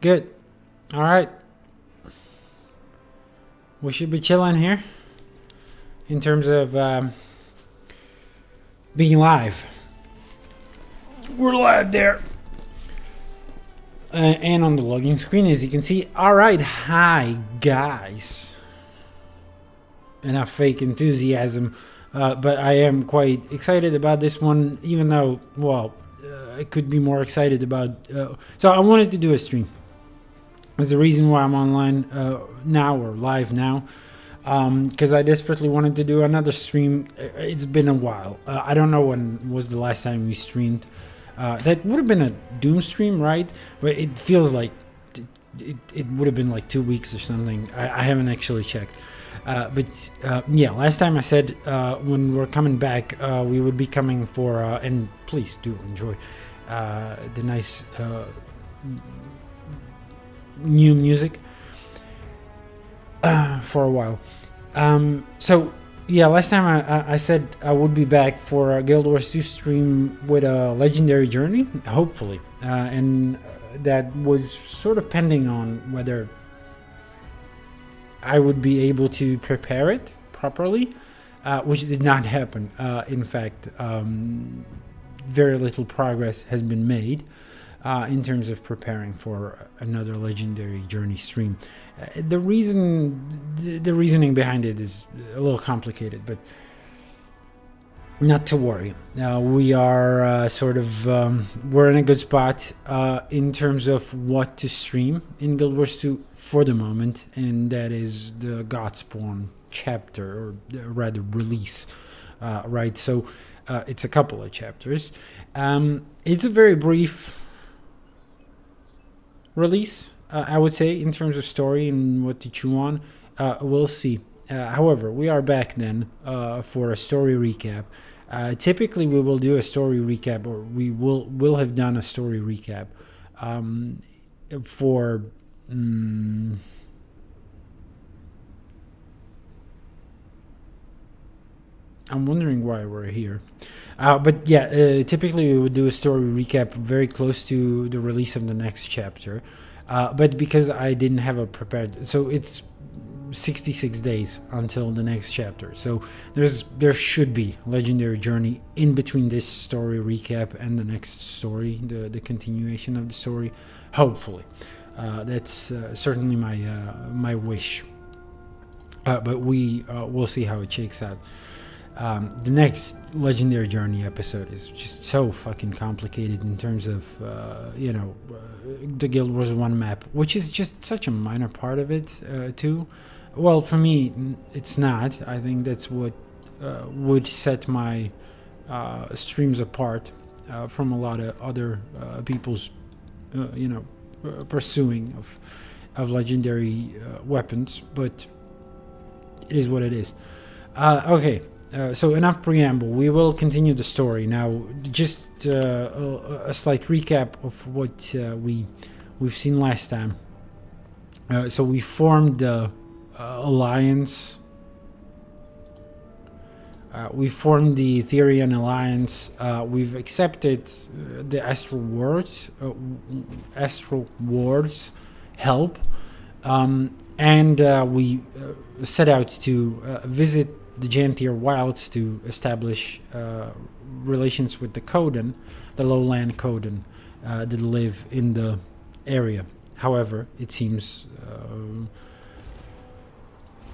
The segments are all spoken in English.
Good. All right. We should be chilling here in terms of being live. We're live there. And on the login screen, as you can see. All right. Hi, guys. Enough fake enthusiasm. But I am quite excited about this one, even though, well, I could be more excited about... so I wanted to do a stream. That's the reason why I'm online now, or live now. Because I desperately wanted to do another stream. It's been a while. I don't know when was the last time we streamed. That would have been a Doom stream, right? But it feels like it would have been like 2 weeks or something. I haven't actually checked. But yeah, last time I said when we're coming back, we would be coming for, and please do enjoy the nice new music for a while. So yeah, last time I said I would be back for a Guild Wars 2 stream with a legendary journey, hopefully, and that was sort of pending on whether I would be able to prepare it properly, which did not happen. In fact, very little progress has been made in terms of preparing for another legendary journey stream. The reasoning behind it is a little complicated, but not to worry. We are we're in a good spot in terms of what to stream in Guild Wars 2 for the moment, and that is the Godspawn chapter, or rather release, right? So it's a couple of chapters. It's a very brief release, I would say, in terms of story and what to chew on. We'll see. However, we are back then for a story recap. Typically, we will do a story recap, or we will have done a story recap for... I'm wondering why we're here. But yeah, typically we would do a story recap very close to the release of the next chapter. But because I didn't have a prepared... So it's 66 days until the next chapter. So there should be legendary journey in between this story recap and the next story, the continuation of the story. Hopefully. That's certainly my wish. But we'll see how it shakes out. The next legendary journey episode is just so fucking complicated in terms of the Guild Wars 1 map, which is just such a minor part of it too. Well, for me it's not. I think that's what would set my streams apart from a lot of other people's pursuing of legendary weapons, but it is what it is. Okay. So enough preamble. We will continue the story now. Just a slight recap of what we've seen last time. So we formed the alliance. We formed the Etherean alliance. We've accepted the Astral Ward's help, and we set out to visit the Janthir Wilds to establish relations with the Coden, the lowland Coden that live in the area. However, it seems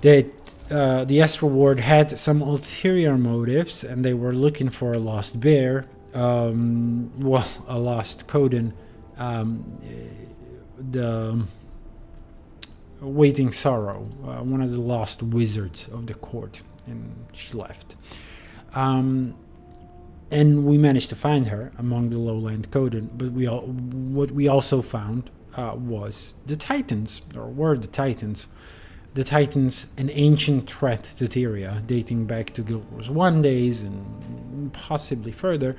that the Astral Ward had some ulterior motives, and they were looking for a lost bear, a lost Coden, the Waiting Sorrow, one of the lost wizards of the court. And she left. And we managed to find her among the lowland Coden, but what we also found was the Titans, or were the Titans. The Titans, an ancient threat to Tyria, dating back to Guild Wars 1 days and possibly further.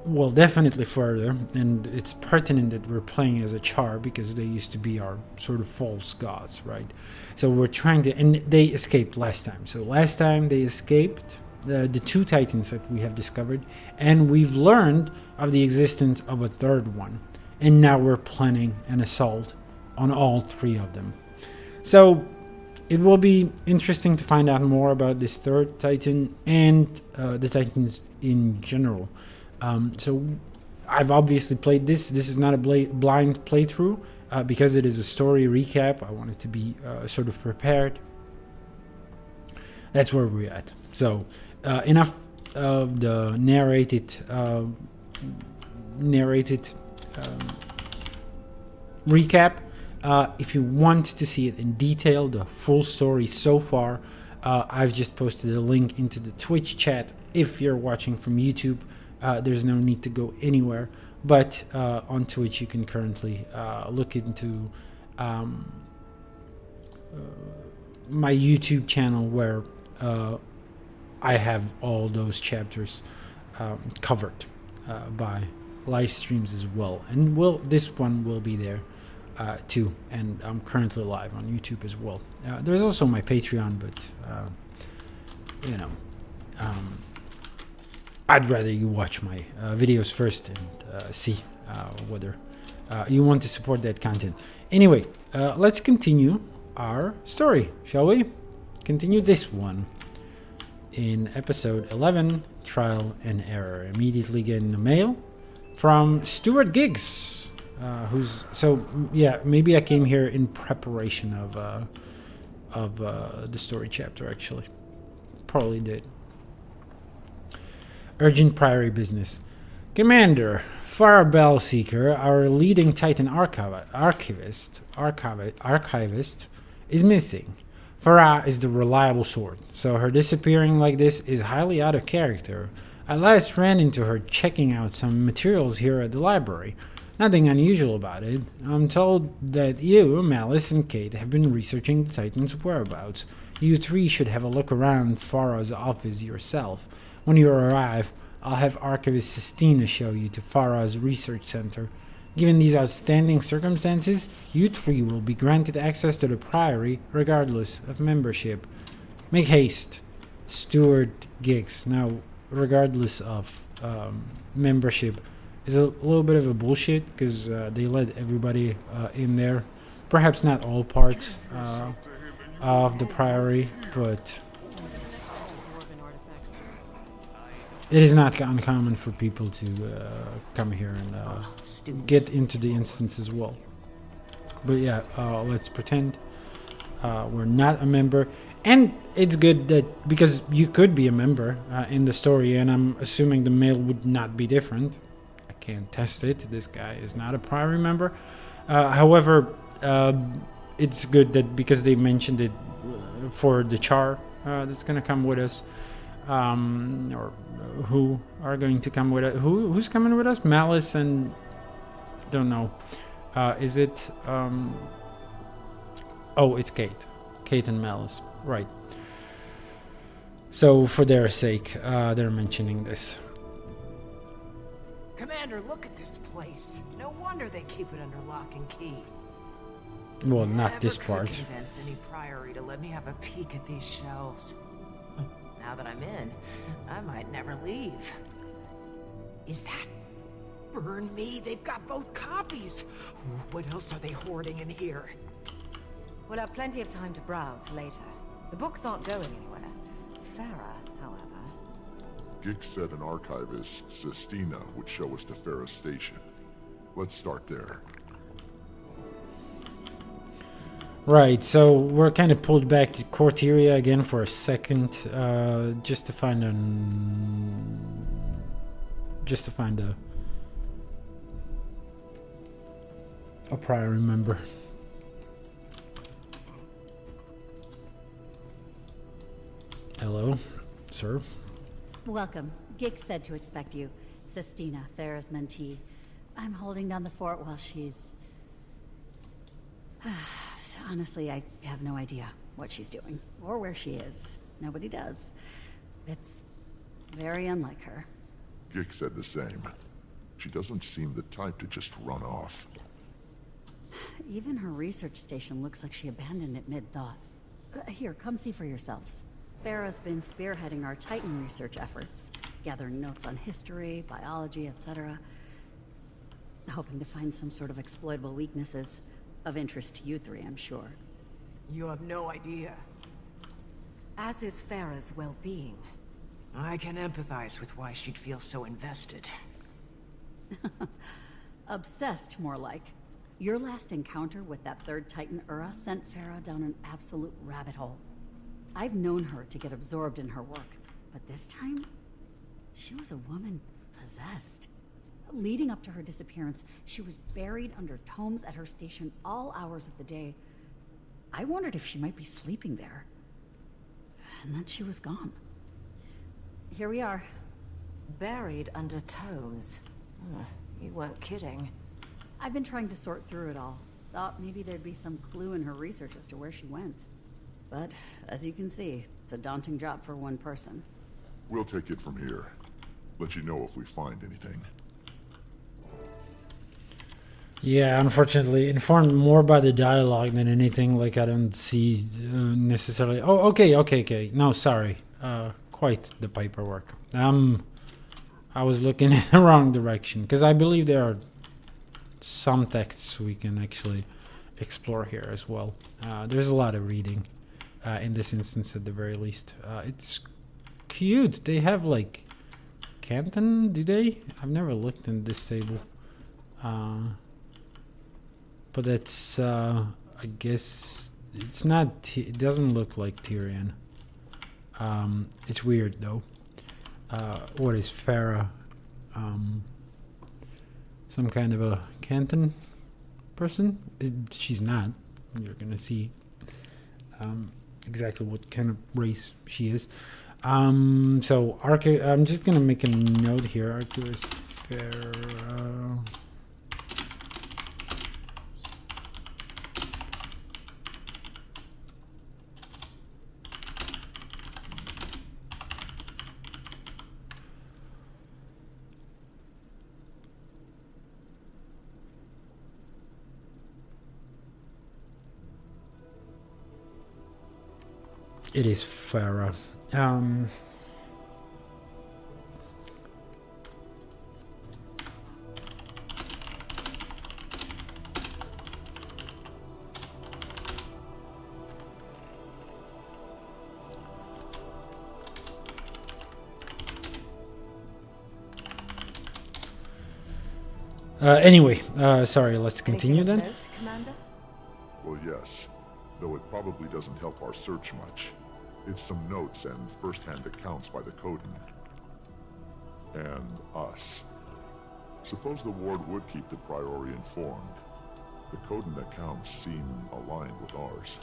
Well, definitely further, and it's pertinent that we're playing as a Char because they used to be our sort of false gods, right? So we're trying to, and they escaped last time. So last time they escaped the two Titans that we have discovered, and we've learned of the existence of a third one. and now we're planning an assault on all 3 of them. So it will be interesting to find out more about this 3rd Titan and the Titans in general. So I've obviously played this. This is not a blind playthrough because it is a story recap. I wanted to be sort of prepared. That's where we're at. So enough of the narrated recap. If you want to see it in detail, the full story so far, I've just posted a link into the Twitch chat. If you're watching from YouTube, there's no need to go anywhere. But on Twitch, you can currently look into my YouTube channel where I have all those chapters covered by live streams as well. And this one will be there too. And I'm currently live on YouTube as well. There's also my Patreon, but I'd rather you watch my videos first and see whether you want to support that content. Anyway, let's continue our story, shall we? Continue this one in episode 11, Trial and Error. Immediately getting the mail from Stuart Giggs, maybe I came here in preparation of the story chapter, actually. Probably did. Urgent priority business. Commander, Farah Bellseeker, our leading Titan archivist, is missing. Farah is the reliable sword, so her disappearing like this is highly out of character. I last ran into her checking out some materials here at the library. Nothing unusual about it. I'm told that you, Malice, and Kate have been researching the Titan's whereabouts. You 3 should have a look around Farah's office yourself. When you arrive, I'll have Archivist Sistina show you to Farah's research center. Given these outstanding circumstances, you 3 will be granted access to the Priory regardless of membership. Make haste. Stuart Giggs. Now, regardless of membership is a little bit of a bullshit because they let everybody in there. Perhaps not all parts of the Priory, but it is not uncommon for people to come here and get into the instance as well. But yeah, let's pretend we're not a member. And it's good that, because you could be a member in the story, and I'm assuming the mail would not be different. I can't test it. This guy is not a Priory member. However, it's good that because they mentioned it for the Char that's going to come with us, or who are going to come with us. Who's coming with us? Malice and... don't know. Is it... oh, it's Kate. Kate and Malice. Right. So, for their sake, they're mentioning this. Commander, look at this place. No wonder they keep it under lock and key. Well, not this part. Never could convince any Priory to let me have a peek at these shelves. Now that I'm in, I might never leave. Is that... burn me? They've got both copies. What else are they hoarding in here? We'll have plenty of time to browse later. The books aren't going anywhere. Farah, however... Giggs said an archivist, Sistina, would show us to Farah Station. Let's start there. Right, so we're kind of pulled back to Corteria again for a second, just to find a Priory member. Hello, sir. Welcome. Giggs said to expect you. Sistina, Farah's mentee. I'm holding down the fort while she's... Honestly, I have no idea what she's doing, or where she is. Nobody does. It's very unlike her. Giggs said the same. She doesn't seem the type to just run off. Even her research station looks like she abandoned it mid-thought. Here, come see for yourselves. Farah's been spearheading our Titan research efforts, gathering notes on history, biology, etc. hoping to find some sort of exploitable weaknesses of interest to you three, I'm sure. You have no idea. As is Farah's well-being. I can empathize with why she'd feel so invested. Obsessed, more like. Your last encounter with that third Titan Ura sent Farah down an absolute rabbit hole. I've known her to get absorbed in her work, but this time, she was a woman possessed. Leading up to her disappearance, she was buried under tomes at her station all hours of the day. I wondered if she might be sleeping there. And then she was gone. Here we are. Buried under tomes. You weren't kidding. I've been trying to sort through it all. Thought maybe there'd be some clue in her research as to where she went. But, as you can see, it's a daunting job for one person. We'll take it from here. Let you know if we find anything. Yeah, unfortunately, informed more by the dialogue than anything. Like, I don't see necessarily... Oh, okay. No, sorry. Quite the paperwork. I was looking in the wrong direction. Because I believe there are some texts we can actually explore here as well. There's a lot of reading in this instance at the very least. It's cute. They have, like, Canton, do they? I've never looked in this table. But it's, I guess, it's not, it doesn't look like Tyrion. It's weird, though. What is Farah? Some kind of a Canton person? She's not. You're gonna see exactly what kind of race she is. So, I'm just gonna make a note here. Archivist Farah... It is Farah. Anyway, sorry, let's continue then. Note, Commander? Well, yes. Though it probably doesn't help our search much. It's some notes and first-hand accounts by the Coden. And us. Suppose the Ward would keep the Priori informed. The Coden accounts seem aligned with ours.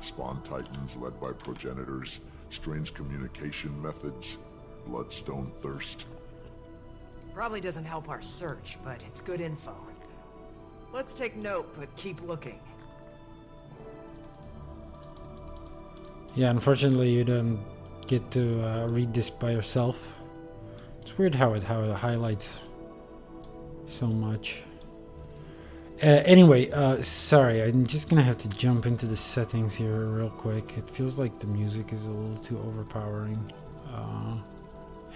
Spawn Titans led by progenitors, strange communication methods, bloodstone thirst. Probably doesn't help our search, but it's good info. Let's take note, but keep looking. Yeah, unfortunately you don't get to read this by yourself. It's weird how it highlights so much. Anyway, sorry, I'm just gonna have to jump into the settings here real quick. It feels like the music is a little too overpowering.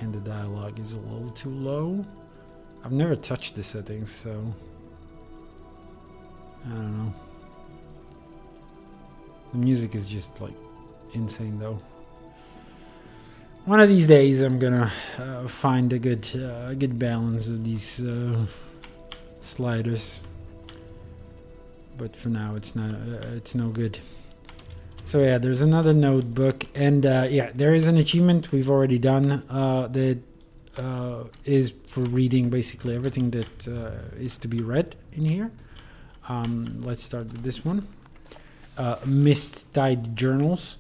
And the dialogue is a little too low. I've never touched the settings, so... I don't know. The music is just, like, insane, though. One of these days, I'm gonna find a good balance of these sliders. But for now, it's no good. So yeah, there's another notebook, and yeah, there is an achievement we've already done that is for reading basically everything that is to be read in here. Let's start with this one. Mist-dyed journals.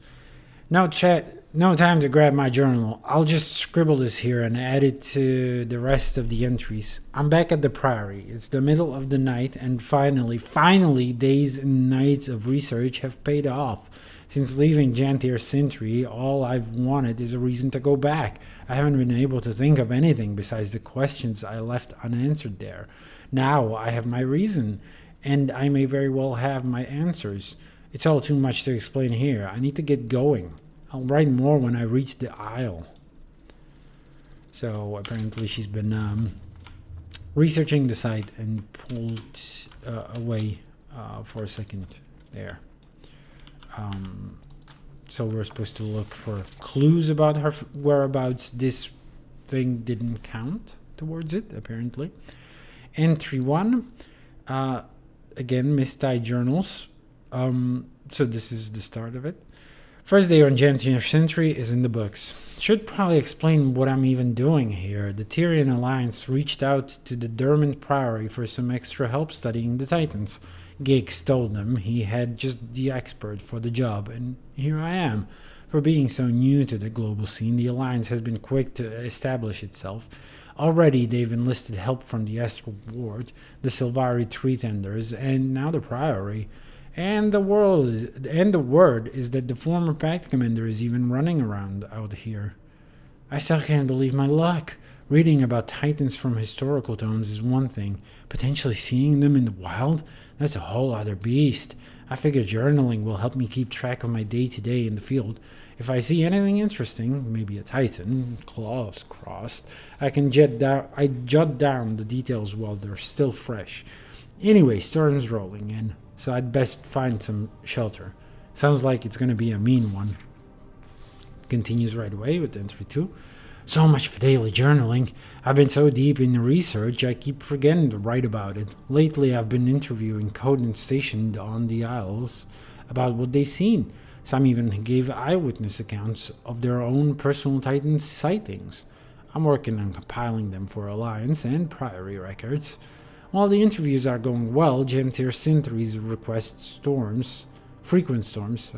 Now, chat. No time to grab my journal. I'll just scribble this here and add it to the rest of the entries. I'm back at the Priory. It's the middle of the night, and finally, days and nights of research have paid off. Since leaving Janthir Sentry, all I've wanted is a reason to go back. I haven't been able to think of anything besides the questions I left unanswered there. Now I have my reason, and I may very well have my answers. It's all too much to explain here. I need to get going. I'll write more when I reach the Isle. So apparently she's been researching the site and pulled away for a second there. So we're supposed to look for clues about her whereabouts. This thing didn't count towards it, apparently. Entry 1, again, misty journals. So this is the start of it. First day on Janthir Century is in the books. Should probably explain what I'm even doing here. The Tyrian Alliance reached out to the Dermot Priory for some extra help studying the Titans. Giggs told them he had just the expert for the job, and here I am. For being so new to the global scene, the Alliance has been quick to establish itself. Already they've enlisted help from the Astral Ward, the Sylvari Tree Tenders, and now the Priory. And the word is that the former Pact Commander is even running around out here. I still can't believe my luck. Reading about Titans from historical tomes is one thing. Potentially seeing them in the wild? That's a whole other beast. I figure journaling will help me keep track of my day-to-day in the field. If I see anything interesting, maybe a Titan, claws crossed, I jot down the details while they're still fresh. Anyway, storm's rolling in, so I'd best find some shelter. Sounds like it's going to be a mean one. Continues right away with entry 2. So much for daily journaling. I've been so deep in the research, I keep forgetting to write about it. Lately, I've been interviewing Coden stationed on the Isles about what they've seen. Some even gave eyewitness accounts of their own personal Titan sightings. I'm working on compiling them for Alliance and Priory records. While the interviews are going well, Janthir Century's frequent storms,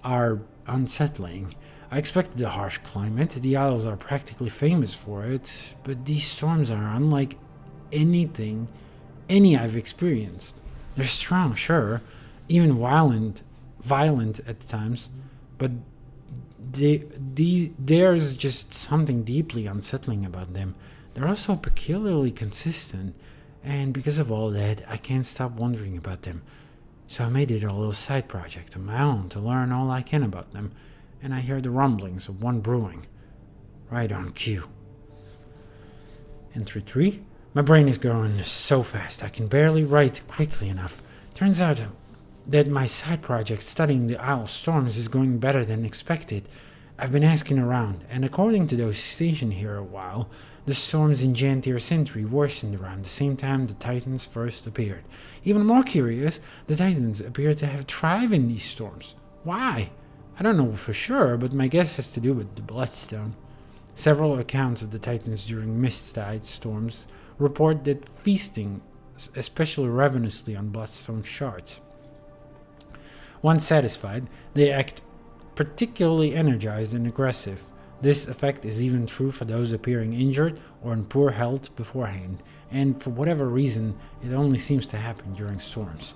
are unsettling. I expected a harsh climate. The Isles are practically famous for it, but these storms are unlike any I've experienced. They're strong, sure, even violent at times, but there's just something deeply unsettling about them. They're also peculiarly consistent, and because of all that, I can't stop wondering about them. So I made it a little side project of my own to learn all I can about them. And I hear the rumblings of one brewing. Right on cue. Entry 3. My brain is growing so fast I can barely write quickly enough. Turns out that my side project studying the Isle storms is going better than expected. I've been asking around, and according to those stationed here a while, the storms in Janthir Century worsened around the same time the Titans first appeared. Even more curious, the Titans appear to have thrived in these storms. Why? I don't know for sure, but my guess has to do with the Bloodstone. Several accounts of the Titans during Misttide storms report that feasting, especially ravenously on Bloodstone shards. Once satisfied, they act particularly energized and aggressive. This effect is even true for those appearing injured or in poor health beforehand, and for whatever reason, it only seems to happen during storms.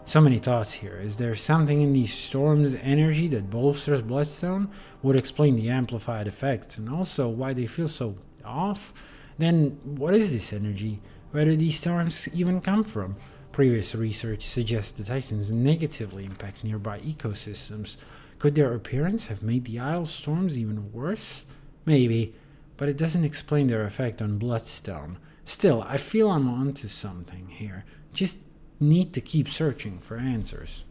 So many thoughts here. Is there something in these storms' energy that bolsters Bloodstone? Would explain the amplified effects, and also why they feel so off? Then, what is this energy? Where do these storms even come from? Previous research suggests the Titans negatively impact nearby ecosystems. Could their appearance have made the Isle storms even worse? Maybe, but it doesn't explain their effect on Bloodstone. Still, I feel I'm onto something here. Just need to keep searching for answers.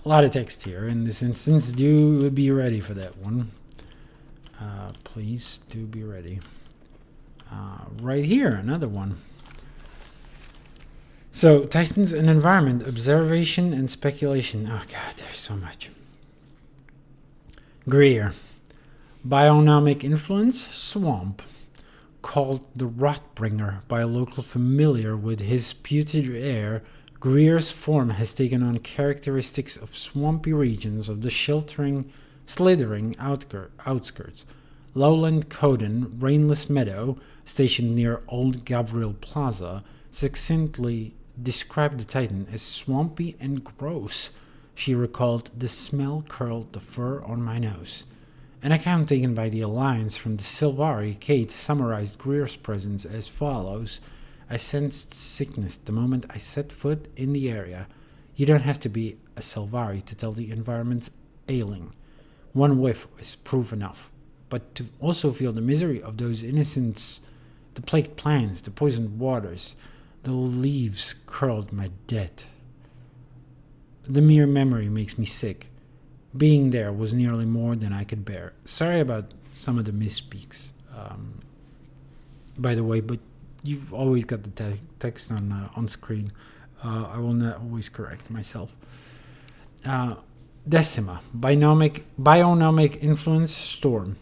A lot of text here in this instance. Do be ready for that one. Please do be ready. Right here, another one. So, Titans and environment, observation and speculation. Oh god, there's so much. Greer. Bionomic influence, swamp. Called the Rotbringer by a local familiar with his putrid air, Greer's form has taken on characteristics of swampy regions of the slithering outskirts. Lowland Coden, Rainless Meadow, stationed near Old Gavril Plaza, succinctly described the Titan as swampy and gross. She recalled, "The smell curled the fur on my nose." An account taken by the Alliance from the Sylvari, Kate, summarized Greer's presence as follows. I sensed sickness the moment I set foot in the area. You don't have to be a Sylvari to tell the environment's ailing. One whiff is proof enough. But to also feel the misery of those innocents The plagued plants, the poisoned waters, the leaves curled my death. The mere memory makes me sick. Being there was nearly more than I could bear. Sorry about some of the misspeaks, by the way, but you've always got the text on screen. I will not always correct myself. Decima, bionomic influence storm.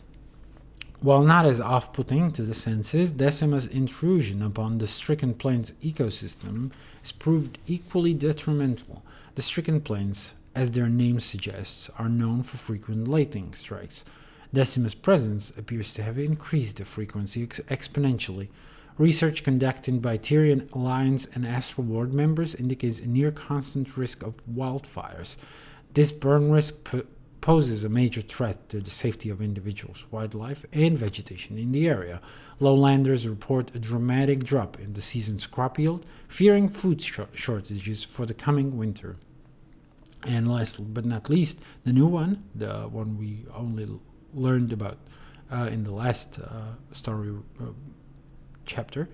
While not as off-putting to the senses, Decima's intrusion upon the Stricken Plains ecosystem has proved equally detrimental. The Stricken Plains, as their name suggests, are known for frequent lightning strikes. Decima's presence appears to have increased the frequency exponentially. Research conducted by Tyrian Alliance and Astral Ward members indicates a near-constant risk of wildfires. This burn risk poses a major threat to the safety of individuals, wildlife, and vegetation in the area. Lowlanders report a dramatic drop in the season's crop yield, fearing food shortages for the coming winter. And last but not least, the new one, the one we only learned about in the last story chapter,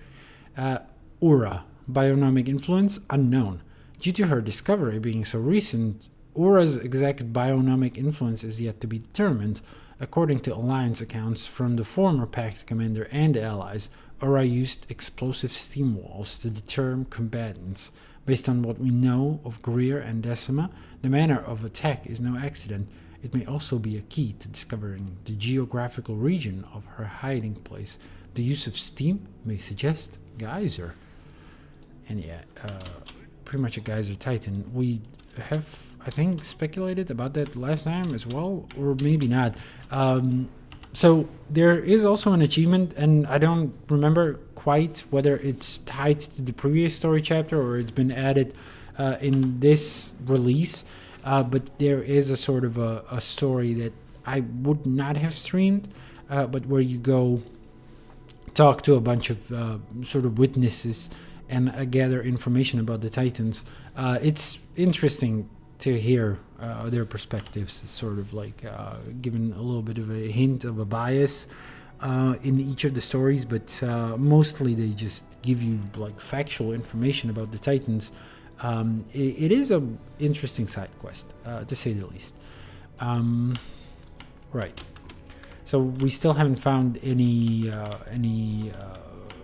Ura, bionomic influence unknown. Due to her discovery being so recent, Ura's exact bionomic influence is yet to be determined. According to Alliance accounts from the former Pact commander and allies, Ura used explosive steam walls to deter combatants. Based on what we know of Greer and Decima, the manner of attack is no accident. It may also be a key to discovering the geographical region of her hiding place. The use of steam may suggest geyser. And yeah, pretty much a geyser titan. We have, I think, speculated about that last time as well, or maybe not. So there is also an achievement, and I don't remember quite whether it's tied to the previous story chapter or it's been added in this release. But there is a sort of a story that I would not have streamed, but where you go talk to a bunch of sort of witnesses and gather information about the Titans. It's interesting to hear their perspectives. It's sort of like given a little bit of a hint of a bias in each of the stories, but mostly they just give you like factual information about the Titans. It is an interesting side quest, to say the least. Right. So we still haven't found any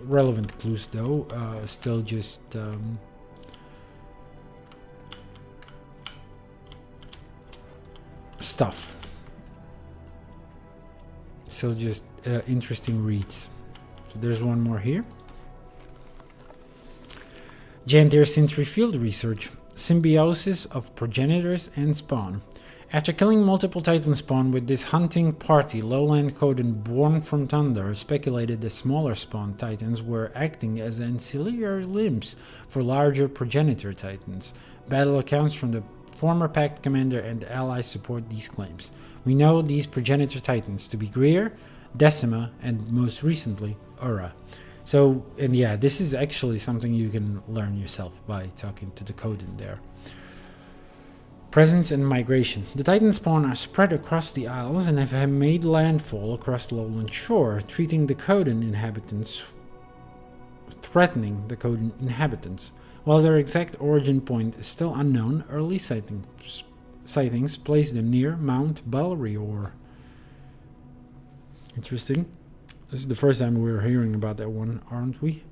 relevant clues, though. Still just stuff. Still just interesting reads. So there's one more here. Janthir Sentry Field Research. Symbiosis of progenitors and spawn. After killing multiple Titan spawn with this hunting party, Lowland Coden born from Thunder speculated that smaller spawn Titans were acting as ancillary limbs for larger progenitor Titans. Battle accounts from the former Pact commander and allies support these claims. We know these progenitor Titans to be Greer, Decima, and most recently, Ura. So, and yeah, this is actually something you can learn yourself by talking to the Coden there. Presence and migration. The Titan spawn are spread across the Isles and have made landfall across the lowland shore, threatening the Coden inhabitants. While their exact origin point is still unknown, early sightings place them near Mount Balrior. Interesting. This is the first time we're hearing about that one, aren't we?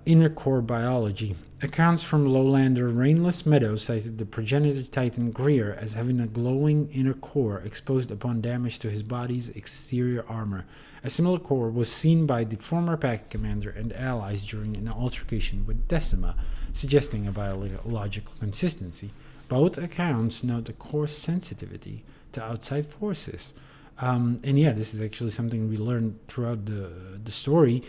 Inner core biology. Accounts from Lowlander Rainless Meadows cited the progenitor Titan Greer as having a glowing inner core exposed upon damage to his body's exterior armor. A similar core was seen by the former Pact commander and allies during an altercation with Decima, suggesting a biological consistency. Both accounts note the core's sensitivity to outside forces. And yeah, this is actually something we learned throughout the story.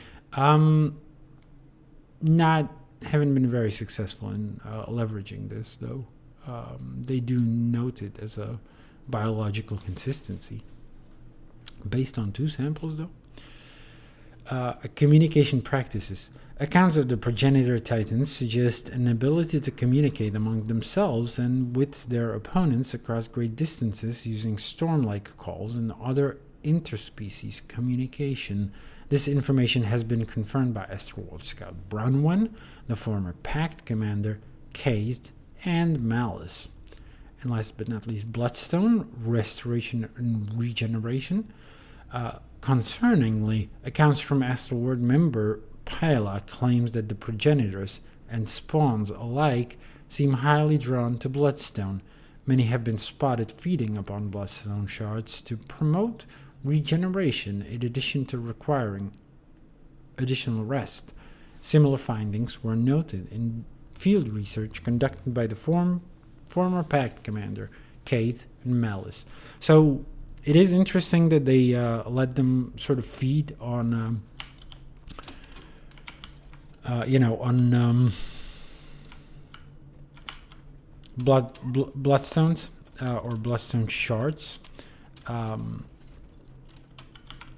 Haven't been very successful in leveraging this, though. They do note it as a biological consistency. Based on 2 samples, though. Communication practices. Accounts of the progenitor Titans suggest an ability to communicate among themselves and with their opponents across great distances using storm-like calls and other interspecies communication. This information has been confirmed by Astroworld Scout Bronwyn, the former Pact Commander, Kate, and Malice. And last but not least, Bloodstone, Restoration and Regeneration. Concerningly, accounts from Astroworld member Pyla claims that the progenitors and spawns alike seem highly drawn to Bloodstone. Many have been spotted feeding upon Bloodstone shards to promote regeneration in addition to requiring additional rest. Similar findings were noted in field research conducted by the former Pact Commander, Kate and Malice. So it is interesting that they let them sort of feed on, bloodstones or bloodstone shards.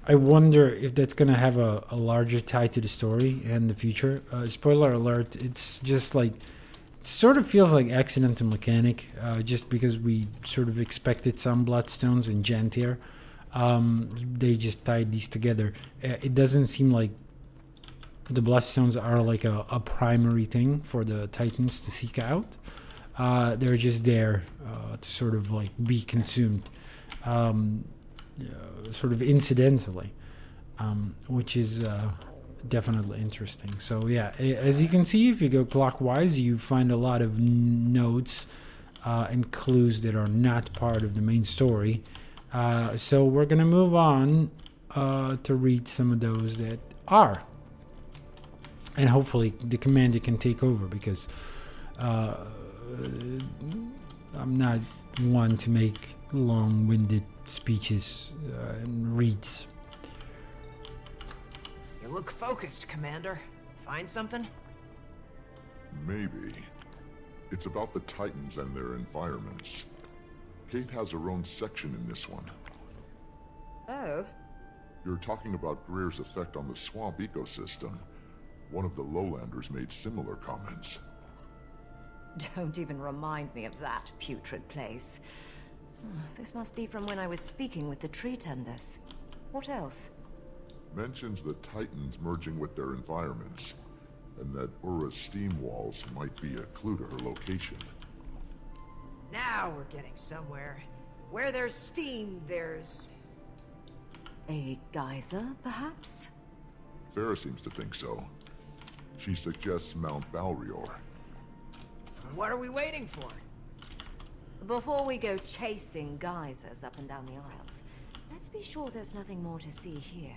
I wonder if that's going to have a larger tie to the story in the future. Spoiler alert, it's just like, it sort of feels like accidental mechanic, just because we sort of expected some bloodstones in Janthir. They just tied these together. It doesn't seem like the bloodstones are like a primary thing for the Titans to seek out. They're just there to sort of like be consumed. Sort of incidentally, which is definitely interesting. So yeah, as you can see, if you go clockwise, you find a lot of notes and clues that are not part of the main story. So we're gonna move on to read some of those that are, and hopefully the commander can take over, because I'm not one to make long-winded speeches and reads. You look focused, Commander. Find something? Maybe. It's about the Titans and their environments. Kate has her own section in this one. Oh, You're talking about Greer's effect on the swamp ecosystem. One of the lowlanders made similar comments. don't even remind me of that putrid place. This must be from when I was speaking with the tree tenders. What else? Mentions the Titans merging with their environments, and that Ura's steam walls might be a clue to her location. Now we're getting somewhere. Where there's steam, there's... A geyser, perhaps? Farah seems to think so. She suggests Mount Balrior. What are we waiting for? Before we go chasing geysers up and down the aisles, let's be sure there's nothing more to see here.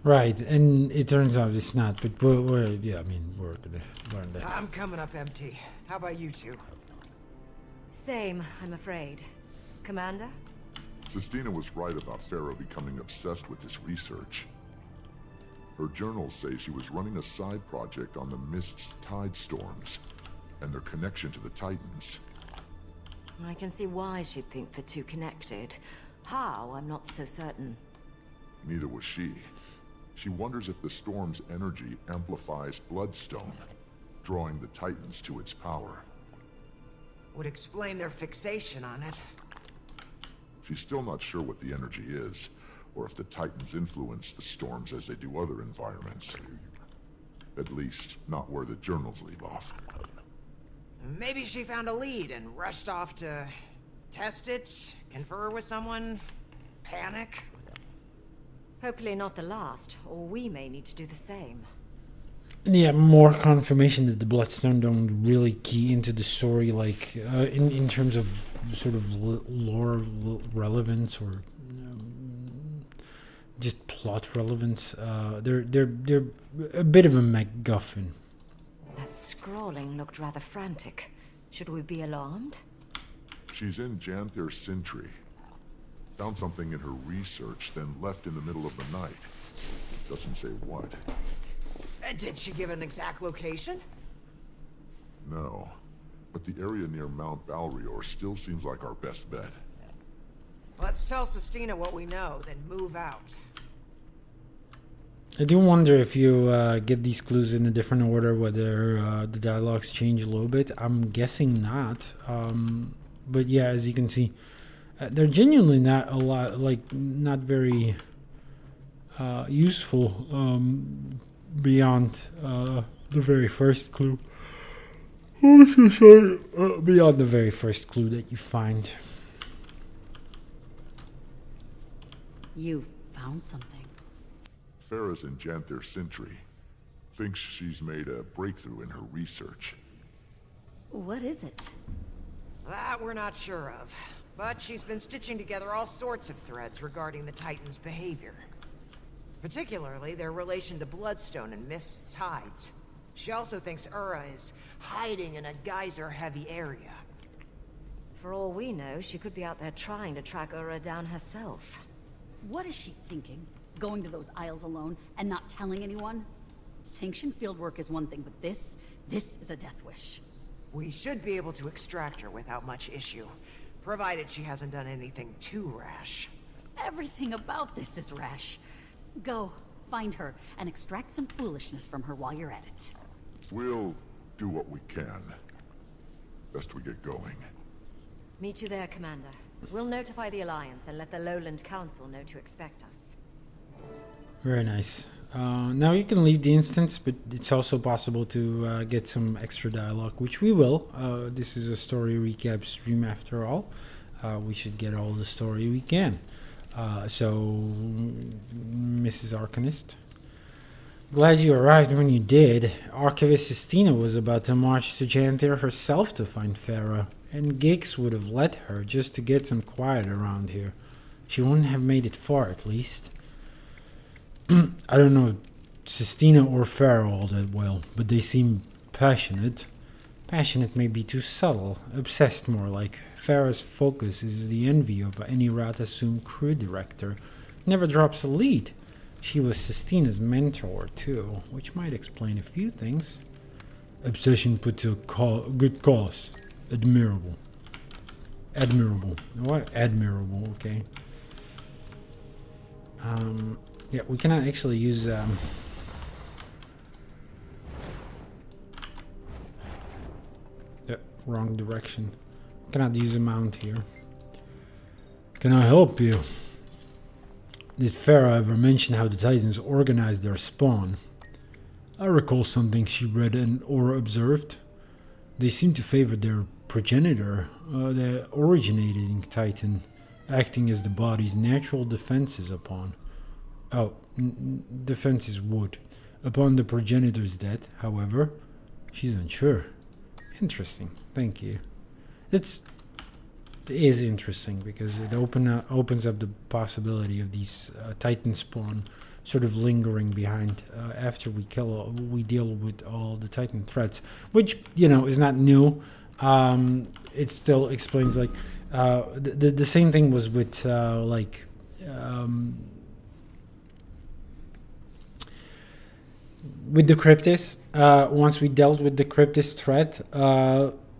Right, and it turns out it's not, but we're gonna learn that. I'm coming up empty. How about you two? Same, I'm afraid. Commander? Sistina was right about Farah becoming obsessed with this research. Her journals say she was running a side project on the Mist's tide storms, and their connection to the Titans. I can see why she'd think the two connected. How, I'm not so certain. Neither was she. She wonders if the storm's energy amplifies Bloodstone, drawing the Titans to its power. Would explain their fixation on it. She's still not sure what the energy is, or if the Titans influence the storms as they do other environments. At least, not where the journals leave off. Maybe she found a lead and rushed off to test it, confer with someone, panic. Hopefully not the last, or we may need to do the same. Yeah, more confirmation that the Bloodstone don't really key into the story, like in terms of sort of lore relevance or just plot relevance. They're a bit of a MacGuffin. That scrawling looked rather frantic. Should we be alarmed? She's in Janthir Sintry. Found something in her research, then left in the middle of the night. Doesn't say what. Did she give an exact location? No. But the area near Mount Balrior still seems like our best bet. Let's tell Sistina what we know, then move out. I do wonder if you get these clues in a different order, whether the dialogues change a little bit. I'm guessing not. But yeah, as you can see, they're genuinely not a lot, like, not very useful beyond the very first clue. Oh, so sorry. Beyond the very first clue that you find. You found something. Farah's in Janthir Sentry. Thinks she's made a breakthrough in her research. What is it? That we're not sure of. But she's been stitching together all sorts of threads regarding the Titans' behavior. Particularly their relation to Bloodstone and Mist's hides. She also thinks Ura is hiding in a geyser-heavy area. For all we know, she could be out there trying to track Ura down herself. What is she thinking? Going to those aisles alone and not telling anyone? Sanctioned fieldwork is one thing, but this is a death wish. We should be able to extract her without much issue, provided she hasn't done anything too rash. Everything about this is rash. Go, find her, and extract some foolishness from her while you're at it. We'll do what we can. Best we get going. Meet you there, Commander. We'll notify the Alliance and let the Lowland Council know to expect us. Very nice. Now you can leave the instance, but it's also possible to get some extra dialogue, which we will. This is a story recap stream after all. We should get all the story we can. So, Mrs. Arcanist, glad you arrived when you did. Archivist Sistina was about to march to Janthir herself to find Farah, and Gix would have let her just to get some quiet around here. She wouldn't have made it far, at least. I don't know Sistina or Farah all that well, but they seem passionate. Passionate may be too subtle, obsessed more like. Farah's focus is the envy of any Ratasum crew director. Never drops a lead. She was Sistina's mentor too, which might explain a few things. Obsession put to a good cause. Admirable. Admirable. What? Admirable, okay. Yeah, we cannot actually use wrong direction. Cannot use a mount here. Can I help you? Did Farah ever mention how the Titans organized their spawn? I recall something she read or observed. They seem to favor their progenitor, the originating Titan, acting as the body's natural defenses upon. Defenses would. Upon the progenitor's death, however, she's unsure. Interesting. Thank you. It is interesting because it opens up the possibility of these Titan spawn sort of lingering behind after we deal with all the Titan threats, which is not new. It still explains like the same thing was with with the Cryptis. Once we dealt with the Cryptis threat,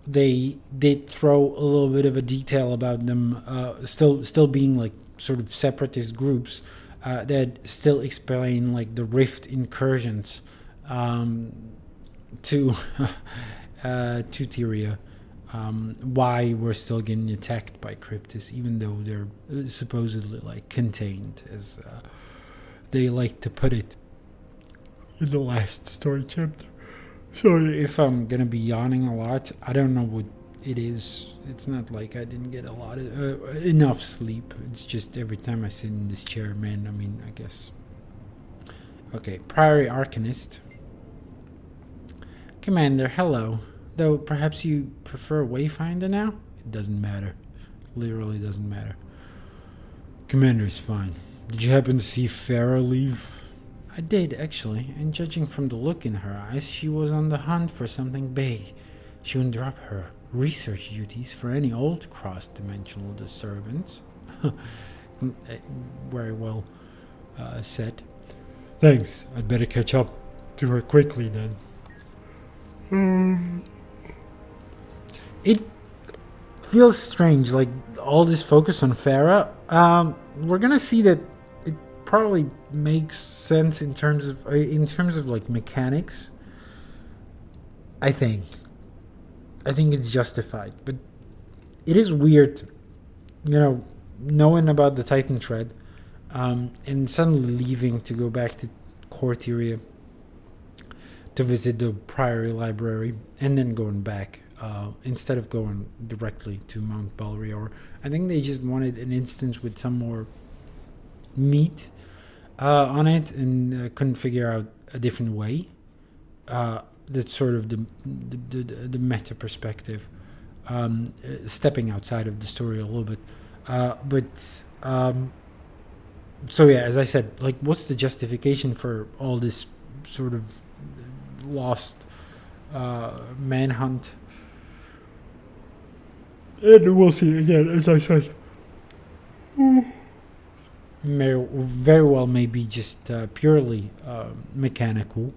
they did throw a little bit of a detail about them still being like sort of separatist groups that still explain like the Rift incursions to Tyria, why we're still getting attacked by Cryptis, even though they're supposedly like contained, as they like to put it in the last story chapter. Sorry if I'm gonna be yawning a lot. I don't know what it is. It's not like I didn't get a lot of enough sleep. It's just every time I sit in this chair, man. I mean, I guess. Okay, Priory Arcanist. Commander, hello. Though perhaps you prefer Wayfinder now? It doesn't matter. Literally doesn't matter. Commander's fine. Did you happen to see Farah leave? I did, actually, and judging from the look in her eyes, she was on the hunt for something big. She wouldn't drop her research duties for any old cross-dimensional disturbance. Very well said. Thanks. I'd better catch up to her quickly then. It feels strange, like all this focus on Farah. We're gonna see that it probably makes sense in terms of like mechanics. I think it's justified, but it is weird, knowing about the Titan thread, and suddenly leaving to go back to Corteria to visit the Priory Library, and then going back instead of going directly to Mount Balrior. I think they just wanted an instance with some more meat on it, and couldn't figure out a different way. That's sort of the meta perspective, stepping outside of the story a little bit. So yeah, as I said, like, what's the justification for all this sort of lost manhunt? And we'll see again, as I said. Very well may be just purely mechanical,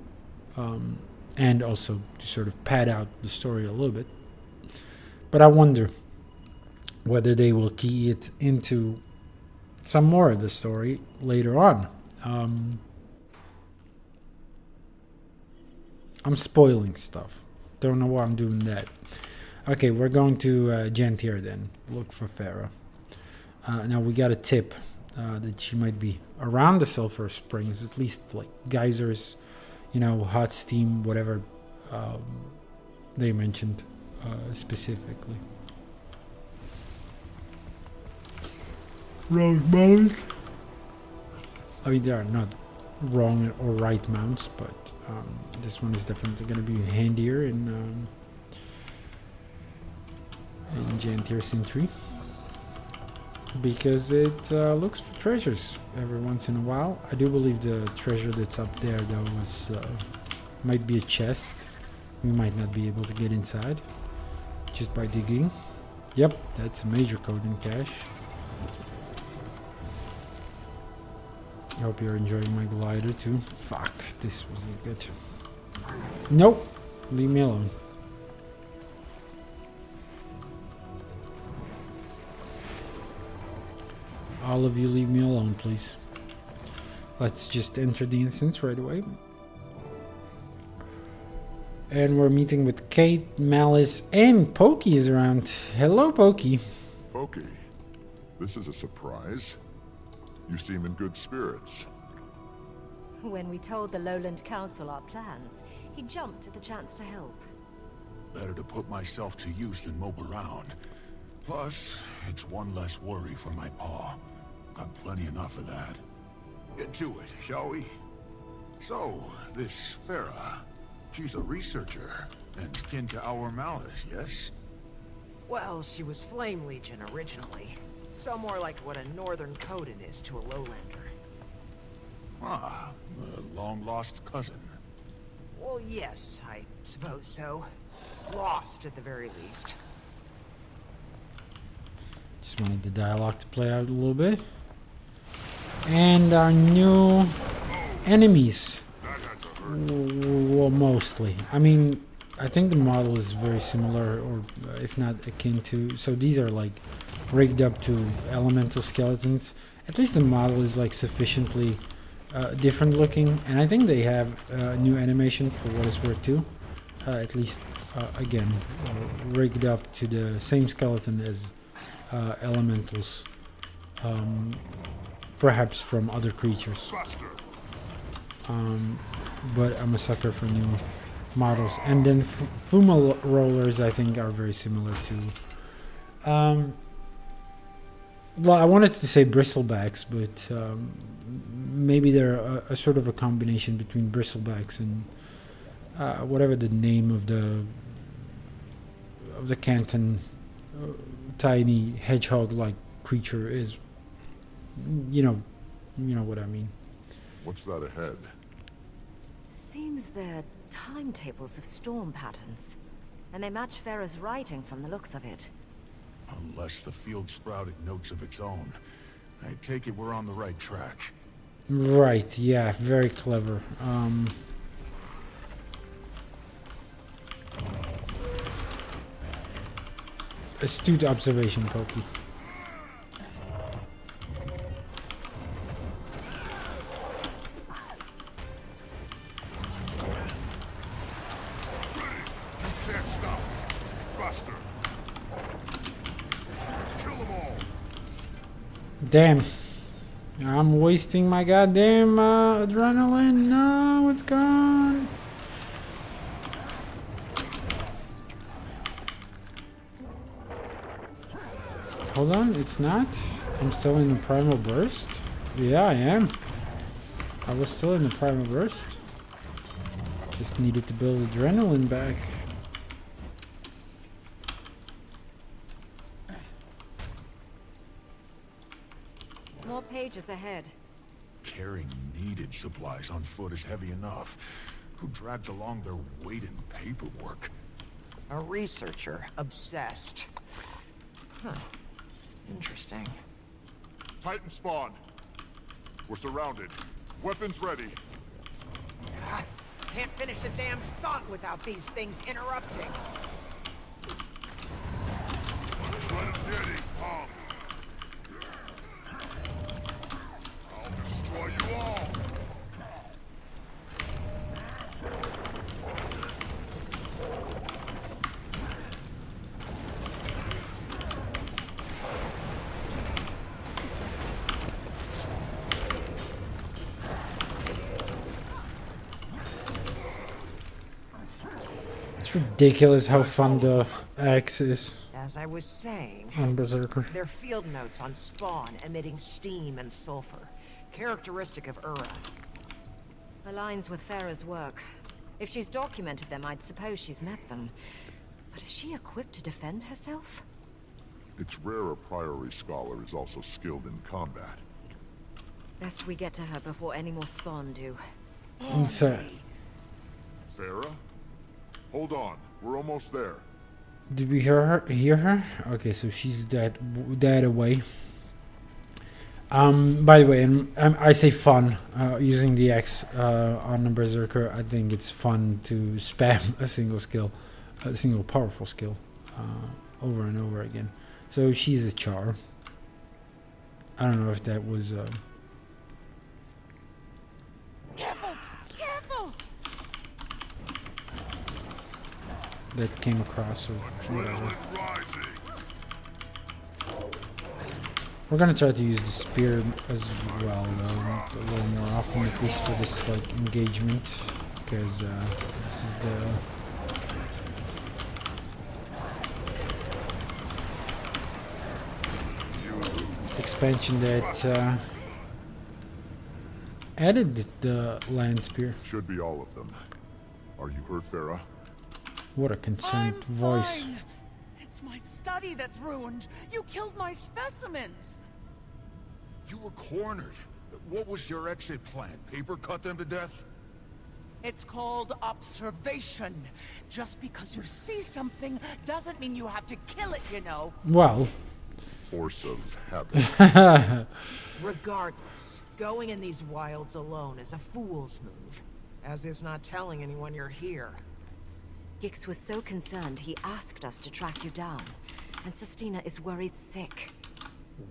and also to sort of pad out the story a little bit. But I wonder whether they will key it into some more of the story later on. I'm spoiling stuff. Don't know why I'm doing that. Okay, we're going to Janthir then. Look for Farah. Now we got a tip that she might be around the Sulphur Springs, at least like geysers, hot steam, whatever they mentioned specifically. Wrong mount. I mean, they are not wrong or right mounts, but this one is definitely going to be handier in Janthir Sintry, because it looks for treasures every once in a while. I do believe the treasure that's up there, though, is might be a chest. We might not be able to get inside just by digging. Yep, that's a major Coden cache. I hope you're enjoying my glider too. Fuck, this wasn't good. Nope, leave me alone. All of you leave me alone, please. Let's just enter the instance right away. And we're meeting with Kate, Malice, and Pokey is around. Hello, Pokey. Pokey, this is a surprise. You seem in good spirits. When we told the Lowland Council our plans, he jumped at the chance to help. Better to put myself to use than mope around. Plus, it's one less worry for my paw. Got plenty enough of that. Get to it, shall we? So, this Farah, she's a researcher, and kin to our Malice, yes? Well, she was Flame Legion originally. So more like what a Northern Coden is to a Lowlander. Ah, a long-lost cousin. Well, yes, I suppose so. Lost, at the very least. Just wanted the dialogue to play out a little bit. And our new enemies. Well, mostly. I mean, I think the model is very similar, or if not akin to. So these are like rigged up to elemental skeletons. At least the model is like sufficiently different looking, and I think they have new animation for what it's worth too. At least again, rigged up to the same skeleton as elementals, perhaps from other creatures. But I'm a sucker for new models, and then Fuma rollers I think are very similar to. Well, I wanted to say bristlebacks, but maybe they're a sort of a combination between bristlebacks and whatever the name of the Canton tiny hedgehog-like creature is. You know what I mean. What's that ahead? Seems they're timetables of storm patterns, and they match Farah's writing from the looks of it. Unless the field sprouted notes of its own. I take it we're on the right track. Right, yeah, very clever. Astute observation, Pokey. Can't stop. Buster. Kill them all. Damn. I'm wasting my goddamn adrenaline. No, it's gone. Hold on, it's not. I'm still in the primal burst. Yeah, I am. I was still in the primal burst. Just needed to build adrenaline back. More pages ahead. Carrying needed supplies on foot is heavy enough. Who dragged along their weight in paperwork? A researcher, obsessed. Huh. Interesting. Titan spawn. We're surrounded. Weapons ready. Can't finish a damn thought without these things interrupting. Just let him get it, Tom. I'll destroy you all. It's ridiculous how fun the axe is As I was saying, on Berserker. they're field notes on spawn emitting steam and sulfur, characteristic of Ura. Aligns with Farah's work. If she's documented them, I'd suppose she's met them. But is she equipped to defend herself? It's rare a Priory scholar is also skilled in combat. Best we get to her before any more spawn do. It's, Farah? Hold on. We're almost there. did we hear her? Okay, so she's dead away. By the way, and I say fun using the X on the Berserker. I think it's fun to spam a single skill, a single powerful skill, over and over again. So she's a char. I don't know if that was. Careful! Careful! That came across or whatever. Adrenaline rising. We're gonna try to use the spear as well, though, a little more often, at least for this like engagement, because this is the expansion that added the land spear. Should be all of them. Are you hurt, Farah? What a concerned voice. Fine. It's my study that's ruined. You killed my specimens. You were cornered. What was your exit plan? Paper cut them to death? It's called observation. Just because you see something doesn't mean you have to kill it, you know. Well, Force of habit. Regardless, going in these wilds alone is a fool's move, as is not telling anyone you're here. Gix was so concerned he asked us to track you down. And Sestina is worried sick.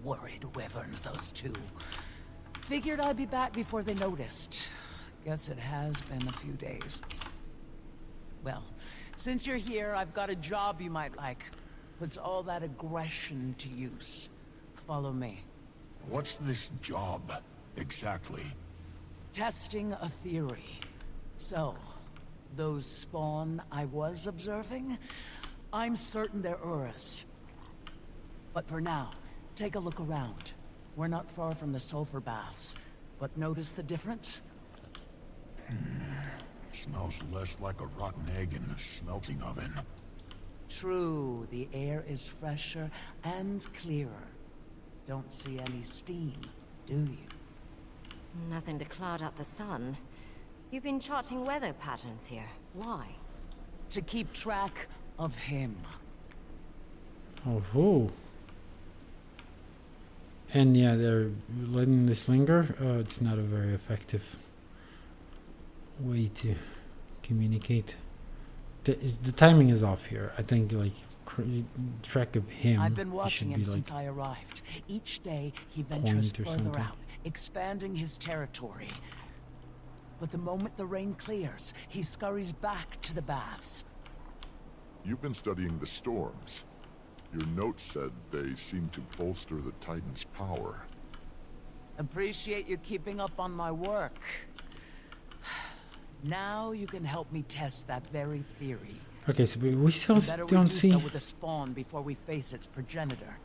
Worried wyverns, those two. Figured I'd be back before they noticed. Guess it has been a few days. Well, since you're here, I've got a job you might like. Puts all that aggression to use. Follow me. What's this job, exactly? Testing a theory. So, those spawn I was observing, I'm certain they're Urus. But for now, take a look around. We're not far from the sulfur baths, but notice the difference? Smells less like a rotten egg in a smelting oven. True, the air is fresher and clearer. Don't see any steam, do you? Nothing to cloud up the sun. You've been charting weather patterns here. Why? To keep track of him. oh. And yeah, they're letting this linger. It's not a very effective way to communicate. The timing is off here. I think like track of him. I've been he watching should him be since like I arrived. Each day, he point ventures or further something. out, expanding his territory. But the moment the rain clears, he scurries back to the baths. You've been studying the storms. Your notes said they seem to bolster the Titan's power. Appreciate you keeping up on my work. Now you can help me test that very theory. Okay, so we still Better we don't do see. so with the spawn before we face its progenitor.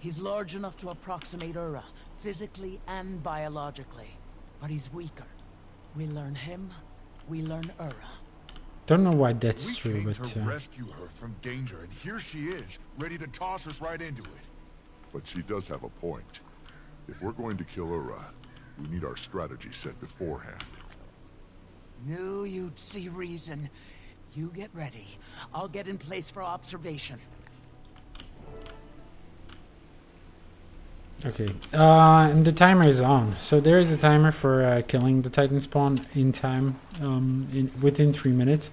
He's large enough to approximate Ura, physically and biologically, but he's weaker. We learn him, we learn Ura. Don't know why that's We true, came but to rescue her from danger, and here she is, ready to toss us right into it. But she does have a point. If we're going to kill Ura, we need our strategy set beforehand. Knew you'd see reason. You get ready. I'll get in place for observation. okay. And the timer is on. So there is a timer for killing the Titan spawn in time, within 3 minutes.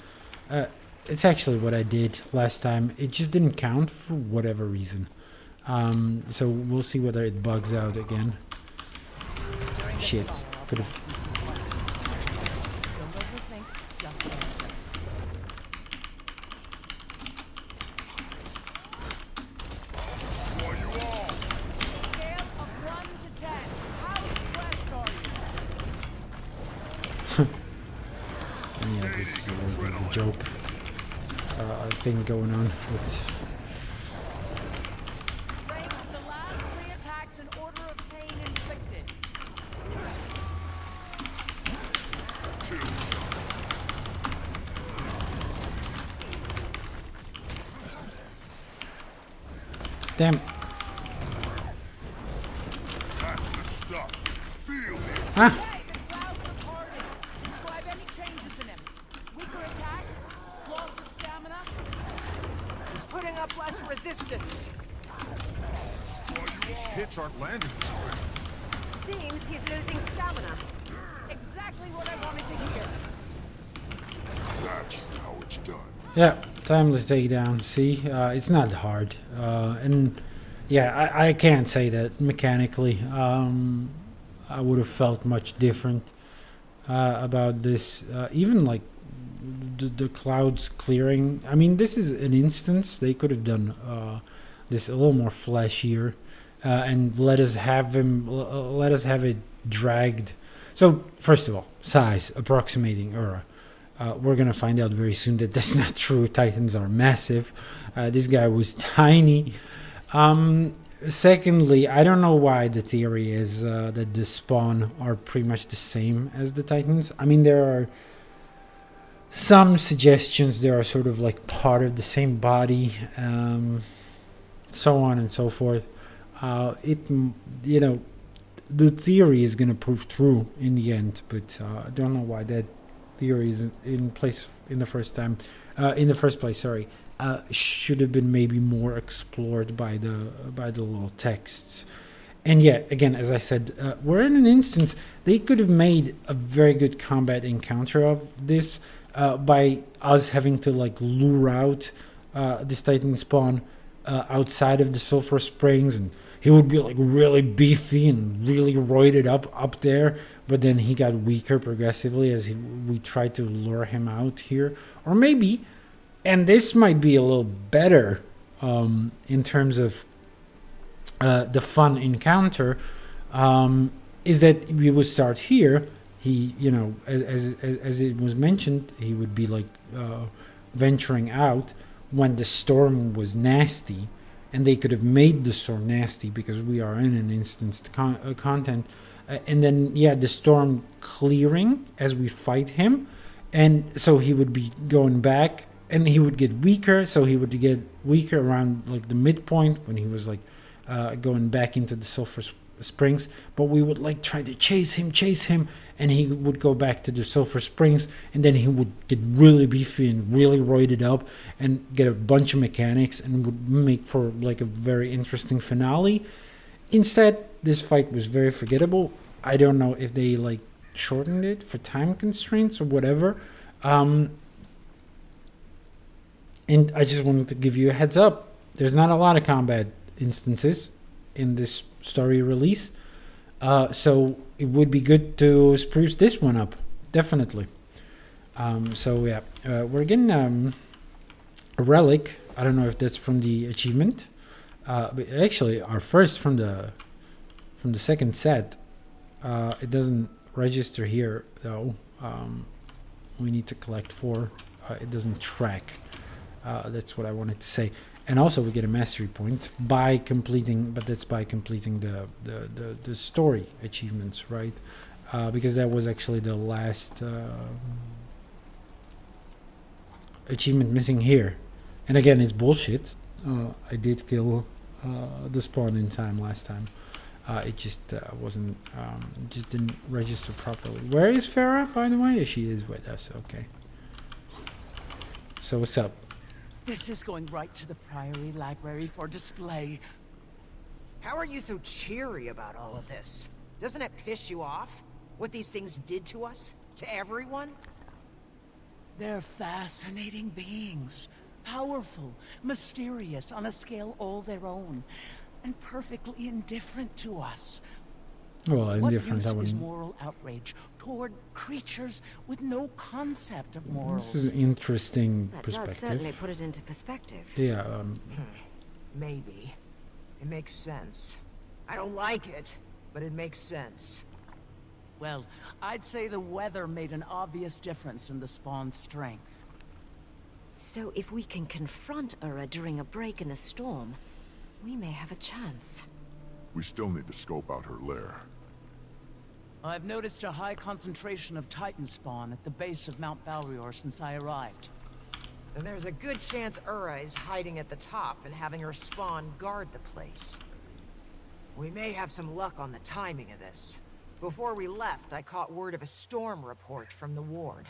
It's actually what I did last time. It just didn't count for whatever reason. So we'll see whether it bugs out again. Shit. Could have. Don't overthink, just answer. Scale of 1 to 10. How stressed are you? Yeah, this is a little bit of a joke thing going on with. Rank the last 3 attacks in order of pain inflicted. Damn. That's the stuff. Feel it. Ah! Hey, the clouds are parting. Describe any changes in him. Weaker attacks? Loss of stamina? He's putting up less resistance. These hits aren't landing as quick. Seems he's losing stamina. Exactly what I wanted to hear. That's how it's done. Yeah, timeless takedown. See, it's not hard, and yeah, I can't say that mechanically. I would have felt much different about this. Even like the clouds clearing. I mean, this is an instance. They could have done this a little more flashier, and let us have it dragged. So first of all, size approximating Ura. We're gonna find out very soon that that's not true. Titans are massive. This guy was tiny. Secondly, I don't know why the theory is that the spawn are pretty much the same as the Titans. I mean, there are some suggestions they are sort of like part of the same body, so on and so forth. The theory is gonna prove true in the end, but I don't know why that theory is in place in the first place. Sorry, should have been maybe more explored by the little texts. And yeah, again, as I said, we're in an instance they could have made a very good combat encounter of this by us having to like lure out this Titan spawn outside of the Sulphur Springs, and he would be like really beefy and really roided up there, but then he got weaker progressively as we tried to lure him out here. Or maybe, and this might be a little better in terms of the fun encounter, is that we would start here. He, as it was mentioned, he would be like venturing out when the storm was nasty, and they could have made the storm nasty because we are in an instanced content. And then, yeah, the storm clearing as we fight him. And so he would be going back and he would get weaker. So he would get weaker around like the midpoint when he was like going back into the Sulphur Springs. But we would like try to chase him. And he would go back to the Sulphur Springs. And then he would get really beefy and really roided up and get a bunch of mechanics and would make for like a very interesting finale. Instead, this fight was very forgettable. I don't know if they like shortened it for time constraints or whatever. And I just wanted to give you a heads up. There's not a lot of combat instances in this story release. So it would be good to spruce this one up. Definitely. So yeah, we're getting a relic. I don't know if that's from the achievement. But actually, our first from the from the second set. It doesn't register here though. We need to collect 4. It doesn't track. That's what I wanted to say. And also we get a mastery point by completing, but that's by completing the story achievements, right? Because that was actually the last achievement missing here. And again, it's bullshit. I did kill the spawn in time last time. It just wasn't, just didn't register properly. Where is Farah, by the way? She is with us, okay. So what's up? This is going right to the Priory Library for display. How are you so cheery about all of this? Doesn't it piss you off? What these things did to us? To everyone? They're fascinating beings. Powerful, mysterious, on a scale all their own. And perfectly indifferent to us. Well, What indifferent, use I is wouldn't. moral outrage toward creatures with no concept of morals? This is an interesting That does certainly perspective. put it into perspective. Yeah, Maybe. It makes sense. I don't like it, but it makes sense. Well, I'd say the weather made an obvious difference in the spawn's strength. So if we can confront Ura during a break in the storm, we may have a chance. We still need to scope out her lair. I've noticed a high concentration of Titan spawn at the base of Mount Balrior since I arrived. And there's a good chance Ura is hiding at the top and having her spawn guard the place. We may have some luck on the timing of this. Before we left, I caught word of a storm report from the ward.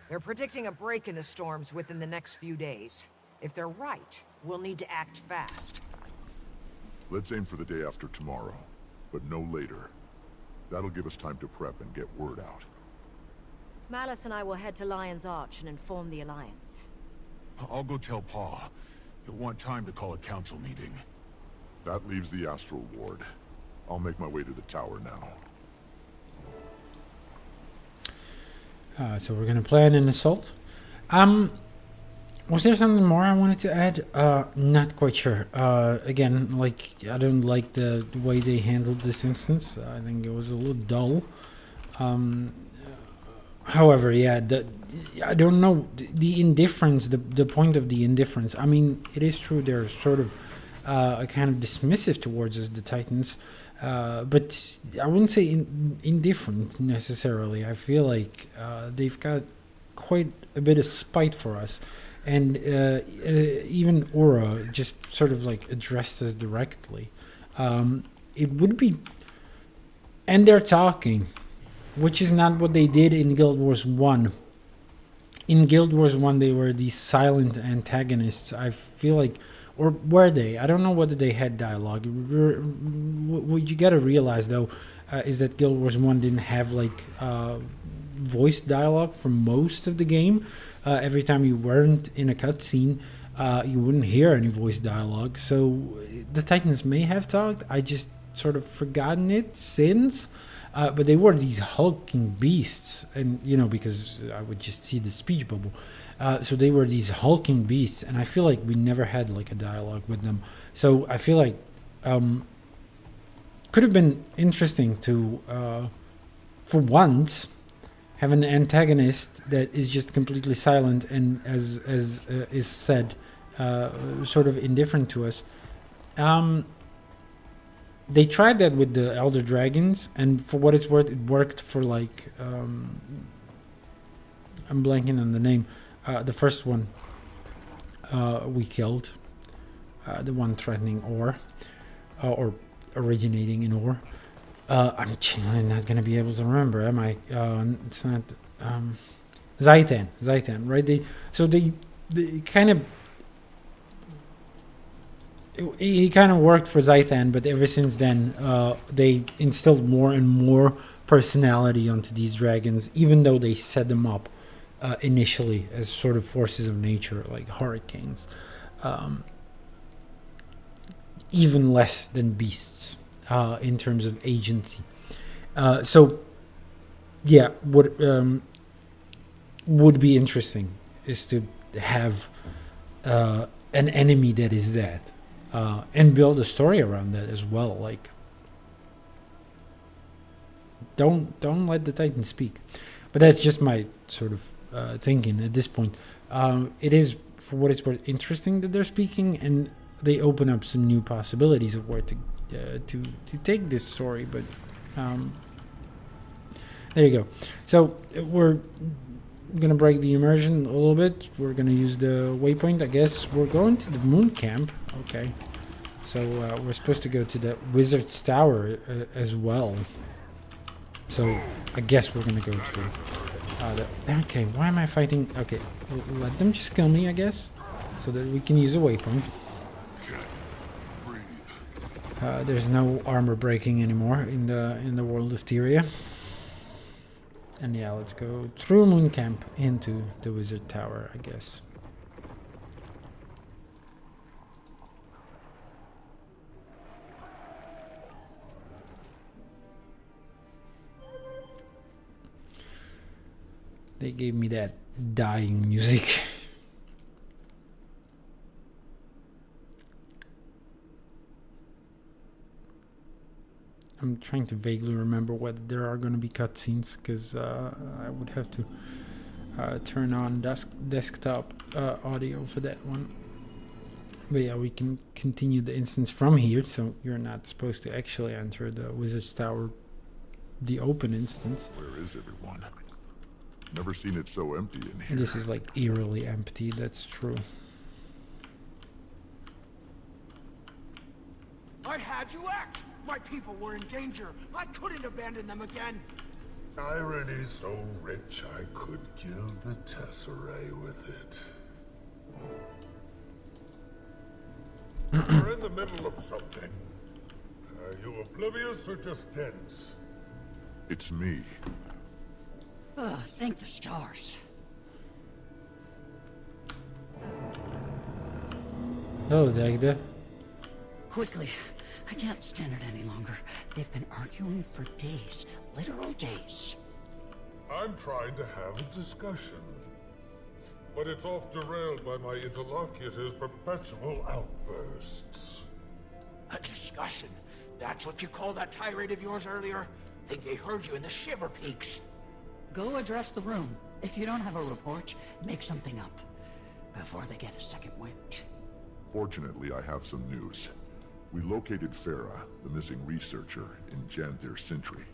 They're predicting a break in the storms within the next few days. If they're right, we'll need to act fast. Let's aim for the day after tomorrow, but no later. That'll give us time to prep and get word out. Malice and I will head to Lion's Arch and inform the Alliance. I'll go tell Pa. He'll want time to call a council meeting. That leaves the Astral Ward. I'll make my way to the tower now. so we're gonna plan an assault. Was there something more I wanted to add? Not quite sure. Again, like, I don't like the way they handled this instance. I think it was a little dull. However, yeah, I don't know, the indifference, the point of the indifference. I mean, it is true they're sort of kind of dismissive towards us, the Titans. But I wouldn't say indifferent necessarily. I feel like they've got quite a bit of spite for us. And even Aura just sort of like addressed us directly. It would be... And they're talking, which is not what they did in Guild Wars 1. In Guild Wars 1, they were these silent antagonists. I feel like... Or were they? I don't know whether they had dialogue. What you gotta realize, though, is that Guild Wars 1 didn't have, like, voice dialogue for most of the game. Every time you weren't in a cutscene, you wouldn't hear any voice dialogue. So the Titans may have talked. I just sort of forgotten it since. But they were these hulking beasts. And, you know, because I would just see the speech bubble. So they were these hulking beasts. And I feel like we never had, like, a dialogue with them. So I feel like could have been interesting to, for once, have an antagonist that is just completely silent and, as is said, sort of indifferent to us. They tried that with the Elder Dragons, and for what it's worth, it worked for, like, I'm blanking on the name. The first one we killed, the one threatening Or originating in Or. I'm genuinely not going to be able to remember, am I? It's not... Zaitan, right? They kind of... He kind of worked for Zaitan, but ever since then, they instilled more and more personality onto these dragons, even though they set them up initially as sort of forces of nature, like hurricanes. Even less than beasts. In terms of agency. So, yeah, what would be interesting is to have an enemy that is that, and build a story around that as well. Like, Don't let the Titan speak. But that's just my sort of thinking at this point. It is, for what it's worth, interesting that they're speaking, and they open up some new possibilities of where to take this story. But there you go. So we're gonna break the immersion a little bit. We're gonna use the waypoint, I guess. We're going to the moon camp. Okay. So we're supposed to go to the Wizard's Tower as well. So I guess we're gonna go through. Okay, why am I fighting? Okay, let them just kill me, I guess, so that we can use a waypoint. There's no armor breaking anymore in the world of Tyria. And yeah, let's go through Moon Camp into the Wizard Tower, I guess. They gave me that dying music. I'm trying to vaguely remember whether there are going to be cutscenes, because I would have to turn on desktop audio for that one. But yeah, we can continue the instance from here, so you're not supposed to actually enter the Wizard's Tower, the open instance. Where is everyone? Never seen it so empty in here. This is like eerily empty, that's true. I had to act! My people were in danger. I couldn't abandon them again. Irony so rich I could gild the tesserae with it. We're in the middle of something. Are you oblivious or just dense? It's me. Oh, thank the stars. Hello, Dagda. Quickly. I can't stand it any longer. They've been arguing for days. Literal days. I'm trying to have a discussion. But it's off derailed by my interlocutor's perpetual outbursts. A discussion? That's what you called that tirade of yours earlier? Think they heard you in the Shiver Peaks. Go address the room. If you don't have a report, make something up. Before they get a second wind. Fortunately, I have some news. We located Farah, the missing researcher, in Janthir Sentry.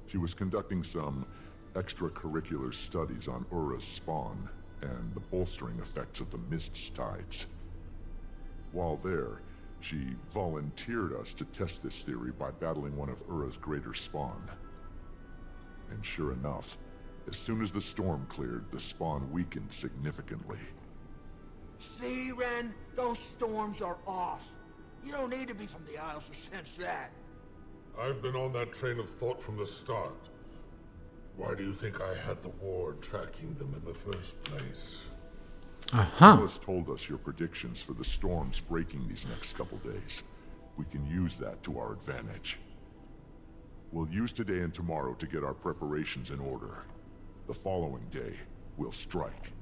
She was conducting some extracurricular studies on Ura's spawn and the bolstering effects of the Mist's tides. While there, she volunteered us to test this theory by battling one of Ura's greater spawn. And sure enough, as soon as the storm cleared, the spawn weakened significantly. See, Ren? Those storms are off. You don't need to be from the Isles to sense that. I've been on that train of thought from the start. Why do you think I had the ward tracking them in the first place? Alice told us your predictions for the storms breaking these next couple days. We can use that to our advantage. We'll use today and tomorrow to get our preparations in order. The following day, we'll strike.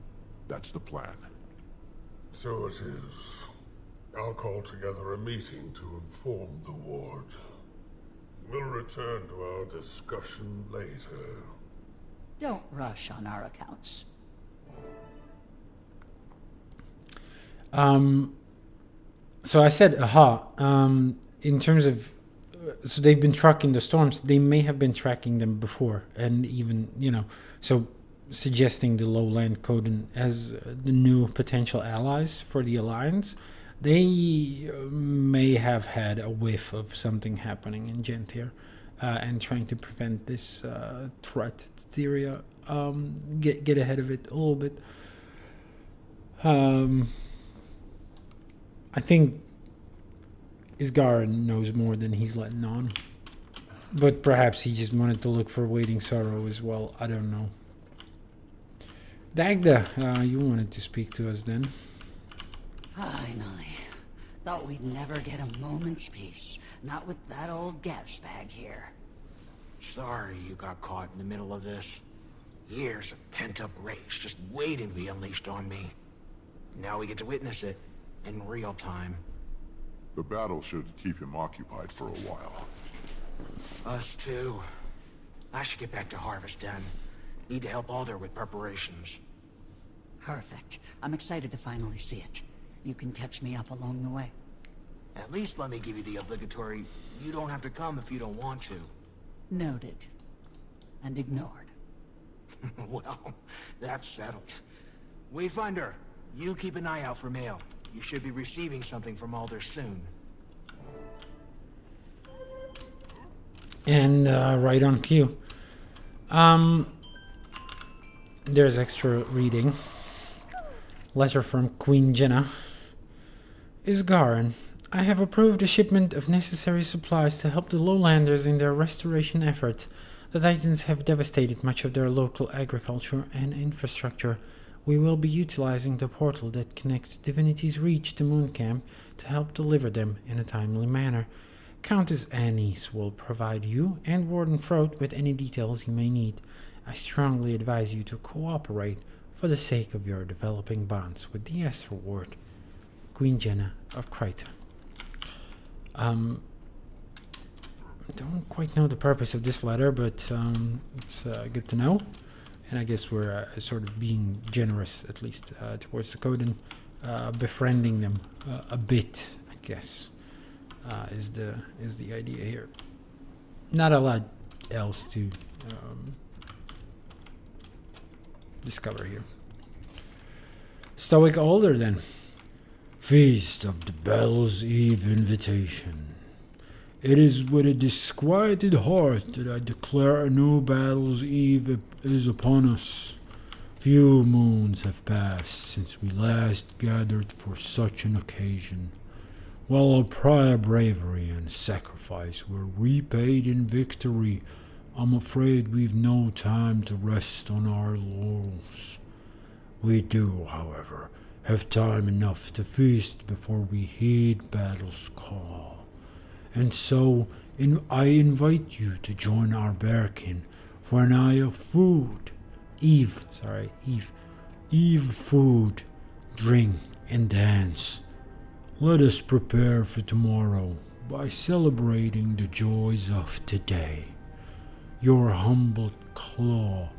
That's the plan. So it is. I'll call together a meeting to inform the ward. We'll return to our discussion later. Don't rush on our accounts. So I said, in terms of, so they've been tracking the storms. They may have been tracking them before, and even, so suggesting the lowland Coden as the new potential allies for the Alliance. They may have had a whiff of something happening in Janthir, and trying to prevent this threat to Tyria, get ahead of it a little bit. I think Isgar knows more than he's letting on. But perhaps he just wanted to look for Waiting Sorrow as well. I don't know. Dagda, you wanted to speak to us then. Finally. Thought we'd never get a moment's peace. Not with that old gas bag here. Sorry you got caught in the middle of this. Years of pent-up rage just waiting to be unleashed on me. Now we get to witness it in real time. The battle should keep him occupied for a while. Us too. I should get back to Harvest Den. Need to help Alder with preparations. Perfect. I'm excited to finally see it. You can catch me up along the way. At least let me give you the obligatory, you don't have to come if you don't want to. Noted. And ignored. Well, that's settled. Wayfinder, you keep an eye out for mail. You should be receiving something from Alder soon. And right on cue. There's extra reading. Letter from Queen Jenna. Isgarin, I have approved a shipment of necessary supplies to help the lowlanders in their restoration efforts. The Titans have devastated much of their local agriculture and infrastructure. We will be utilizing the portal that connects Divinity's Reach to Moon Camp to help deliver them in a timely manner. Countess Anise will provide you and Warden Froat with any details you may need. I strongly advise you to cooperate for the sake of your developing bonds with the Esther Ward. Queen Jenna of Kryta. Don't quite know the purpose of this letter, but it's good to know. And I guess we're sort of being generous, at least, towards the Coden, befriending them a bit, I guess, is the idea here. Not a lot else to discover here. Stoic Alder, then. Feast of the Battle's Eve invitation. It is with a disquieted heart that I declare a new Battle's Eve is upon us. Few moons have passed since we last gathered for such an occasion. While our prior bravery and sacrifice were repaid in victory, I'm afraid we've no time to rest on our laurels. We do, however, have time enough to feast before we heed battle's call. And so, I invite you to join our bearkin for an eye of food. Eve, food, drink, and dance. Let us prepare for tomorrow by celebrating the joys of today. Your humble claw,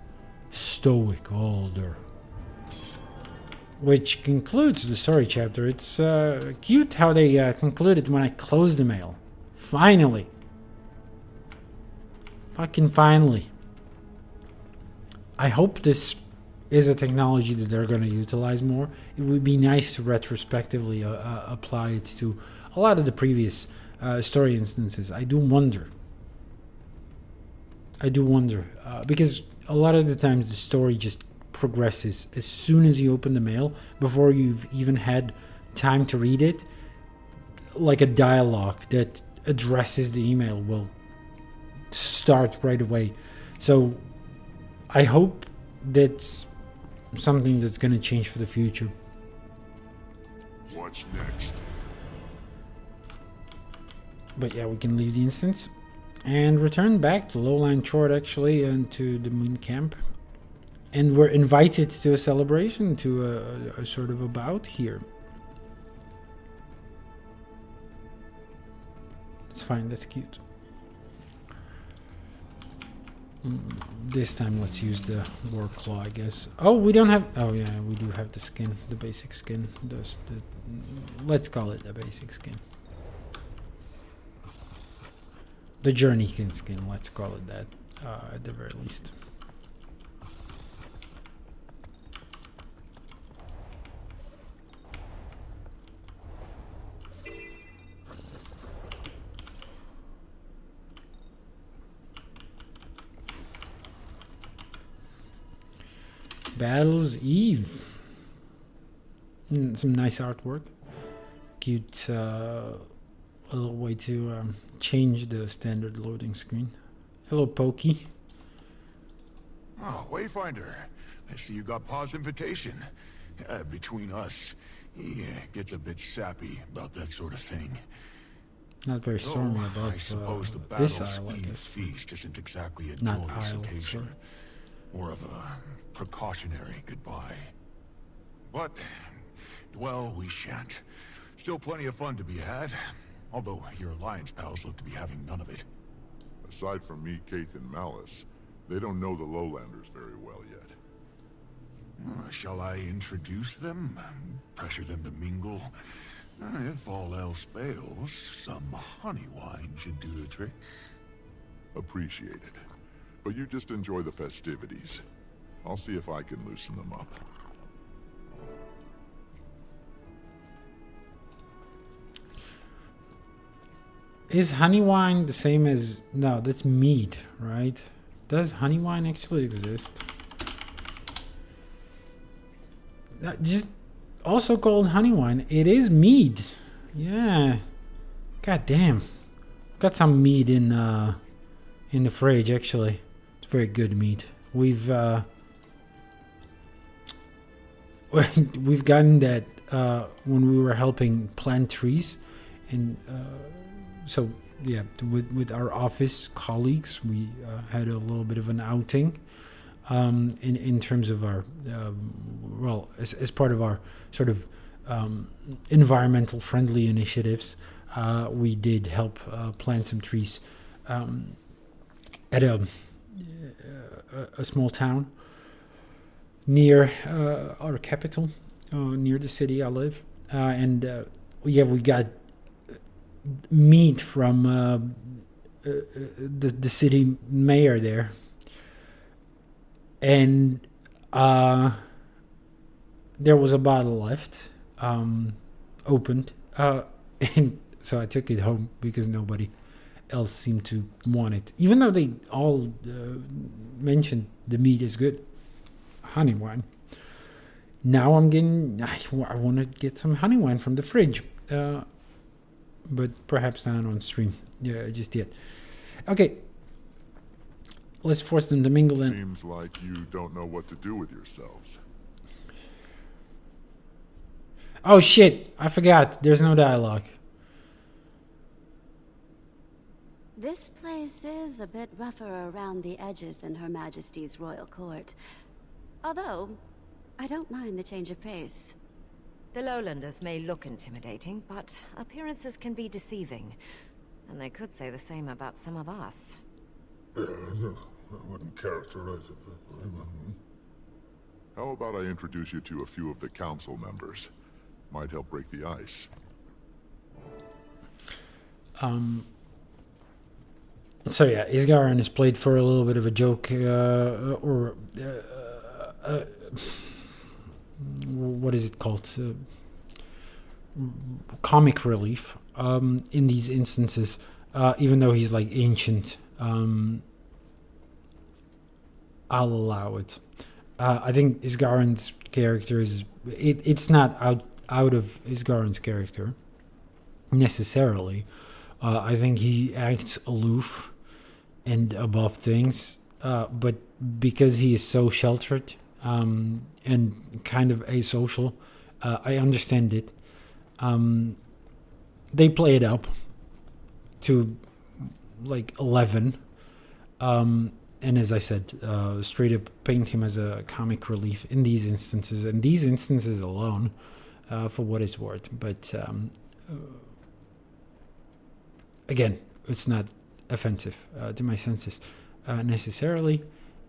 Stoic Alder. Which concludes the story chapter. It's cute how they concluded when I closed the mail. Finally. Fucking finally. I hope this is a technology that they're going to utilize more. It would be nice to retrospectively apply it to a lot of the previous story instances. I do wonder. Because a lot of the times the story just progresses as soon as you open the mail, before you've even had time to read it. Like a dialogue that addresses the email will start right away. So I hope that's something that's going to change for the future. What's next? But yeah, we can leave the instance and return back to Lowland Chord, actually, and to the Moon Camp. And we're invited to a celebration, to a sort of a bout here. It's fine, that's cute. This time let's use the war claw, I guess. Oh, we don't have... Oh yeah, we do have the skin, the basic skin. Let's call it the basic skin. The Journeykin skin, let's call it that, at the very least. Battle's Eve. Some nice artwork. Cute little way to change the standard loading screen. Hello, Pokey. Oh, Wayfinder. I see you got Pa's invitation. Between us, he gets a bit sappy about that sort of thing. Not very stormy about I suppose the this Battle's isle, I Eve guess. feast isn't exactly a Not joyous isle, occasion. sure. More of a precautionary goodbye. But, well, we shan't. Still plenty of fun to be had. Although your alliance pals look to be having none of it. Aside from me, Kaith, and Malice, They don't know the Lowlanders very well yet. Shall I introduce them? Pressure them to mingle? If all else fails, some honey wine should do the trick. Appreciate it. But you just enjoy the festivities. I'll see if I can loosen them up. Is honey wine the same as... No, that's mead, right? Does honey wine actually exist? Just also called honey wine. It is mead. Yeah. God damn. Got some mead in the fridge, actually. It's very good mead. We've we've gotten that when we were helping plant trees, and so yeah, with our office colleagues, we had a little bit of an outing in terms of our well, as part of our sort of environmental friendly initiatives. We did help plant some trees at a small town near our capital, near the city I live, and yeah, we got meat from the city mayor there, and there was a bottle left, opened, and so I took it home because nobody else seemed to want it, even though they all mentioned the meat is good. Honey wine. Now I want to get some honey wine from the fridge, but perhaps not on stream. Yeah, just yet. Okay, let's force them to mingle in. Seems like you don't know what to do with yourselves. Oh shit! I forgot. There's no dialogue. This place is a bit rougher around the edges than Her Majesty's royal court. Although, I don't mind the change of pace. The Lowlanders may look intimidating, but appearances can be deceiving. And they could say the same about some of us. I wouldn't characterize it that way. How about I introduce you to a few of the council members? Might help break the ice. So yeah, Isgaran is played for a little bit of a joke, what is it called? Comic relief in these instances, even though he's like ancient. I'll allow it. I think Isgaran's character is... It's not out of Isgaran's character necessarily. I think he acts aloof and above things, but because he is so sheltered and kind of asocial, I understand it. They play it up to like 11, and as I said, straight up paint him as a comic relief in these instances, and these instances alone, for what it's worth. But again, it's not offensive to my senses necessarily.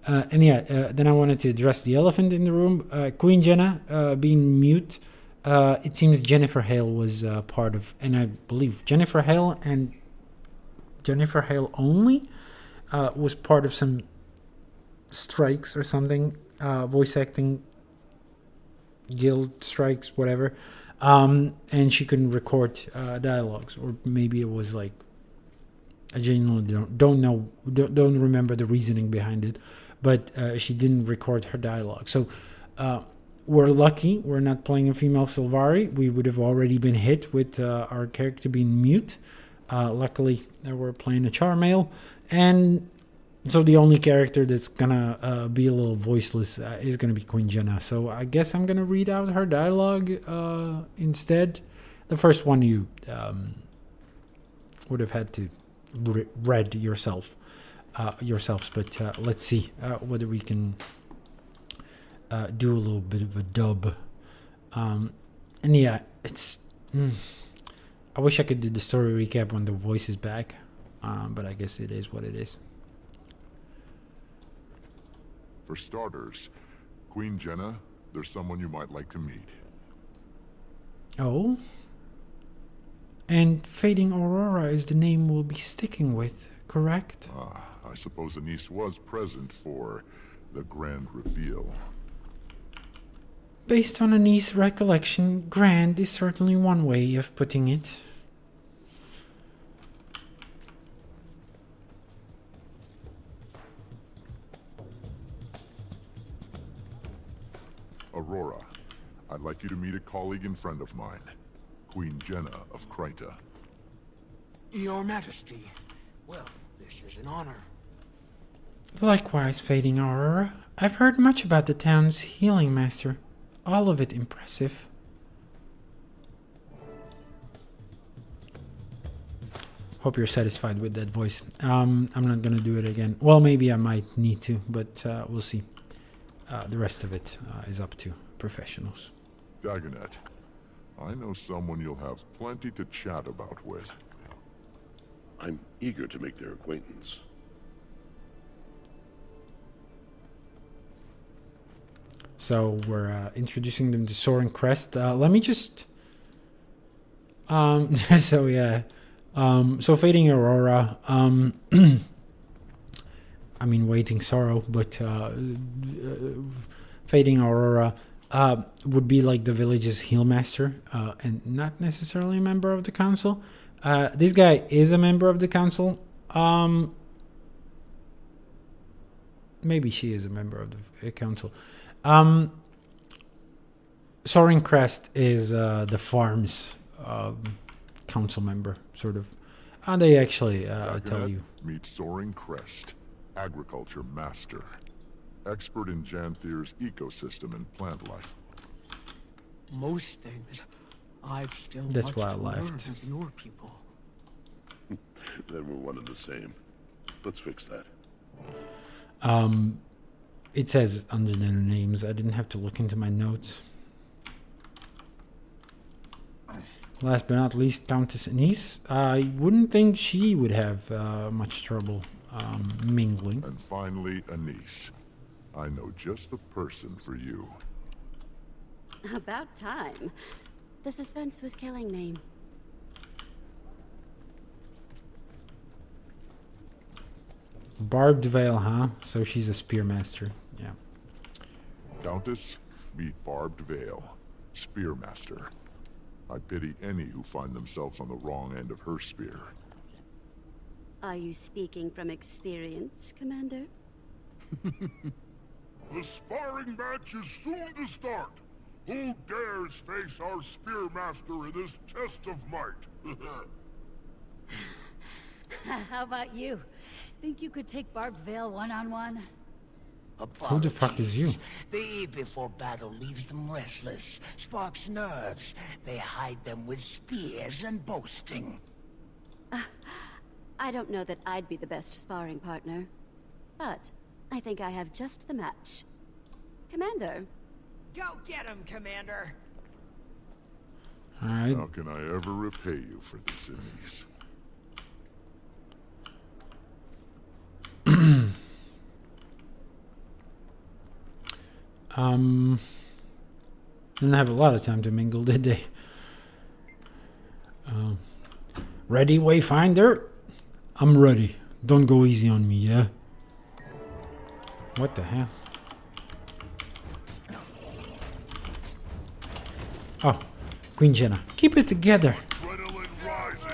And yeah, then I wanted to address the elephant in the room. Queen Jenna being mute. It seems Jennifer Hale was part of, and I believe Jennifer Hale and Jennifer Hale only was part of some strikes or something, voice acting guild strikes, whatever. And she couldn't record dialogues, or maybe it was like, I genuinely don't remember the reasoning behind it, but she didn't record her dialogue. So we're lucky we're not playing a female Sylvari. We would have already been hit with our character being mute. Luckily, we're playing a Charmale, and so the only character that's gonna be a little voiceless is gonna be Queen Jenna. So I guess I'm gonna read out her dialogue instead. The first one you would have had to read yourselves, but let's see whether we can do a little bit of a dub. And yeah, it's I wish I could do the story recap when the voice is back, but I guess it is what it is. For starters, Queen Jenna, there's someone you might like to meet. Oh? And Fading Aurora is the name we'll be sticking with, correct? I suppose Anise was present for the grand reveal. Based on Anise's recollection, grand is certainly one way of putting it. Aurora, I'd like you to meet a colleague and friend of mine, Queen Jenna of Kryta. Your Majesty. Well, this is an honor. Likewise, Fading Aurora. I've heard much about the town's healing master. All of it impressive. Hope you're satisfied with that voice. I'm not gonna do it again. Well, maybe I might need to, but we'll see. The rest of it is up to professionals. Dagonet, I know someone you'll have plenty to chat about with. I'm eager to make their acquaintance. So we're introducing them to Soaring Crest. Let me just... so yeah. So Fading Aurora. I mean, Waiting Sorrow, but Fading Aurora would be like the village's healmaster, and not necessarily a member of the council. This guy is a member of the council. Maybe she is a member of the council. Soaring Crest is the farm's council member, sort of. And they actually tell you. Meet Soaring Crest, agriculture master, expert in Janthir's ecosystem and plant life. Most things I've still That's much why I to learn laughed. of your people. Then we're one and the same. Let's fix that. It says under their names. I didn't have to look into my notes. Last but not least, Countess Anise. I wouldn't think she would have much trouble mingling. And finally, Anise. I know just the person for you. About time. The suspense was killing me. Barbed Veil, huh? So she's a spearmaster. Yeah. Countess, meet Barbed Veil, Spearmaster. I pity any who find themselves on the wrong end of her spear. Are you speaking from experience, Commander? The sparring match is soon to start. Who dares face our Spearmaster in this test of might? How about you? Think you could take Barbed Veil one-on-one? Who the fuck is you? The eve before battle leaves them restless, sparks nerves. They hide them with spears and boasting. I don't know that I'd be the best sparring partner, but I think I have just the match. Commander. Go get him, Commander! Alright. How can I ever repay you for this, Anise? Didn't have a lot of time to mingle, did they? Ready, Wayfinder? I'm ready. Don't go easy on me, yeah? What the hell? Oh, Queen Jenna. Keep it together. Adrenaline rising.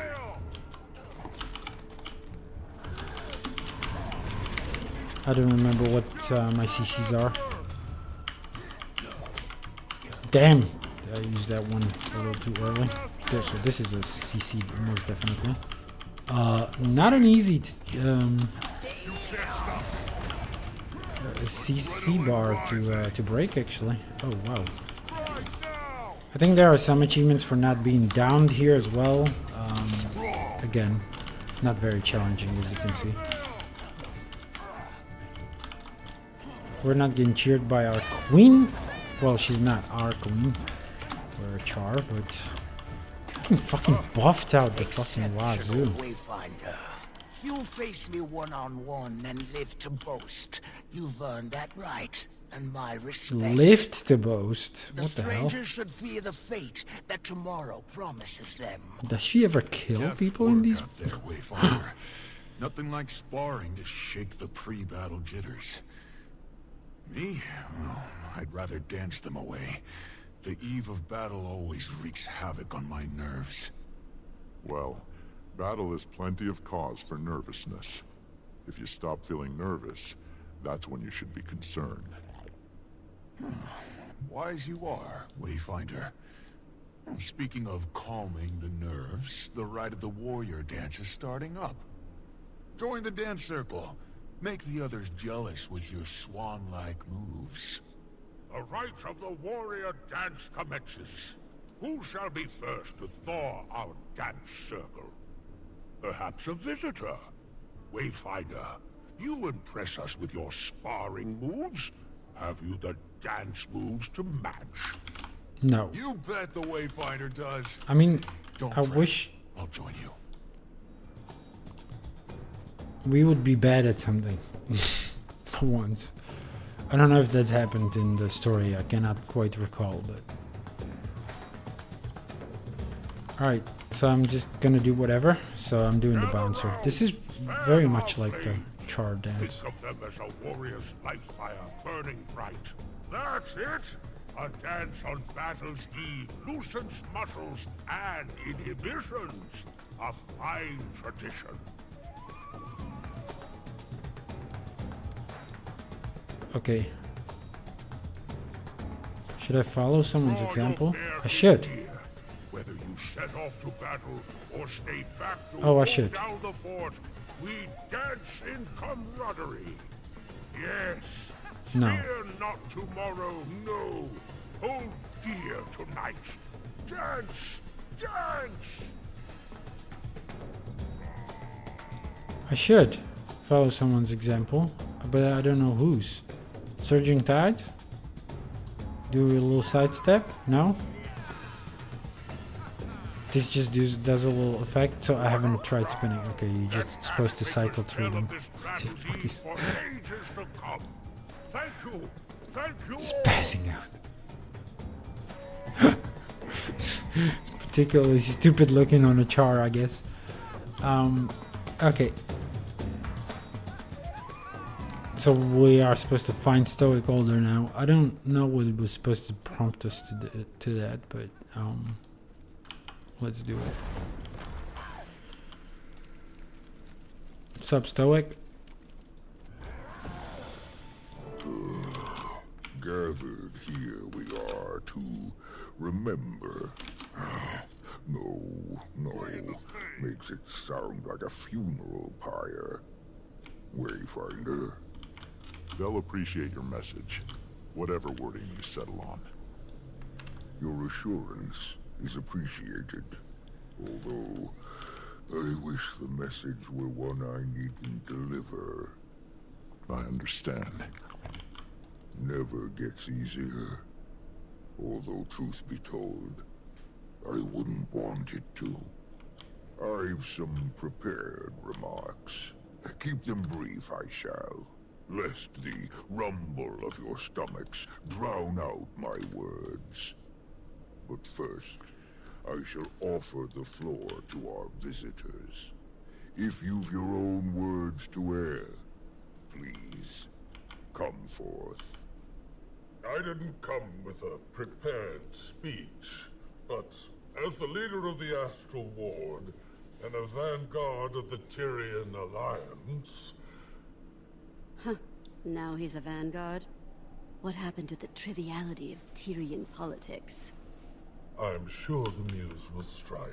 I don't remember what my CCs are. Damn, I used that one a little too early. There, so this is a CC most definitely. Not an easy CC bar to break actually. Oh wow. I think there are some achievements for not being downed here as well. Again, not very challenging as you can see. We're not getting cheered by our queen. Well, she's not our queen. We're a char, but fucking buffed out the fucking wazoo. Wayfinder. If you face me one-on-one and live to boast, you've earned that right and my respect. Lift to boast? The What the hell? strangers should fear the fate that tomorrow promises them. Does she ever kill Deft people in work these? out there, Wayfinder. Nothing like sparring to shake the pre-battle jitters. Me? Well, I'd rather dance them away. The eve of battle always wreaks havoc on my nerves. Well, battle is plenty of cause for nervousness. If you stop feeling nervous, that's when you should be concerned. Wise you are, Wayfinder. Speaking of calming the nerves, the Rite of the Warrior dance is starting up. Join the dance circle. Make the others jealous with your swan-like moves. The Rite of the Warrior dance commences. Who shall be first to thaw our dance circle? Perhaps a visitor. Wayfinder, you impress us with your sparring moves. Have you the dance moves to match? No. You bet the Wayfinder does. I mean, Don't I fret. wish I'll join you. we would be bad at something. For once. I don't know if that's happened in the story. I cannot quite recall, but... Alright, so I'm just gonna do whatever. So I'm doing the bouncer. This is very much like the char dance. Think of them as a warrior's life fire burning bright. That's it! A dance on battle's eve loosens muscles and inhibitions. A fine tradition. Okay. Should I follow someone's All example? your bear I should. here. Whether you set off to battle or stay back to Oh, I hold should. down the fort, we dance in camaraderie. Yes. No. Fear not tomorrow, no. Hold dear tonight. Dance! Dance! I should follow someone's example, but I don't know whose. Surging Tides? Do a little sidestep? No? This just does a little effect, so I haven't tried spinning. Okay, you're just supposed to cycle through them. Jeez. For ages to come. Thank you. Thank you. Spazzing out. It's particularly stupid looking on a char, I guess. Okay. So we are supposed to find Stoic Older now. I don't know what it was supposed to prompt us to that, but let's do it. Sup, Stoic? Gathered here we are to remember. No, makes it sound like a funeral pyre. Wayfinder. They'll appreciate your message, whatever wording you settle on. Your assurance is appreciated, although I wish the message were one I needn't deliver. I understand. Never gets easier. Although truth be told, I wouldn't want it to. I've some prepared remarks. Keep them brief, I shall, lest the rumble of your stomachs drown out my words. But first, I shall offer the floor to our visitors. If you've your own words to air, please, come forth. I didn't come with a prepared speech, but as the leader of the Astral Ward and a vanguard of the Tyrian Alliance... Huh. Now he's a vanguard? What happened to the triviality of Tyrian politics? I'm sure the muse will strike.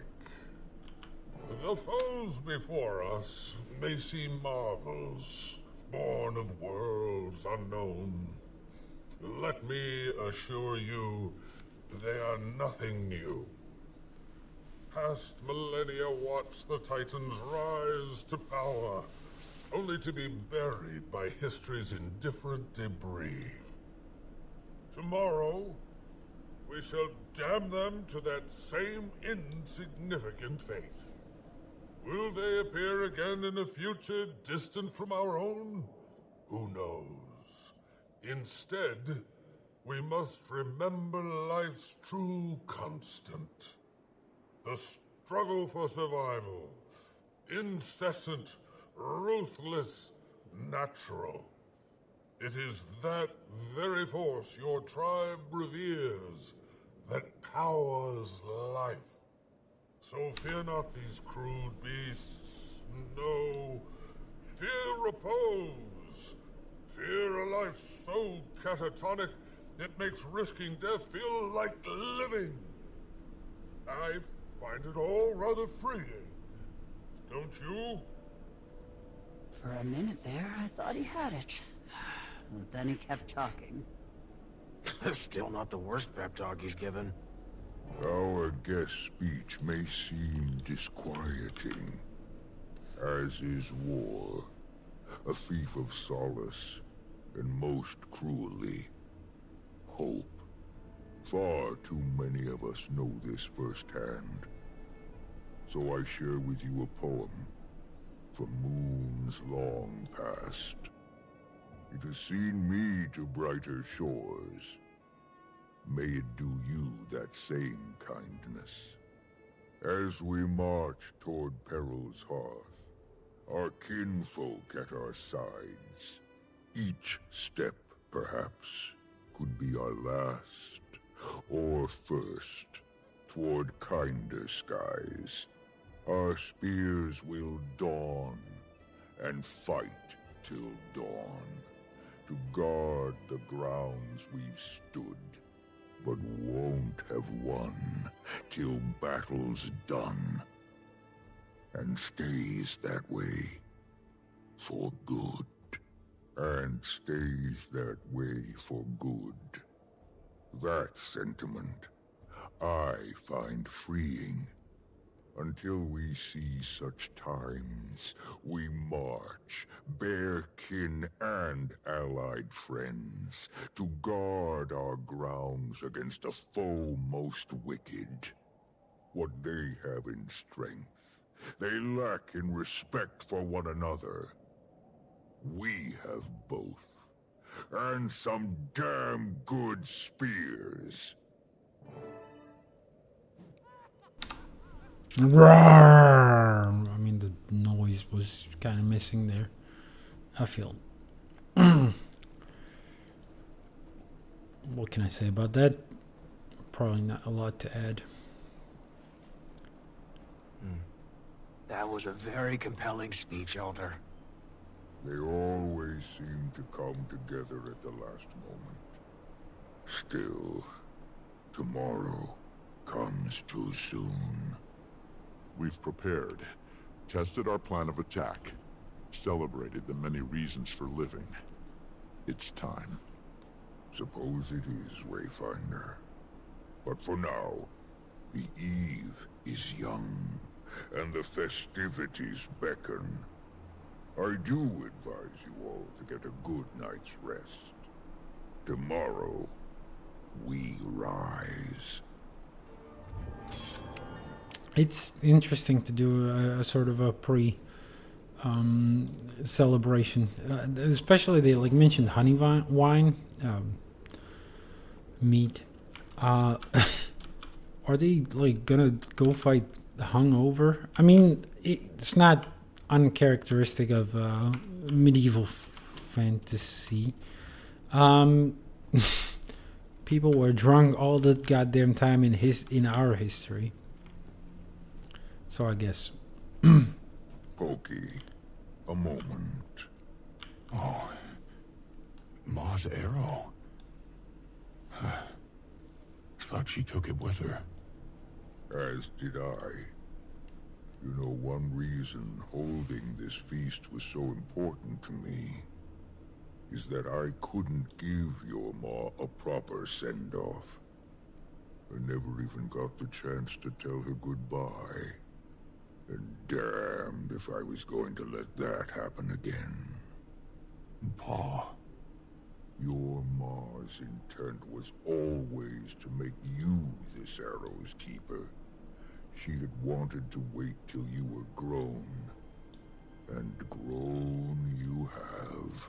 The foes before us may seem marvels, born of worlds unknown. Let me assure you, they are nothing new. Past millennia watched the Titans rise to power, only to be buried by history's indifferent debris. Tomorrow, we shall damn them to that same insignificant fate. Will they appear again in a future distant from our own? Who knows? Instead, we must remember life's true constant. The struggle for survival. Incessant, ruthless, natural. It is that very force your tribe reveres that powers life. So fear not these crude beasts. No. Fear repose. Fear a life so catatonic it makes risking death feel like living. I find it all rather freeing. Don't you? For a minute there, I thought he had it. But then he kept talking. Still not the worst pep talk he's given. Our guest speech may seem disquieting, as is war, a thief of solace, and most cruelly, hope. Far too many of us know this firsthand. So I share with you a poem from moons long past. It has seen me to brighter shores. May it do you that same kindness. As we march toward peril's hearth, our kinfolk at our sides, each step, perhaps, could be our last, or first, toward kinder skies. Our spears will dawn, and fight till dawn, to guard the grounds we've stood, but won't have won till battle's done, and stays that way for good, and stays that way for good. That sentiment I find freeing. Until we see such times, we march, bear kin and allied friends, to guard our grounds against a foe most wicked. What they have in strength, they lack in respect for one another. We have both, and some damn good spears. Roar! I mean, the noise was kind of missing there, I feel. What can I say about that? Probably not a lot to add. That was a very compelling speech, Elder. They always seem to come together at the last moment. Still, tomorrow comes too soon. We've prepared, tested our plan of attack, celebrated the many reasons for living. It's time. Suppose it is, Wayfinder. But for now, the eve is young, and the festivities beckon. I do advise you all to get a good night's rest. Tomorrow, we rise. It's interesting to do a sort of a celebration, especially they like mentioned honey wine, meat. Are they like gonna go fight hungover? I mean, it's not uncharacteristic of medieval fantasy. People were drunk all the goddamn time in our history. So I guess. Pokey, a moment. Oh, Ma's arrow. Thought she took it with her. As did I. You know, one reason holding this feast was so important to me is that I couldn't give your Ma a proper send-off. I never even got the chance to tell her goodbye. And damned if I was going to let that happen again. Pa. Your Ma's intent was always to make you this arrow's keeper. She had wanted to wait till you were grown. And grown you have.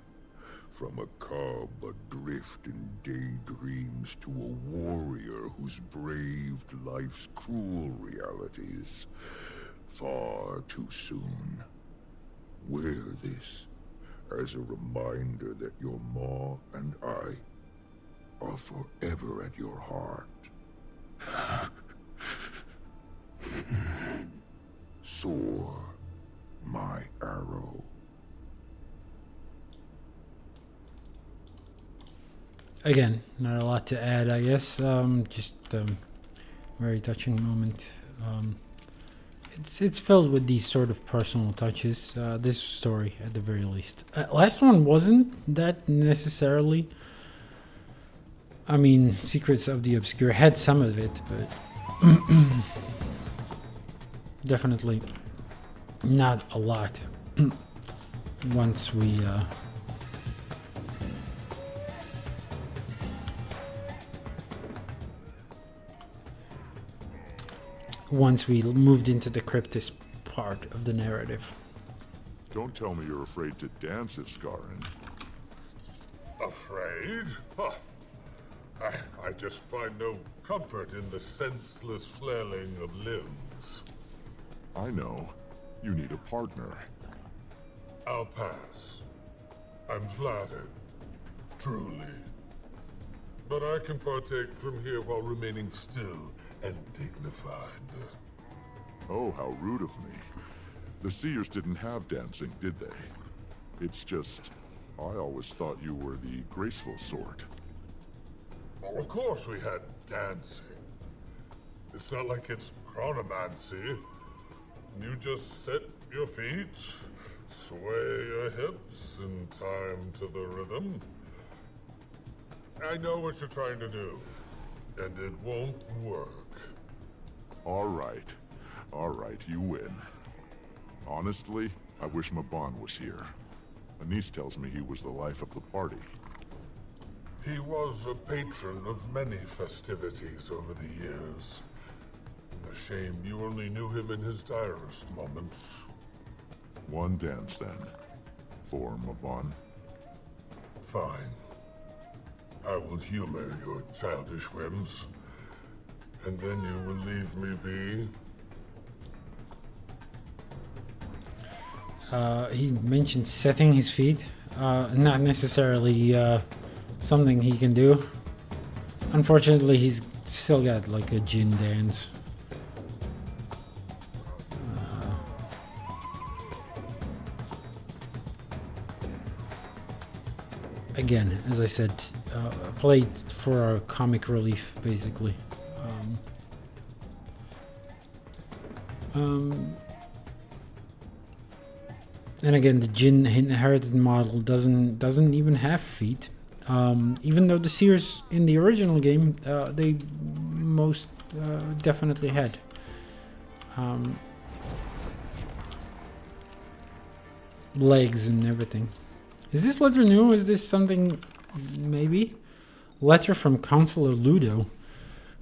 From a cub adrift in daydreams to a warrior who's braved life's cruel realities. Far too soon. Wear this as a reminder that your Ma and I are forever at your heart. Soar, my arrow. Again, not a lot to add, I guess. Just very touching moment. It's filled with these sort of personal touches. This story, at the very least. Last one wasn't that necessarily. I mean, Secrets of the Obscure had some of it, but definitely not a lot. Once we moved into the cryptist part of the narrative. Don't tell me you're afraid to dance, Iskarin. Afraid? Huh. I just find no comfort in the senseless flailing of limbs. I know. You need a partner. I'll pass. I'm flattered. Truly. But I can partake from here while remaining still and dignified. Oh, how rude of me. The Seers didn't have dancing, did they? It's just, I always thought you were the graceful sort. Oh, of course we had dancing. It's not like it's chronomancy. You just set your feet, sway your hips in time to the rhythm. I know what you're trying to do, and it won't work. All right, you win. Honestly, I wish Mabon was here. Anise tells me he was the life of the party. He was a patron of many festivities over the years. A shame you only knew him in his direst moments. One dance, then. For Mabon. Fine. I will humor your childish whims. And then you will leave me be? He mentioned setting his feet. Not necessarily something he can do. Unfortunately, he's still got like a Jin dance. Again, as I said, played for a comic relief, basically. And again, the Jin inherited model doesn't even have feet. Even though the Seers in the original game, they most definitely had. Legs and everything. Is this letter new? Is this something, maybe? Letter from Counselor Ludo.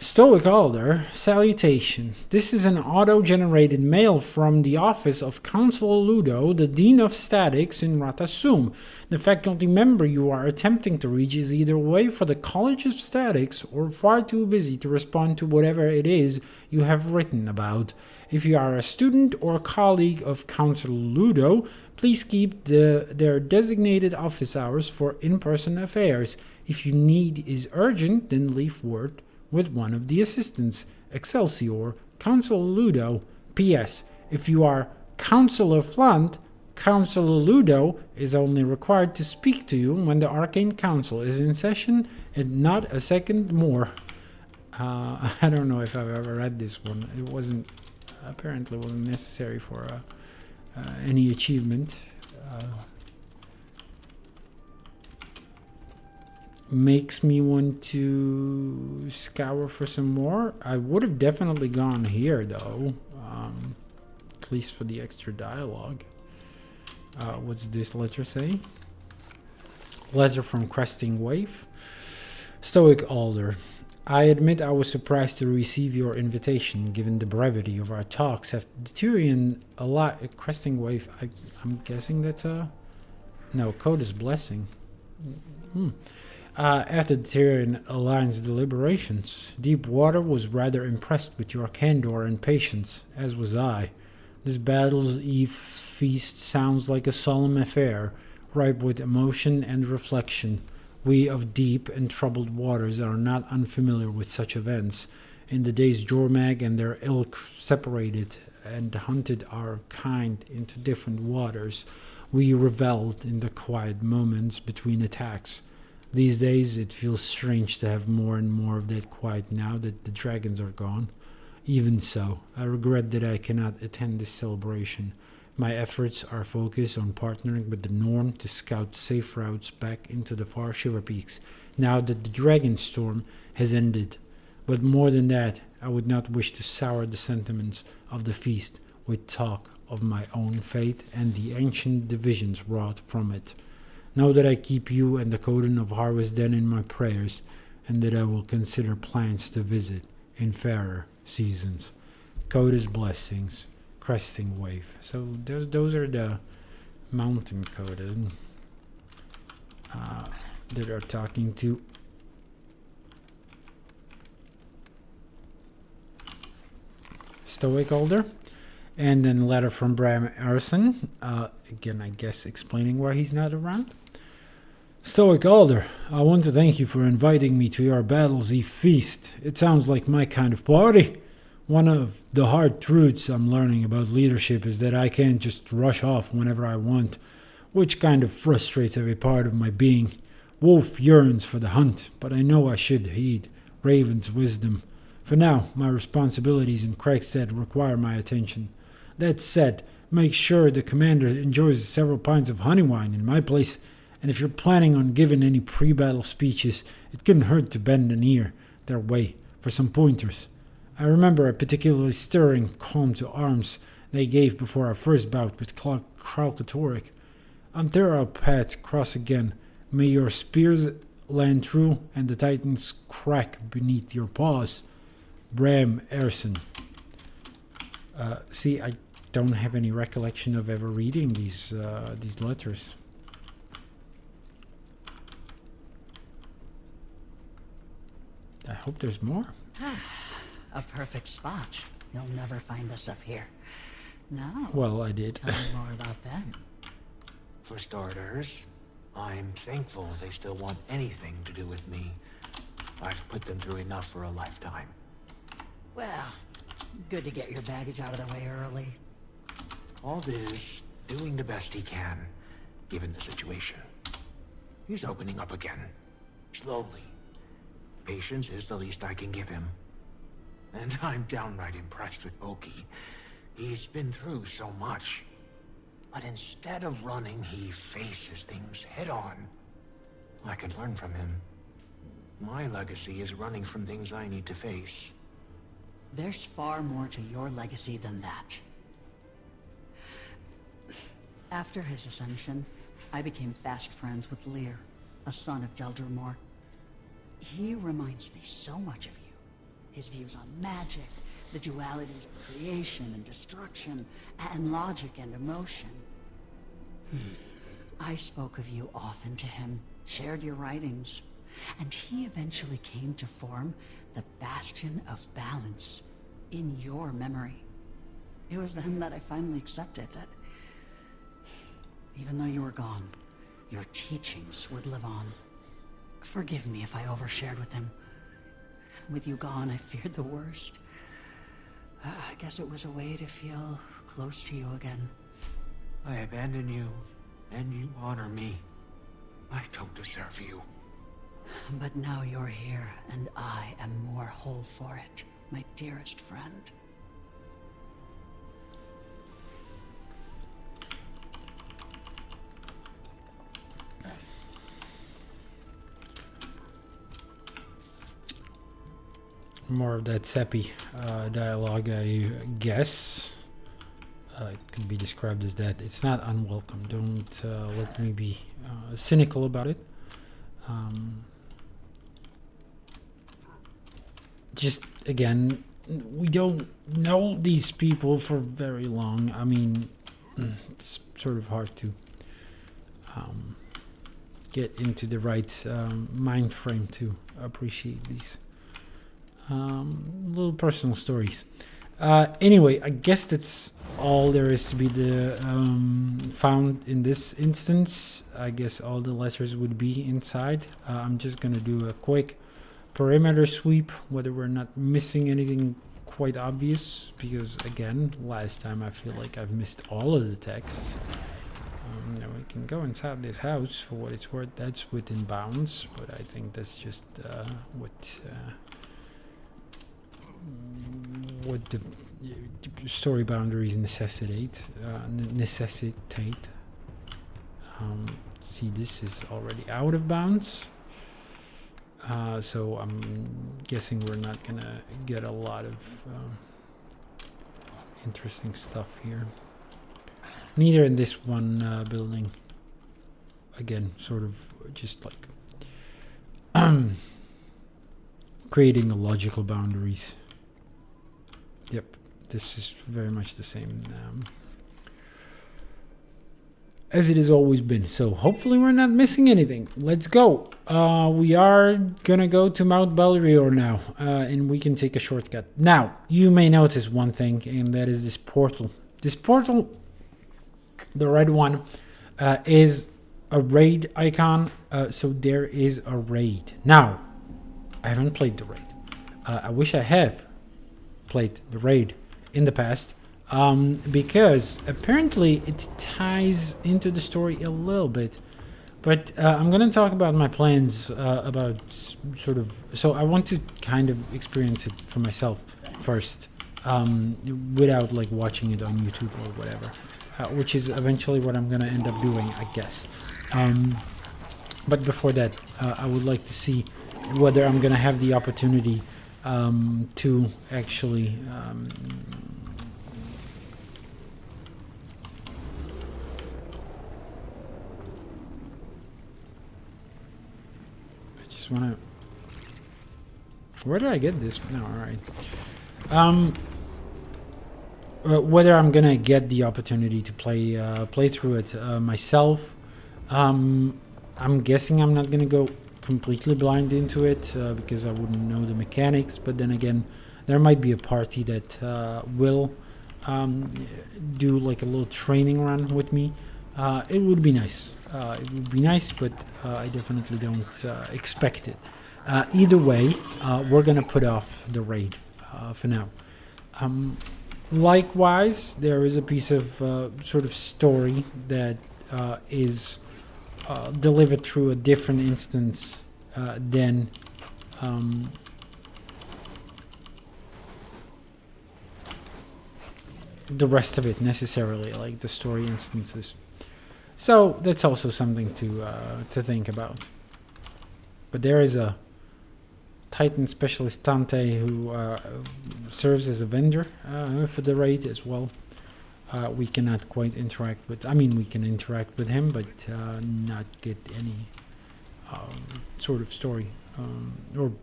Stoic Alder, salutation. This is an auto-generated mail from the office of Counselor Ludo, the Dean of Statics in Ratasum. The faculty member you are attempting to reach is either away for the College of Statics or far too busy to respond to whatever it is you have written about. If you are a student or colleague of Counselor Ludo, please keep their designated office hours for in-person affairs. If your need is urgent, then leave word with one of the assistants. Excelsior, Counselor Ludo. P.S. If you are Counselor Flant, Counselor Ludo is only required to speak to you when the Arcane Council is in session and not a second more. I don't know if I've ever read this one. It apparently wasn't necessary for any achievement. Makes me want to scour for some more. I would have definitely gone here though, at least for the extra dialogue. What's this letter say? Letter from Cresting Wave. Stoic Alder. I admit I was surprised to receive your invitation, given the brevity of our talks. After the Tyrion cresting wave, I'm guessing that's a... No, Coda's blessing. After the Tyrion Alliance deliberations, Deepwater was rather impressed with your candor and patience, as was I. This Battle's Eve feast sounds like a solemn affair, ripe with emotion and reflection. We of deep and troubled waters are not unfamiliar with such events. In the days Jormag and their ilk separated and hunted our kind into different waters, we reveled in the quiet moments between attacks. These days it feels strange to have more and more of that quiet now that the dragons are gone. Even so, I regret that I cannot attend this celebration. My efforts are focused on partnering with the Norn to scout safe routes back into the far Shiver Peaks, now that the Dragon Storm has ended. But more than that, I would not wish to sour the sentiments of the feast with talk of my own fate and the ancient divisions wrought from it. Know that I keep you and the Coden of Harvest Den in my prayers, and that I will consider plans to visit in fairer seasons. Coda's blessings. Cresting wave. So those are the mountain Coden that are talking to Stoic Alder. And then letter from Bram Arison. Again, I guess explaining why he's not around. Stoic Alder, I want to thank you for inviting me to your Battle's Eve feast. It sounds like my kind of party. One of the hard truths I'm learning about leadership is that I can't just rush off whenever I want, which kind of frustrates every part of my being. Wolf yearns for the hunt, but I know I should heed Raven's wisdom. For now, my responsibilities in Craigstead require my attention. That said, make sure the commander enjoys several pints of honey wine in my place, and if you're planning on giving any pre-battle speeches, it couldn't hurt to bend an ear their way for some pointers. I remember a particularly stirring call to arms they gave before our first bout with Kralkatoric. Until our paths cross again, may your spears land true and the titans crack beneath your paws. Bram Erson. See, I don't have any recollection of ever reading these letters. I hope there's more. A perfect spot. You'll never find us up here. Now, well, I did. Tell me more about them. For starters, I'm thankful they still want anything to do with me. I've put them through enough for a lifetime. Well, good to get your baggage out of the way early. Aldiz doing the best he can, given the situation. He's opening up again. Slowly. Patience is the least I can give him. And I'm downright impressed with Oki. He's been through so much. But instead of running, he faces things head on. I could learn from him. My legacy is running from things I need to face. There's far more to your legacy than that. After his ascension, I became fast friends with Lear, a son of Deldrimor. He reminds me so much of you. His views on magic, the dualities of creation and destruction, and logic and emotion. I spoke of you often to him, shared your writings, and he eventually came to form the Bastion of Balance in your memory. It was then that I finally accepted that even though you were gone, your teachings would live on. Forgive me if I overshared with him. With you gone, I feared the worst. I guess it was a way to feel close to you again. I abandon you, and you honor me. I don't deserve you. But now you're here, and I am more whole for it, my dearest friend. More of that sappy dialogue, I guess. It can be described as that. It's not unwelcome. Don't let me be cynical about it. just again, we don't know these people for very long. I mean, it's sort of hard to get into the right mind frame to appreciate these little personal stories. Anyway, I guess that's all there is to be found in this instance. I guess all the letters would be inside. I'm just gonna do a quick perimeter sweep, whether we're not missing anything quite obvious, because again, last time I feel like I've missed all of the texts. Now we can go inside this house for what it's worth. That's within bounds, but I think that's just what the story boundaries necessitate. See, this is already out of bounds, so I'm guessing we're not gonna get a lot of interesting stuff here. Neither in this one building. Again, sort of just like creating a logical boundaries. Yep, this is very much the same as it has always been. So hopefully we're not missing anything. Let's go. We are gonna go to Mount Belrior now, and we can take a shortcut. Now, you may notice one thing, and that is this portal. This portal, the red one, is a raid icon, so there is a raid. Now, I haven't played the raid. I wish I have played the raid in the past, because apparently it ties into the story a little bit. But I'm going to talk about my plans about sort of... So I want to kind of experience it for myself first, without like watching it on YouTube or whatever. Which is eventually what I'm going to end up doing, I guess. But before that, I would like to see whether I'm going to have the opportunity to actually... I just want to... Where did I get this? No, alright. Whether I'm gonna get the opportunity to play through it myself. I'm guessing I'm not gonna go completely blind into it because I wouldn't know the mechanics. But then again, there might be a party that will do like a little training run with me. It would be nice. It would be nice, but I definitely don't expect it. Either way, we're gonna put off the raid for now. Likewise, there is a piece of sort of story that is delivered through a different instance than the rest of it necessarily, like the story instances. So that's also something to think about. But there is a Titan specialist Tante who serves as a vendor for the raid as well. We cannot quite interact with... I mean, we can interact with him, but not get any sort of story or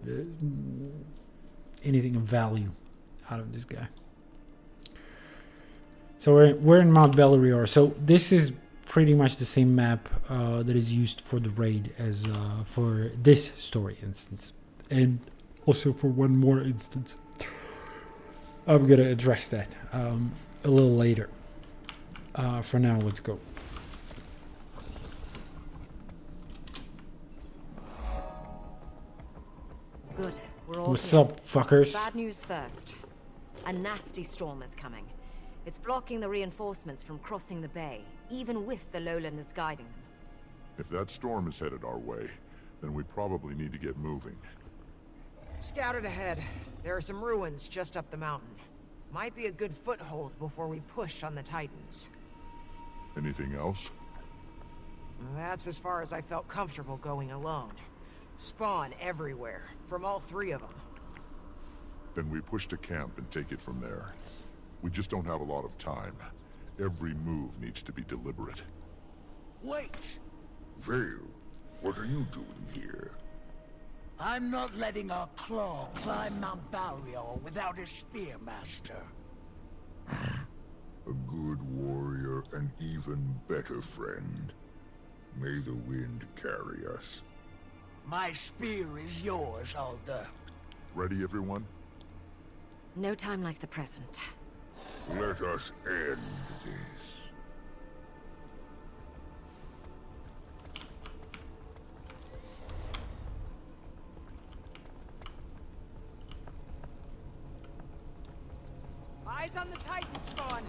anything of value out of this guy. So we're in Mount Belrior. So this is pretty much the same map that is used for the raid as for this story instance. And also for one more instance. I'm going to address that a little later. For now, let's go. Good. We're all What's here. up, fuckers? Bad news first. A nasty storm is coming. It's blocking the reinforcements from crossing the bay, even with the lowlanders guiding them. If that storm is headed our way, then we probably need to get moving. Scouted ahead. There are some ruins just up the mountain. Might be a good foothold before we push on the Titans. Anything else? That's as far as I felt comfortable going alone. Spawn everywhere, from all three of them. Then we push to camp and take it from there. We just don't have a lot of time. Every move needs to be deliberate. Wait! Vale, what are you doing here? I'm not letting our claw climb Mount Balrior without a spearmaster. A good warrior, an even better friend. May the wind carry us. My spear is yours, Alder. Ready, everyone? No time like the present. Let us end this. Eyes on the Titan spawn.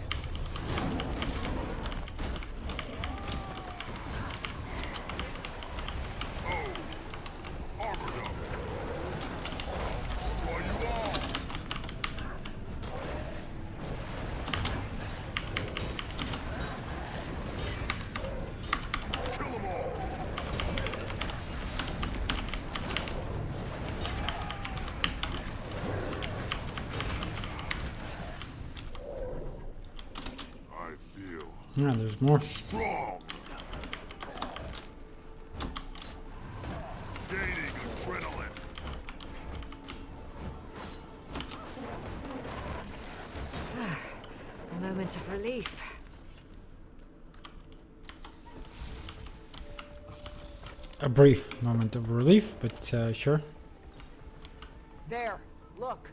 Armored up! Destroy you all! Kill them all! I feel Yeah, there's more. strong. Gaining adrenaline. A moment of relief. A brief moment of relief, but sure. There, look.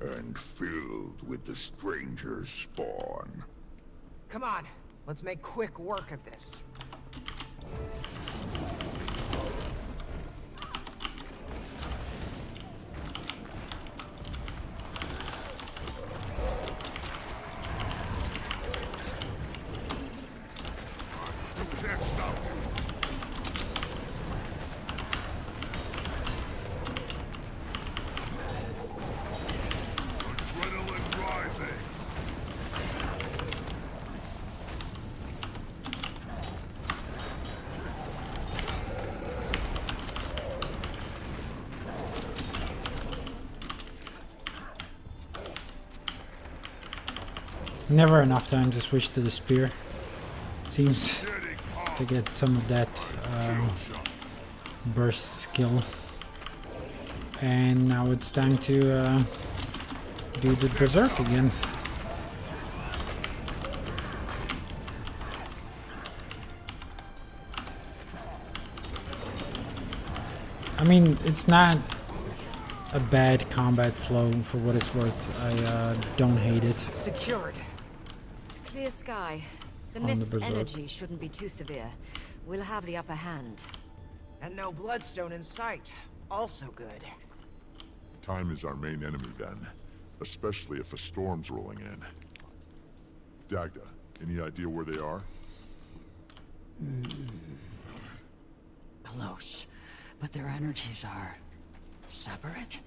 And filled with the stranger's spawn. Come on, let's make quick work of this. You can't stop me. Adrenaline rising. Never enough time to switch to the spear. Seems to get some of that burst skill. And now it's time to do the berserk again. I mean, it's not a bad combat flow for what it's worth. I don't hate it. Secured. Clear sky. The On the mist's berserk. energy shouldn't be too severe. We'll have the upper hand. And no bloodstone in sight. Also good. Time is our main enemy then, especially if a storm's rolling in. Dagda, any idea where they are? Close. But their energies are separate?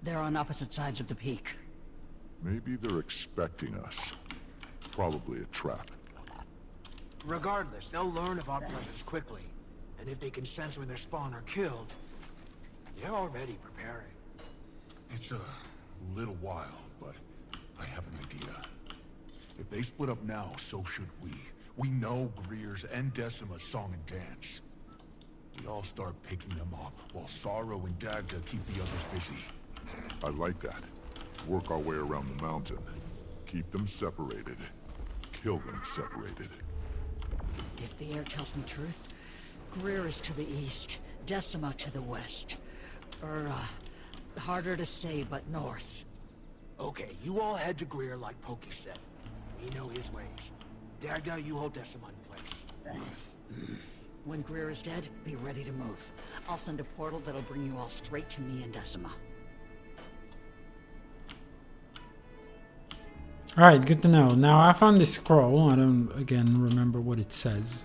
They're on opposite sides of the peak. Maybe they're expecting us. Probably a trap. Regardless, they'll learn of our presence quickly. And if they can sense when their spawn are killed, they're already preparing. It's a little while, but I have an idea. If they split up now, so should we. We know Greer's and Decima's song and dance. We all start picking them up, while Sorrow and Dagda keep the others busy. I like that. Work our way around the mountain. Keep them separated. Kill them separated. If the air tells me truth, Greer is to the east, Decima to the west. Harder to say, but north. Okay, you all head to Greer like Pokey said. We know his ways. Dagda, you hold Decima in place. When Greer is dead, be ready to move. I'll send a portal that'll bring you all straight to me and Decima. Alright, good to know. Now I found this scroll. I don't, again, remember what it says.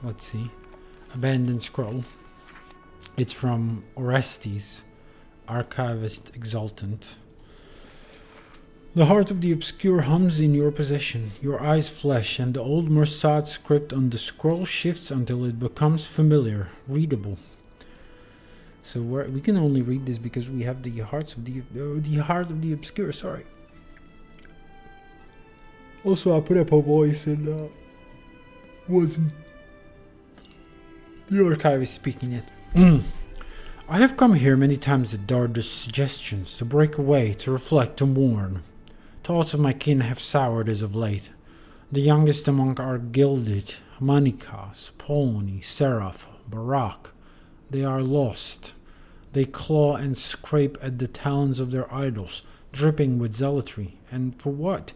Let's see. Abandoned scroll. It's from Orestes, Archivist Exultant. The heart of the obscure hums in your possession. Your eyes flash, and the old Mursad script on the scroll shifts until it becomes familiar, readable. So we can only read this because we have the heart of the obscure. Sorry. Also, I put up a voice and wasn't The archive is speaking it. I have come here many times at Darda's suggestions to break away, to reflect, to mourn. Thoughts of my kin have soured as of late. The youngest among our gilded, Manikas, Polni, Seraph, Barak, they are lost. They claw and scrape at the talons of their idols, dripping with zealotry. And for what?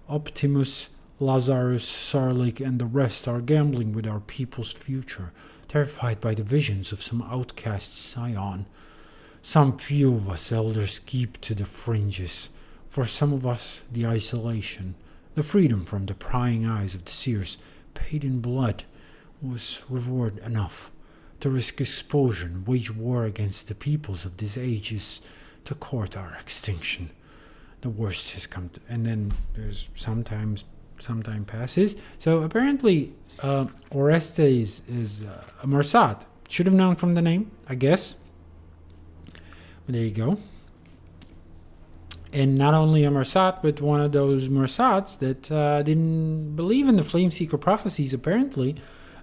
Optimus, Lazarus, Sarlik, and the rest are gambling with our people's future, terrified by the visions of some outcast scion. Some few of us elders keep to the fringes. For some of us, the isolation, the freedom from the prying eyes of the seers, paid in blood, was reward enough. To risk exposure and wage war against the peoples of this age is to court our extinction. The worst has come to, and then there's some time passes. So apparently, Orestes is a Marsat. Should have known from the name, I guess. But there you go. And not only a Marsat, but one of those Marsats that didn't believe in the Flameseeker prophecies, apparently.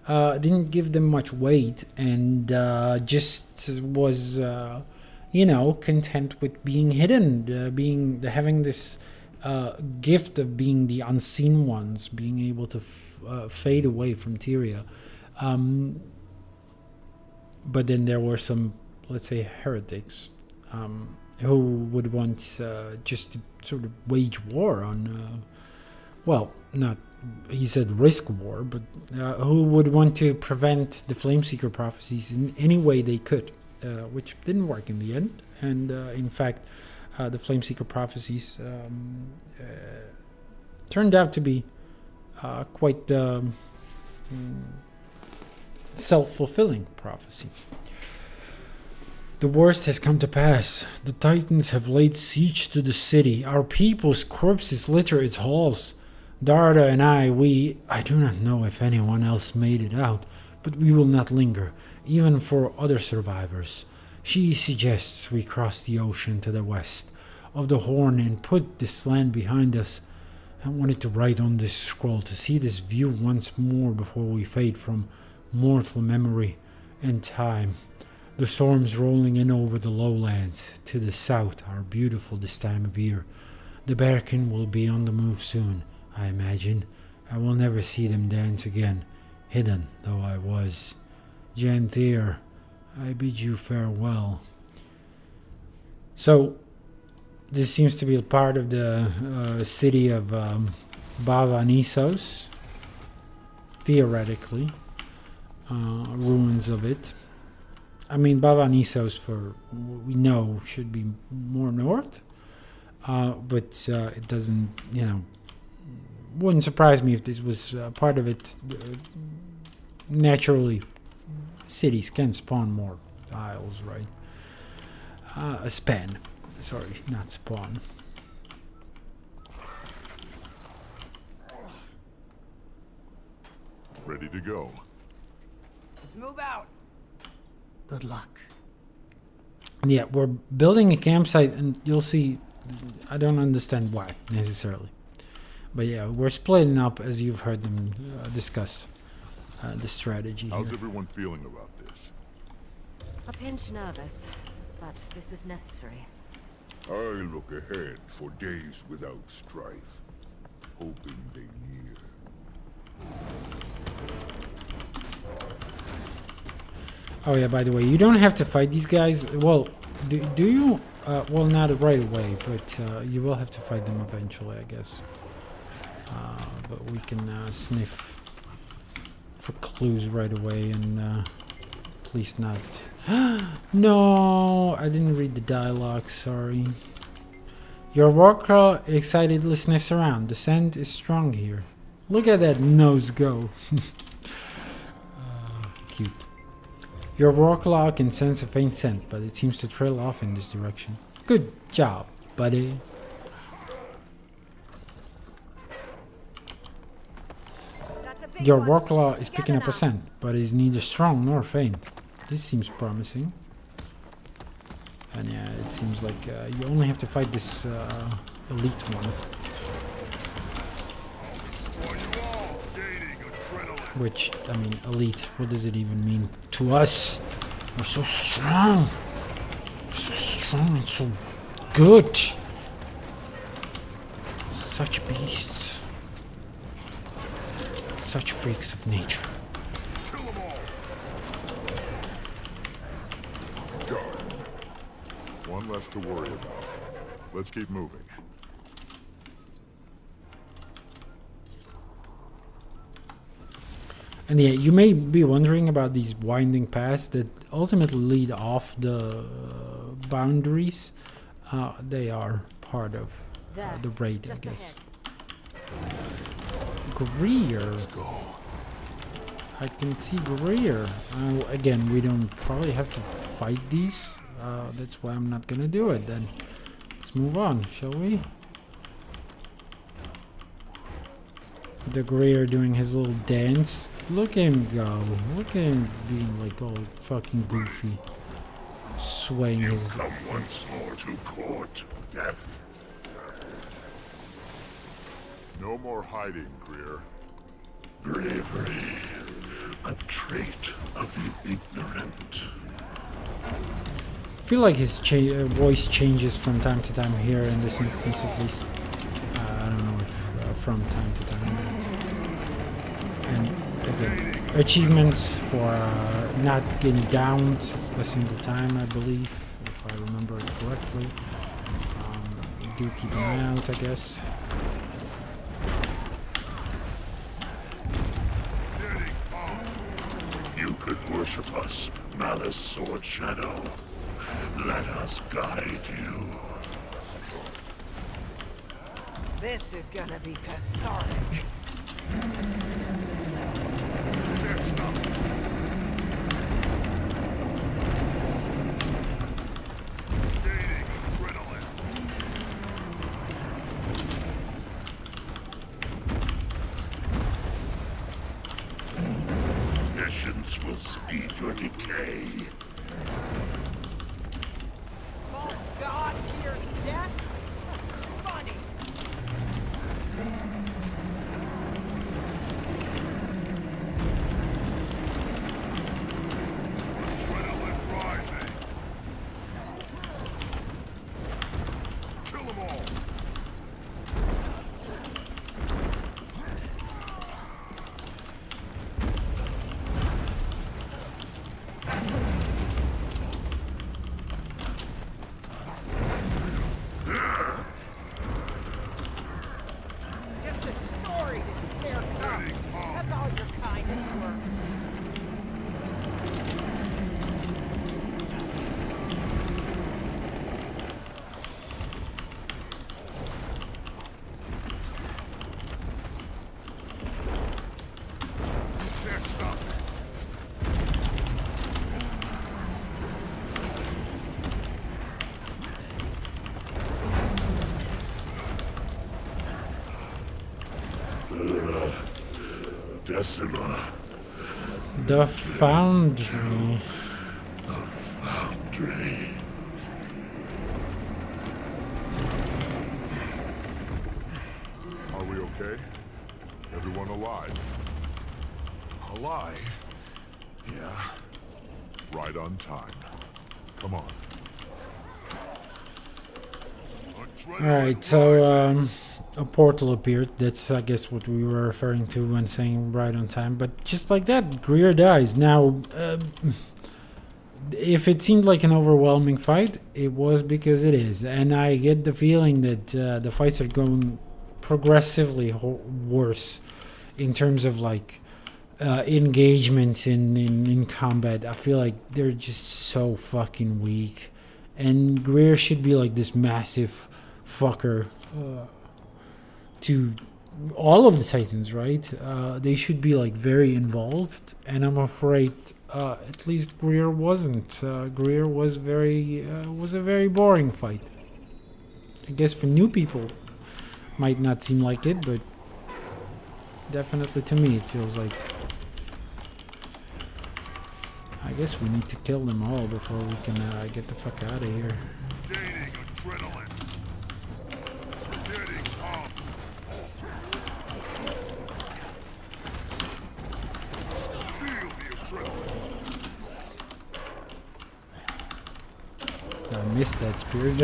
Didn't give them much weight, and just was, content with being hidden, having this gift of being the unseen ones, being able to fade away from Tyria. But then there were some, let's say, heretics who would want just to sort of wage war on, not, he said risk war, but who would want to prevent the Flameseeker prophecies in any way they could, which didn't work in the end. And in fact, the Flameseeker prophecies turned out to be quite self-fulfilling prophecy. The worst has come to pass. The Titans have laid siege to the city. Our people's corpses litter its halls. Darda and I do not know if anyone else made it out, but we will not linger, even for other survivors. She suggests we cross the ocean to the west of the Horn and put this land behind us. I wanted to write on this scroll to see this view once more before we fade from mortal memory and time. The storms rolling in over the lowlands to the south are beautiful this time of year. The Berkin will be on the move soon, I imagine. I will never see them dance again, hidden though I was. Janthir, I bid you farewell. So, this seems to be a part of the city of Bava Nisos, theoretically. Ruins of it. I mean, Bava Nisos, for what we know, should be more north. But it doesn't, wouldn't surprise me if this was part of it. Naturally, cities can spawn more isles, right? Span. Sorry, not spawn. Ready to go. Let's move out. Good luck. Yeah, we're building a campsite, and you'll see, I don't understand why, necessarily. But yeah, we're splitting up, as you've heard them discuss the strategy How's here. everyone feeling about this? A pinch nervous, but this is necessary. I look ahead for days without strife, hoping they near. Oh yeah, by the way, you don't have to fight these guys. Well, do you? Well, not right away, but you will have to fight them eventually, I guess. But we can sniff for clues right away, and at least not... No! I didn't read the dialogue, sorry. Your worker excitedly sniffs around. The scent is strong here. Look at that nose go. Cute. Your warclaw can sense a faint scent, but it seems to trail off in this direction. Good job, buddy. Your warclaw is picking up a scent, but is neither strong nor faint. This seems promising. And yeah, it seems like you only have to fight this elite one. For you all, gaining adrenaline. Which, I mean, elite, what does it even mean to us? We're so strong. We're so strong and so good. Such beasts. Such freaks of nature. Kill them all. Done. One less to worry about. Let's keep moving. And yeah, you may be wondering about these winding paths that ultimately lead off the boundaries. They are part of the raid, I guess. Greer. Let's go. I can see Greer. Again, we don't probably have to fight these. That's why I'm not gonna do it then. Let's move on, shall we? The Greer doing his little dance. Look at him go. Look at him being like all fucking goofy. Swaying his... Come once more to court, death. No more hiding, Greer. Bravery, a trait of the ignorant. I feel like his voice changes from time to time here in this instance at least. I don't know if from time to time. And again, achievements for not getting downed a single time, I believe, if I remember it correctly. Do keep an eye out, I guess. You could worship us, Malice Sword Shadow. Let us guide you. This is gonna be cathartic. Patience will speed your decay. False god hears death? Funny. Adrenaline rising. Kill them all. Just a story to scare cubs. That's all your kind is worth. Can't stop. Decima, The Foundry. foundry. Are we okay? Everyone alive? Alive? Yeah. Right on time. Come on. Alright, so a portal appeared. That's, I guess, what we were referring to when saying right on time. But just like that, Greer dies. Now, if it seemed like an overwhelming fight, it was because it is. And I get the feeling that the fights are going progressively worse in terms of, like, engagement in combat. I feel like they're just so fucking weak. And Greer should be like this massive fucker to all of the Titans, right? They should be like very involved, and I'm afraid at least Greer wasn't. Greer was a very boring fight. I guess for new people might not seem like it, but definitely to me it feels like. I guess we need to kill them all before we can get the fuck out of here. Gaining adrenaline. Getting up. missed that spear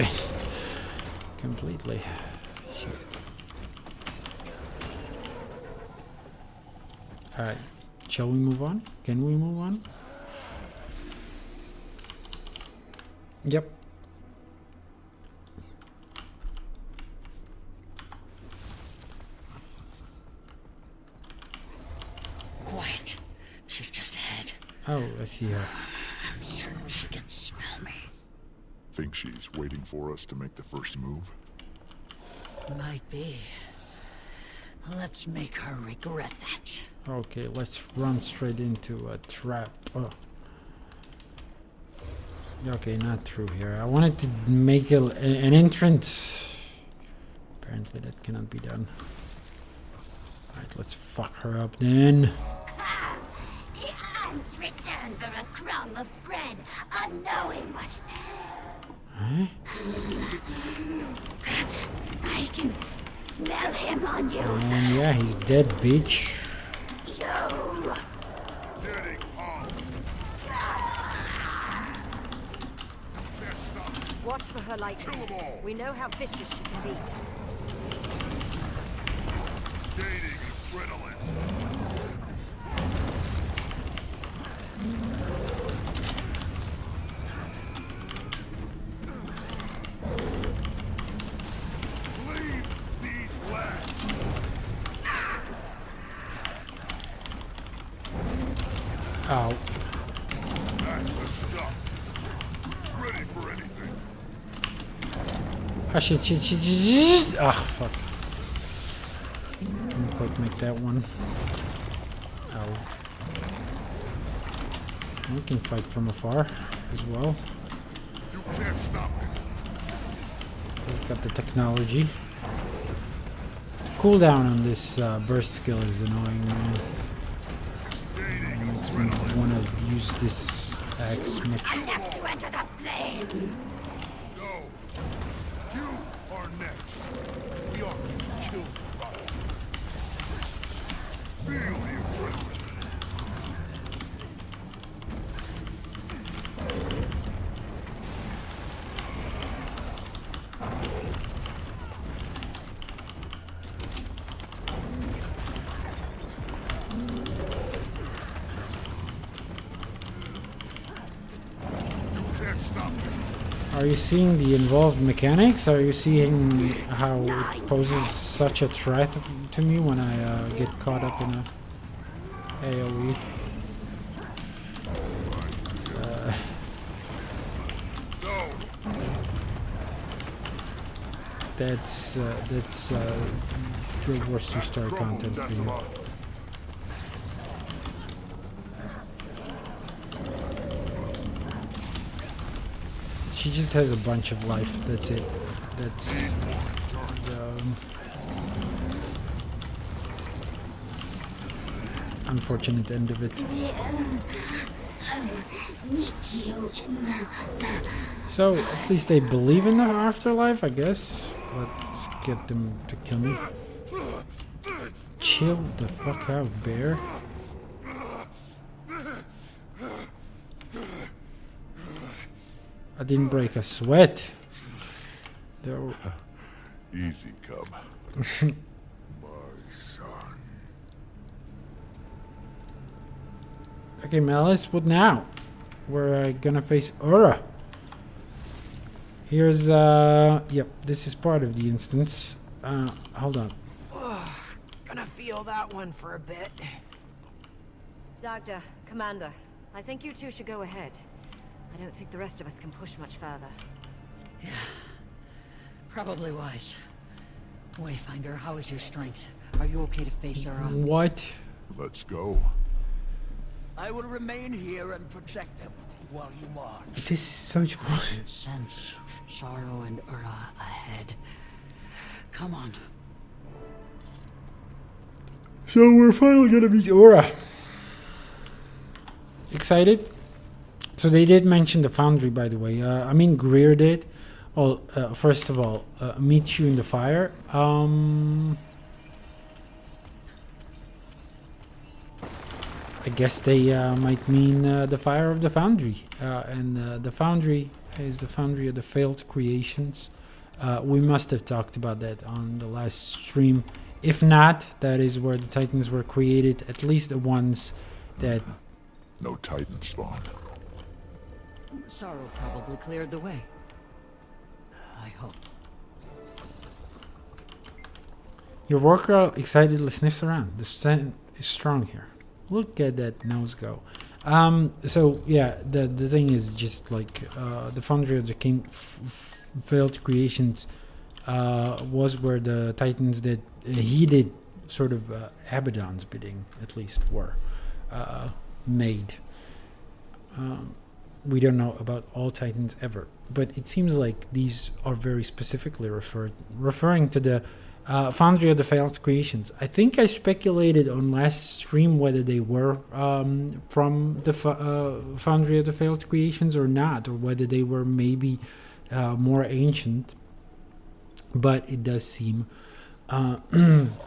completely. Shit. Alright, shall we move on? Can we move on? Yep. Quiet. She's just ahead. Oh, I see her. I'm certain she can smell me. Think she's waiting for us to make the first move? Might be. Let's make her regret that. Okay, let's run straight into a trap. Oh. Okay, not through here. I wanted to make an entrance. Apparently that cannot be done. Alright, let's fuck her up then. The ants return for a crumb of bread, unknowing what... Huh? I can smell him on you. And yeah, he's dead, bitch. You. Watch for her lightning. We know how vicious she can be. Gaining adrenaline. Leave these blacks. Ow. That's the stuff. Ready for anything. Ah, shit. Ah, fuck. Didn't quite make that one. Ow. We can fight from afar as well. You can't stop it. We've got the technology. The cooldown on this burst skill is annoying, man. It makes me want to use this axe much. Enough to enter the flame. No. You are next. We are being killed, brother. Feel the adrenaline. You can't stop it. Are you seeing the involved mechanics? Are you seeing how it poses such a threat to me when I get caught up in a AoE? It's, that's Guild Wars 2 star content for you. She just has a bunch of life. That's it. That's the unfortunate end of it. So at least they believe in the afterlife, I guess. Let's get them to kill me. Chill the fuck out, bear. I didn't break a sweat. Though. Easy, cub. My son. Okay, Malice, what now? We're gonna face Ura. Here's, yep, this is part of the instance. Hold on. Gonna feel that one for a bit. Doctor, Commander, I think you two should go ahead. I don't think the rest of us can push much further. Yeah. Probably wise. Wayfinder, how is your strength? Are you okay to face Ura? What? Let's go. I will remain here and protect them while you march. This is such bullshit. Sense sorrow and Ura ahead. Come on. So we're finally gonna meet Ura. Excited? So they did mention the Foundry, by the way. I mean, Greer did. Well, first of all, meet you in the fire. I guess they might mean the fire of the Foundry. And the Foundry is the foundry of the failed creations. We must have talked about that on the last stream. If not, that is where the Titans were created, at least the ones that... No Titan spawn. Sorrow probably cleared the way. I hope. Your worker excitedly sniffs around. The scent is strong here. Look at that nose go. So yeah, the thing is just like the foundry of the failed creations was where the Titans that he did sort of Abaddon's bidding, at least, were made. We don't know about all Titans ever, but it seems like these are very specifically referring to the foundry of the failed creations. I think I speculated on last stream whether they were from the foundry of the failed creations or not, or whether they were maybe more ancient. But it does seem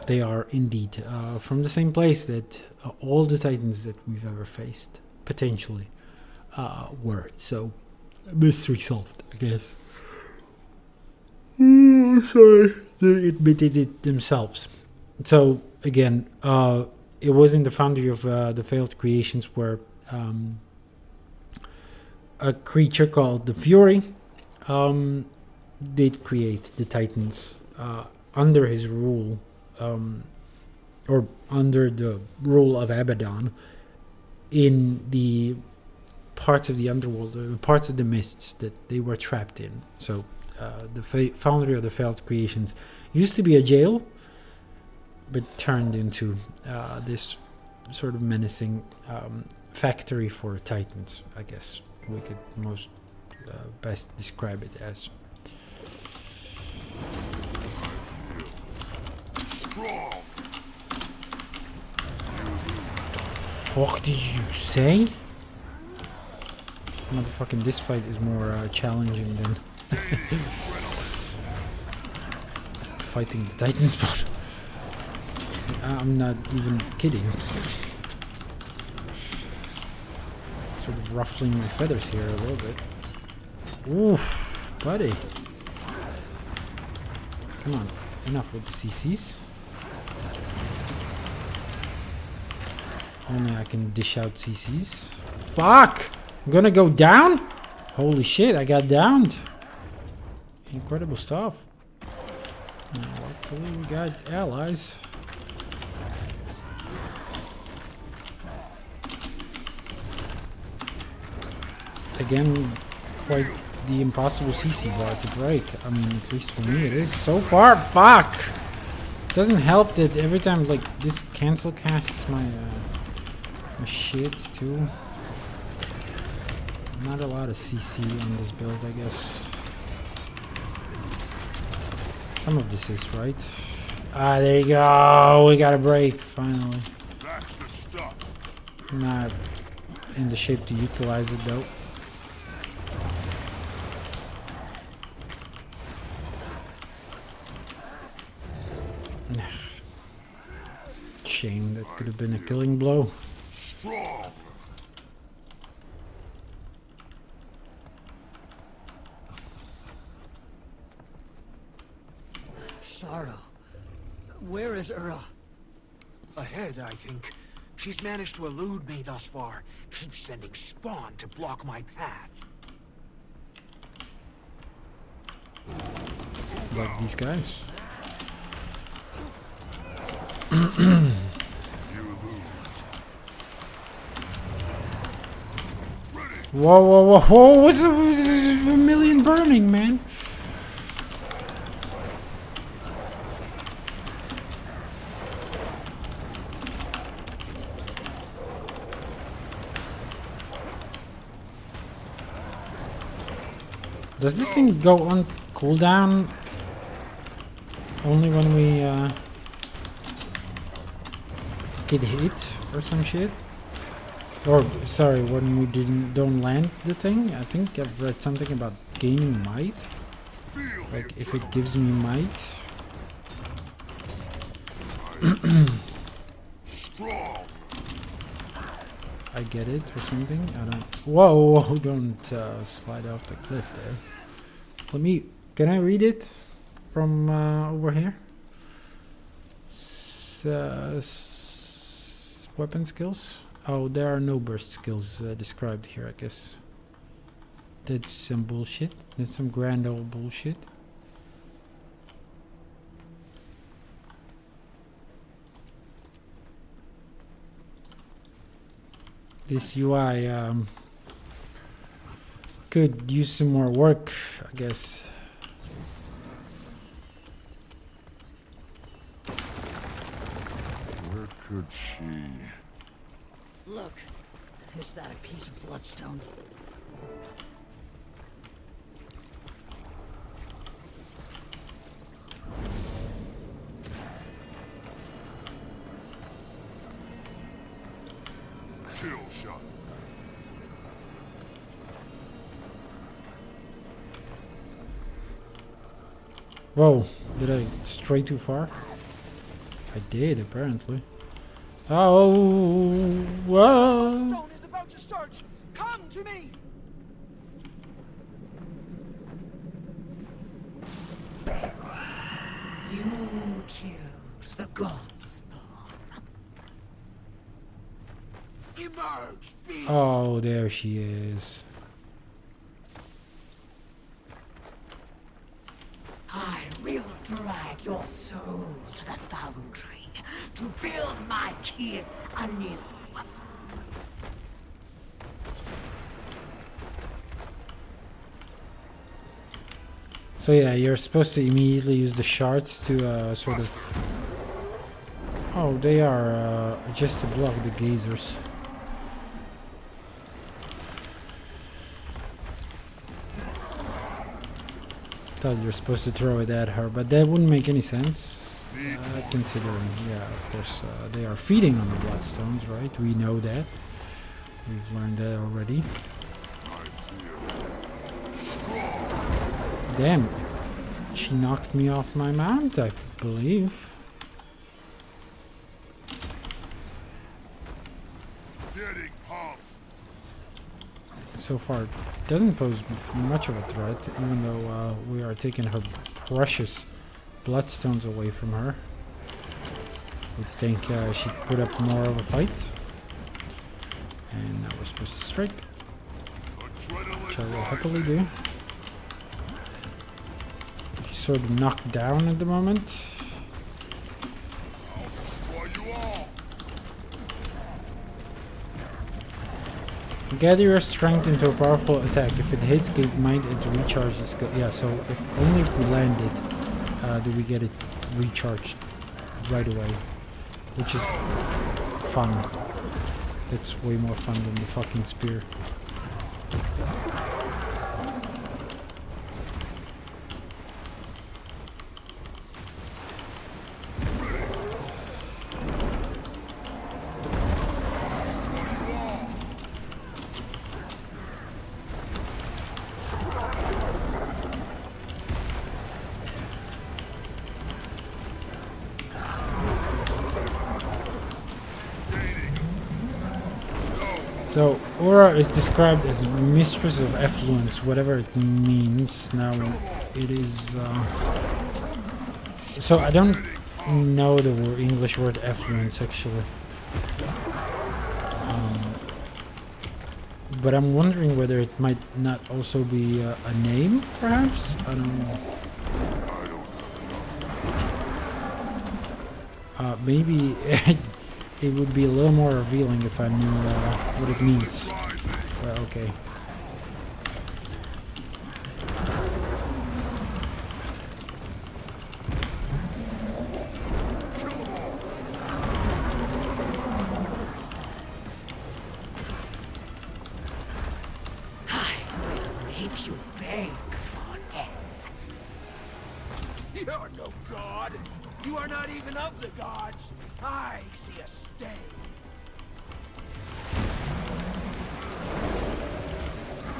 they are indeed from the same place that all the Titans that we've ever faced potentially were. So mystery solved, I guess. Sorry. They admitted it themselves. So again, it was in the foundry of the failed creations where a creature called the Fury did create the Titans under his rule, or under the rule of Abaddon, in the parts of the underworld, the parts of the mists that they were trapped in. So the foundry of the failed creations used to be a jail, but turned into this sort of menacing factory for Titans, I guess we could most best describe it as. Fuck did you say? Motherfucking this fight is more challenging than fighting the Titan spawn. I'm not even kidding. Sort of ruffling my feathers here a little bit. Oof, buddy. Come on, enough with the CCs. Only I can dish out CCs. Fuck! I'm gonna go down? Holy shit, I got downed. Incredible stuff. Luckily we got allies. Again, quite the impossible CC bar to break. I mean, at least for me it is so far. Fuck! Doesn't help that every time like this cancel casts my my shit too. Not a lot of CC on this build, I guess. Some of this is, right? Ah, there you go. We got a break, finally. That's the stuff. Not in the shape to utilize it, though. Shame, that could have been a killing blow. Strong. Sorrow. Where is Ura? Ahead, I think. She's managed to elude me thus far. Keeps sending spawn to block my path. Like these guys. Whoa, whoa, whoa, whoa, what's a million burning, man? Does this thing go on cooldown only when we get hit or some shit? Or sorry, when we don't land the thing? I think I've read something about gaining might. Like if it gives me might. I get it or something. I don't. Whoa! Don't slide off the cliff there. Let me. Can I read it from over here? Weapon skills. Oh, there are no burst skills described here. I guess that's some bullshit. That's some grand old bullshit. This UI could use some more work, I guess. Where could she... Look, is that a piece of bloodstone? Kill shot. Whoa, did I stray too far? I did, apparently. Oh, whoa! Stone is about to search. Come to me. You killed the Godspawn. Emerge, beast. Oh, there she is. I will drag your souls to the foundry to build my kin anew. So yeah, you're supposed to immediately use the shards to sort of... Oh, they are just to block the gazers. Thought you're supposed to throw it at her, but that wouldn't make any sense. Considering, yeah, of course, they are feeding on the bloodstones, right? We know that. We've learned that already. Damn. She knocked me off my mount, I believe. So far, it doesn't pose much of a threat, even though we are taking her precious bloodstones away from her. Would think she'd put up more of a fight. And now we're supposed to strike. Which I will happily do. She's sort of knocked down at the moment. Gather your strength into a powerful attack. If it hits, might it recharge the skill. Yeah, so if only if we land it, do we get it recharged right away. Which is fun. That's way more fun than the fucking spear. So, Aura is described as Mistress of Effluence, whatever it means. Now, it is... So, I don't know the English word effluence, actually. But I'm wondering whether it might not also be a name, perhaps? I don't know. Maybe... It would be a little more revealing if I knew what it means. Well, okay. I will make you beg for death. You're no god. You are not even of the gods. I see a stain.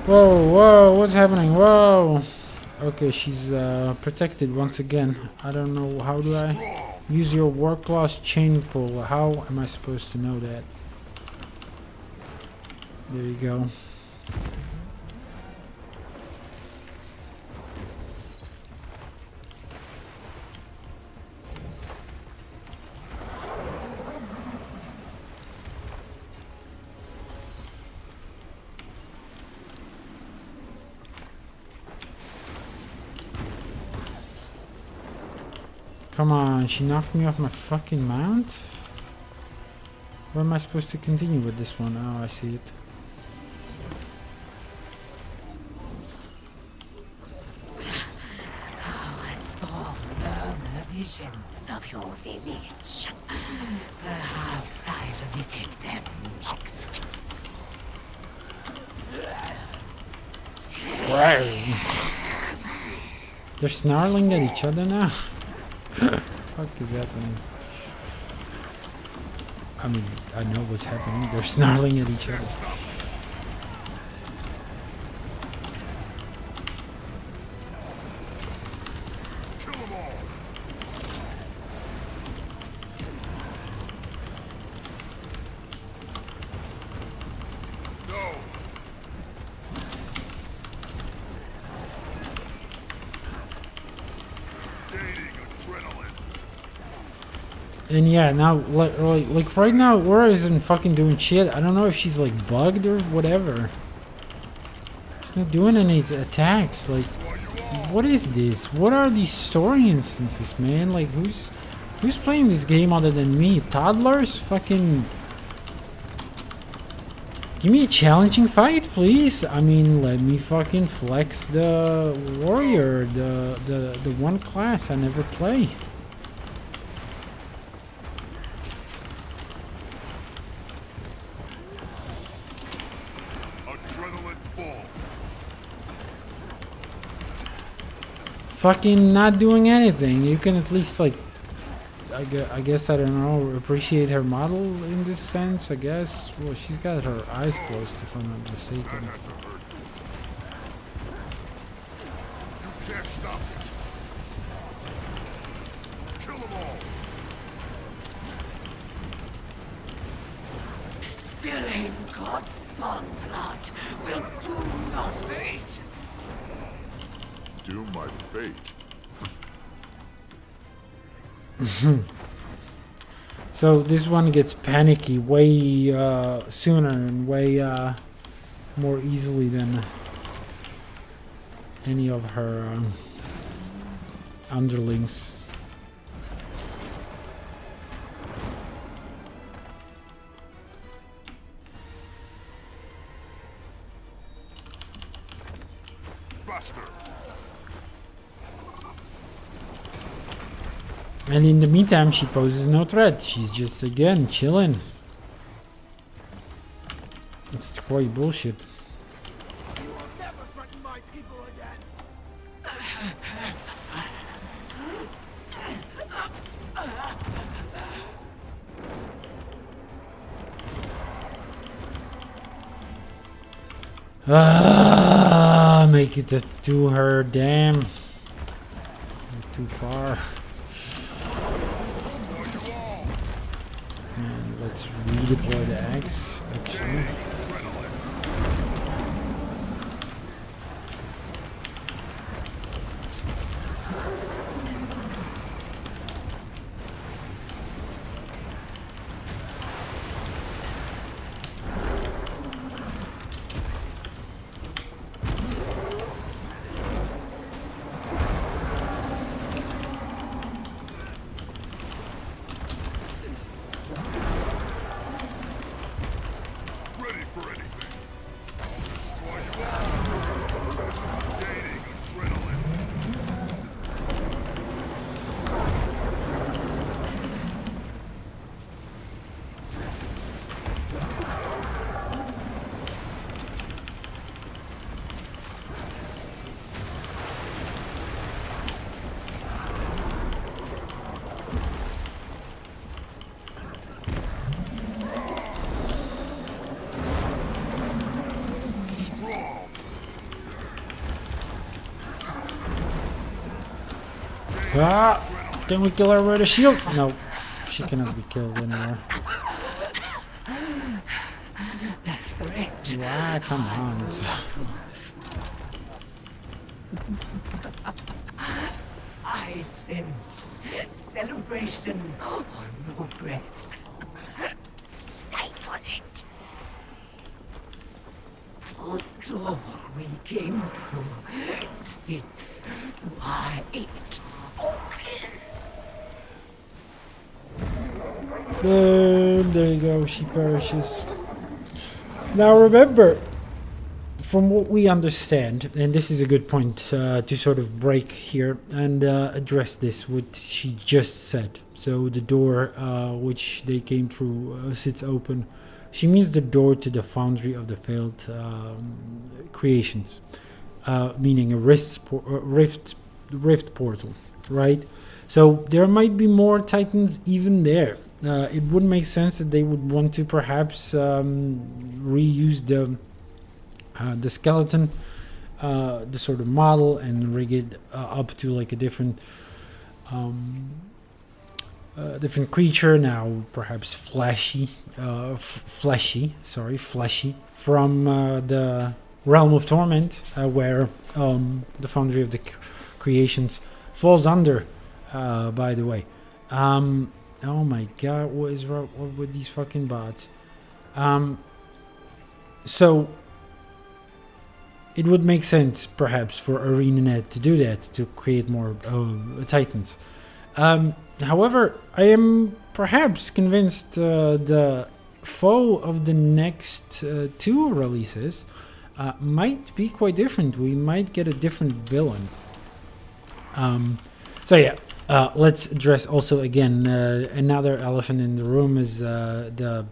Whoa, whoa, what's happening? Whoa! Okay, she's protected once again. I don't know, how do I use your war class chain pull? How am I supposed to know that? There you go. Come on, she knocked me off my fucking mount? Where am I supposed to continue with this one? Oh, I see it. Oh, a small murmur visions of your village. Perhaps I'll visit them next. They're snarling at each other now? Fuck is happening? I mean, I know what's happening. They're snarling at each other. And yeah, now, like right now, Aura isn't fucking doing shit. I don't know if she's like bugged or whatever. She's not doing any attacks. Like, what is this? What are these story instances, man? Like, who's playing this game other than me? Toddlers? Fucking... Give me a challenging fight, please. I mean, let me fucking flex the warrior, the one class I never play. Fucking not doing anything. You can at least, like, I guess, I don't know, appreciate her model in this sense, I guess. Well, she's got her eyes closed, if I'm not mistaken. You can't stop me. Kill them all. Spilling Godspawn blood will do your fate. Do my fate. So this one gets panicky way sooner and way more easily than any of her underlings. Buster. And in the meantime, she poses no threat. She's just, again, chilling. It's quite bullshit. You will never threaten my people again. Make it to her, damn. Too far. And let's redeploy the axe, actually. Ah! Can we kill her with a shield? No, she cannot be killed anymore. The threat. Yeah, come on. I sense celebration or no breath. Stifle it. The door we came through, it's wide open. There you go, she perishes. Now remember, from what we understand, and this is a good point to sort of break here and address this, what she just said. So the door which they came through sits open. She means the door to the foundry of the failed creations, meaning a rift portal, right? So there might be more Titans even there. It would make sense that they would want to perhaps reuse the skeleton, the sort of model, and rig it up to like a different different creature, now perhaps fleshy from the realm of torment, where the foundry of the creations falls under, by the way. Oh my god, what is wrong with these fucking bots? So it would make sense perhaps for ArenaNet to do that, to create more Titans. However, I am perhaps convinced the foe of the next two releases might be quite different. We might get a different villain. So yeah, let's address also again another elephant in the room is the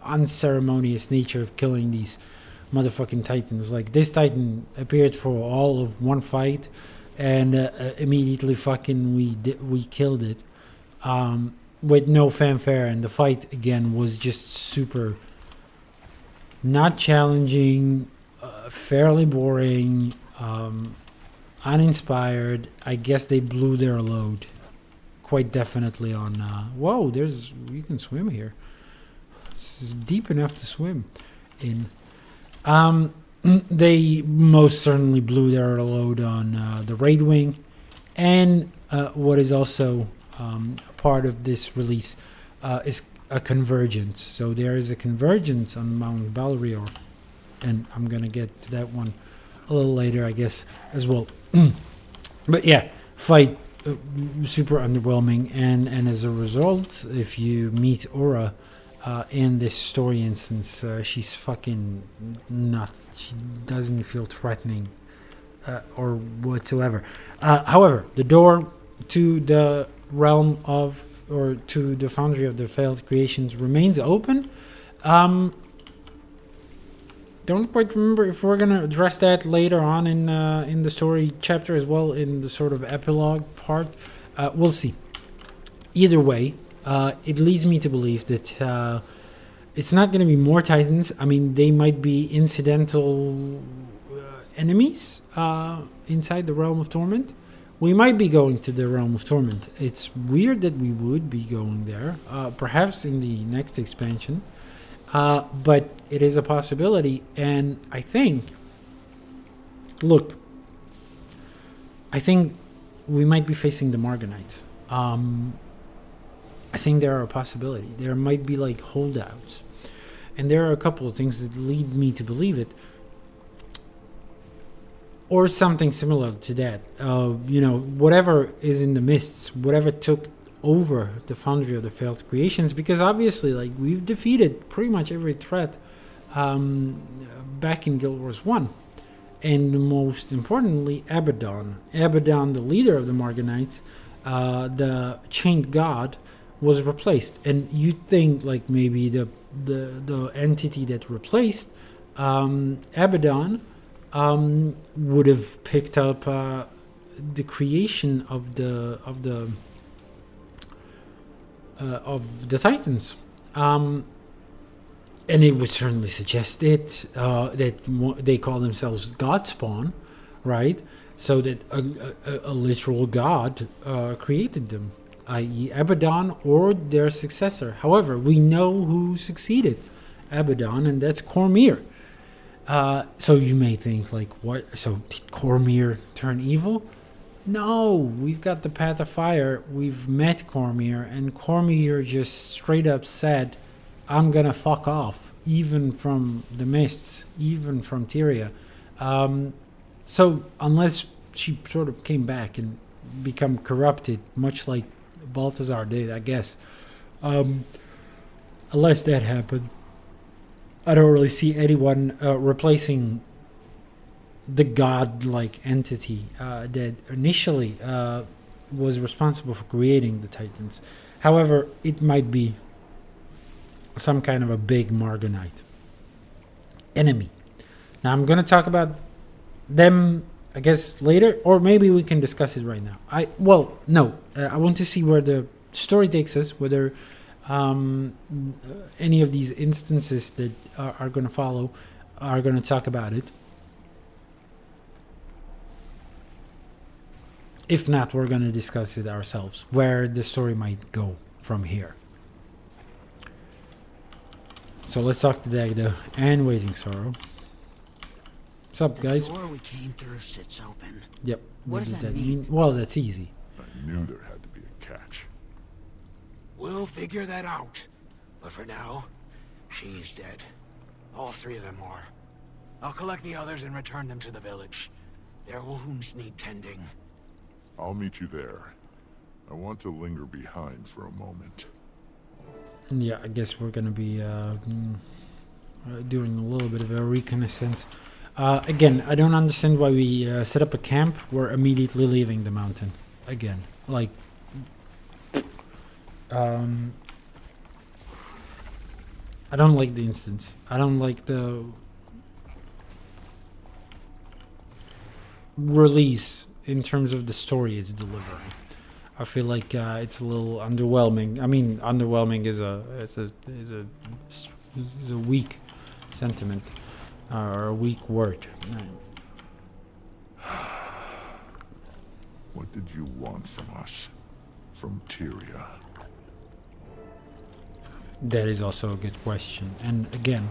unceremonious nature of killing these motherfucking Titans. Like, this Titan appeared for all of one fight, and immediately fucking we killed it with no fanfare, and the fight again was just super not challenging, fairly boring, uninspired. I guess they blew their load quite definitely on whoa, you can swim here. This is deep enough to swim in. They most certainly blew their load on the Raid Wing, and what is also part of this release is a convergence. So there is a convergence on Mount Balrior, and I'm gonna get to that one a little later, I guess, as well. But yeah, fight super underwhelming, and as a result, if you meet Aura in this story instance, she's fucking nuts. She doesn't feel threatening or whatsoever. However, the door to the realm of, or to the foundry of the failed creations remains open. Don't quite remember if we're gonna address that later on in the story chapter as well, in the sort of epilogue part. We'll see. Either way, it leads me to believe that it's not going to be more Titans. I mean, they might be incidental enemies inside the Realm of Torment. We might be going to the Realm of Torment. It's weird that we would be going there, perhaps in the next expansion. But it is a possibility, and I think we might be facing the Marganites. I think there are a possibility. There might be like holdouts, and there are a couple of things that lead me to believe it, or something similar to that. Whatever is in the mists, whatever took over the foundry of the failed creations, because obviously, like, we've defeated pretty much every threat back in Guild Wars 1, and most importantly, Abaddon, the leader of the Marganites, the chained god, was replaced. And you'd think like maybe the entity that replaced Abaddon would have picked up the creation of the Titans, and it would certainly suggest it, that they call themselves Godspawn, right? So that a literal god created them, i.e. Abaddon or their successor. However, we know who succeeded, Abaddon, and that's Cormyr. So you may think, like, what? So did Cormyr turn evil? No, we've got the Path of Fire. We've met Cormyr, and Cormyr just straight up said, I'm gonna fuck off, even from the Mists, even from Tyria. So unless she sort of came back and become corrupted, much like Balthazar did, I guess. Unless that happened, I don't really see anyone replacing the god-like entity that initially was responsible for creating the Titans. However, it might be some kind of a big Marganite enemy. Now, I'm going to talk about them, I guess, later, or maybe we can discuss it right now. I want to see where the story takes us, whether any of these instances that are going to follow are going to talk about it. If not, we're going to discuss it ourselves, where the story might go from here. So let's talk to Dagda and Waiting Sorrow. What's up, guys? The door we came through sits open. Yep. What does that mean? Well, that's easy. I knew there had to be a catch. We'll figure that out. But for now, she's dead. All three of them are. I'll collect the others and return them to the village. Their wounds need tending. I'll meet you there. I want to linger behind for a moment. Yeah, I guess we're gonna be doing a little bit of a reconnaissance. Again, I don't understand why we set up a camp. We're immediately leaving the mountain. Again, like, I don't like the instance. I don't like the release in terms of the story it's delivering. I feel like it's a little underwhelming. I mean, underwhelming is a weak sentiment or a weak word. What did you want from us? From Tyria? That is also a good question. And again,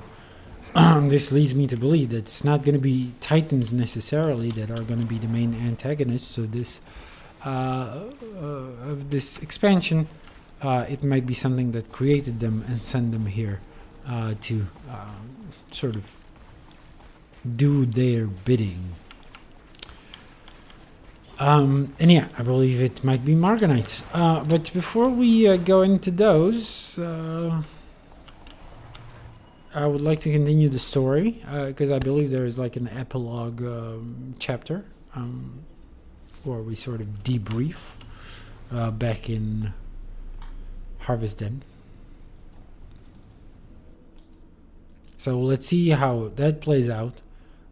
this leads me to believe that it's not going to be Titans necessarily that are going to be the main antagonists. So this of this expansion, it might be something that created them and sent them here to sort of do their bidding. And yeah, I believe it might be Marganites. But before we go into those, I would like to continue the story because I believe there is like an epilogue chapter where we sort of debrief back in Harvest Den. So let's see how that plays out.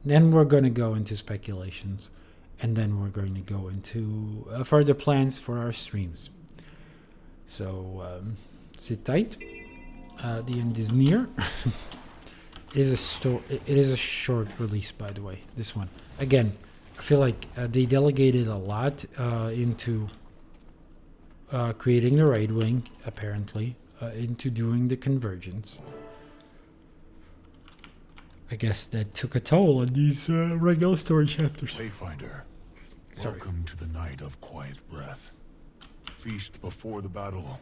Then we're going to go into speculations. And then we're going to go into further plans for our streams. So sit tight. The end is near. It is a short release, by the way. This one. Again, I feel like they delegated a lot into creating the raid wing, apparently, into doing the convergence. I guess that took a toll on these regular story chapters. Wayfinder, welcome to the night of quiet breath. Feast before the battle,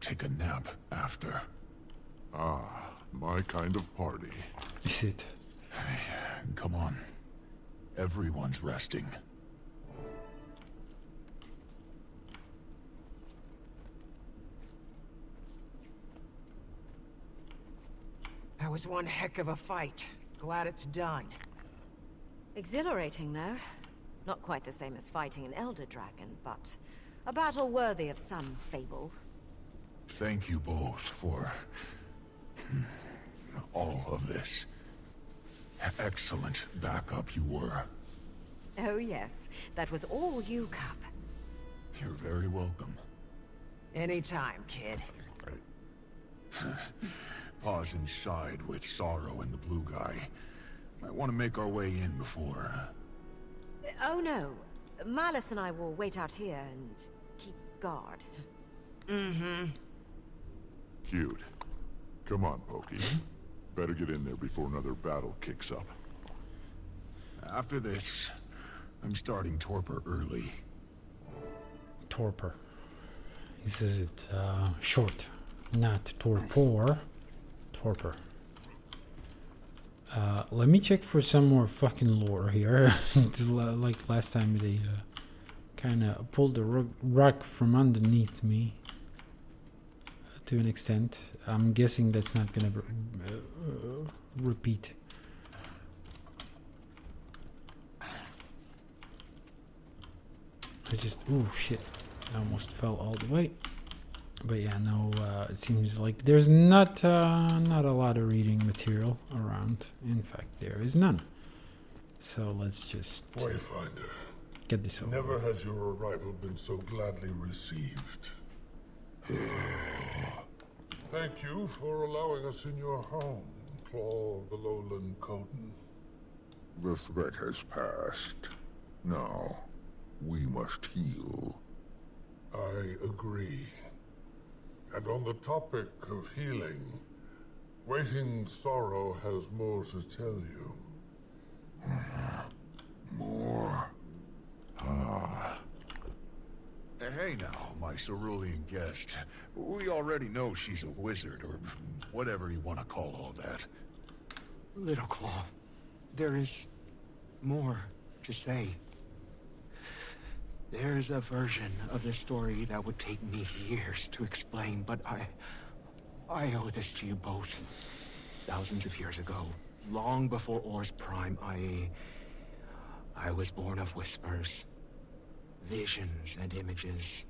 take a nap after. Ah, my kind of party. Is it? Come on. Everyone's resting. That was one heck of a fight. Glad it's done. Exhilarating, though. Not quite the same as fighting an Elder Dragon, but a battle worthy of some fable. Thank you both for all of this. Excellent backup you were. Oh yes, that was all you, Cup. You're very welcome. Anytime, kid. Pause inside with Sorrow and the blue guy. Might want to make our way in before. Oh no. Malice and I will wait out here and keep guard. Mm-hmm. Cute. Come on, Pokey. Better get in there before another battle kicks up. After this, I'm starting torpor early. Torpor. He says it short, not torpor. Torpor. Let me check for some more fucking lore here. Like last time they kind of pulled the rug from underneath me to an extent. I'm guessing that's not gonna repeat. Oh shit, I almost fell all the way. But yeah, no, it seems like there's not a lot of reading material around. In fact, there is none. So let's just Wayfinder, get this over. Never has your arrival been so gladly received. Thank you for allowing us in your home, Claw of the Lowland Coden. The threat has passed. Now, we must heal. I agree. And on the topic of healing, Waiting Sorrow has more to tell you. More? Hey now, my cerulean guest. We already know she's a wizard, or whatever you want to call all that. Little Claw, there is more to say. There's a version of the story that would take me years to explain, but I owe this to you both. Thousands of years ago, long before Or's prime, I was born of whispers, visions and images.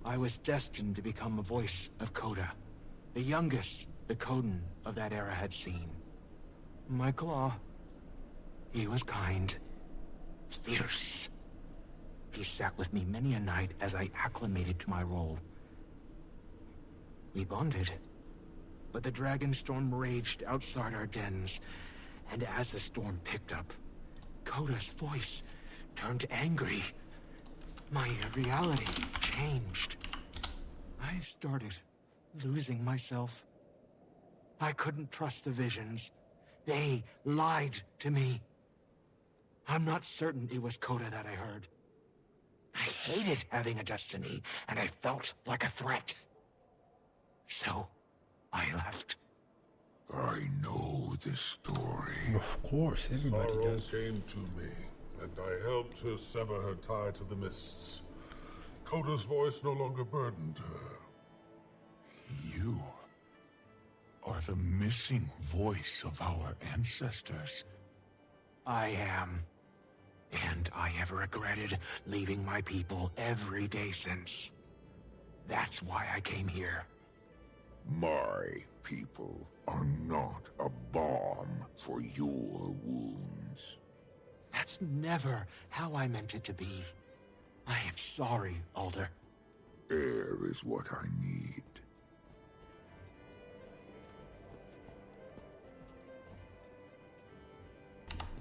I was destined to become a voice of Coda, the youngest the Coden of that era had seen. My Claw, he was kind, fierce. He sat with me many a night as I acclimated to my role. We bonded, but the dragon storm raged outside our dens, and as the storm picked up, Coda's voice turned angry. My reality changed. I started losing myself. I couldn't trust the visions. They lied to me. I'm not certain it was Coda that I heard. I hated having a destiny, and I felt like a threat. So, I left. I know this story. Of course, everybody Sorrow does. came to me, and I helped her sever her tie to the mists. Coda's voice no longer burdened her. You are the missing voice of our ancestors. I am. And I have regretted leaving my people every day since. That's why I came here. My people are not a balm for your wounds. That's never how I meant it to be. I am sorry, Alder. Air is what I need.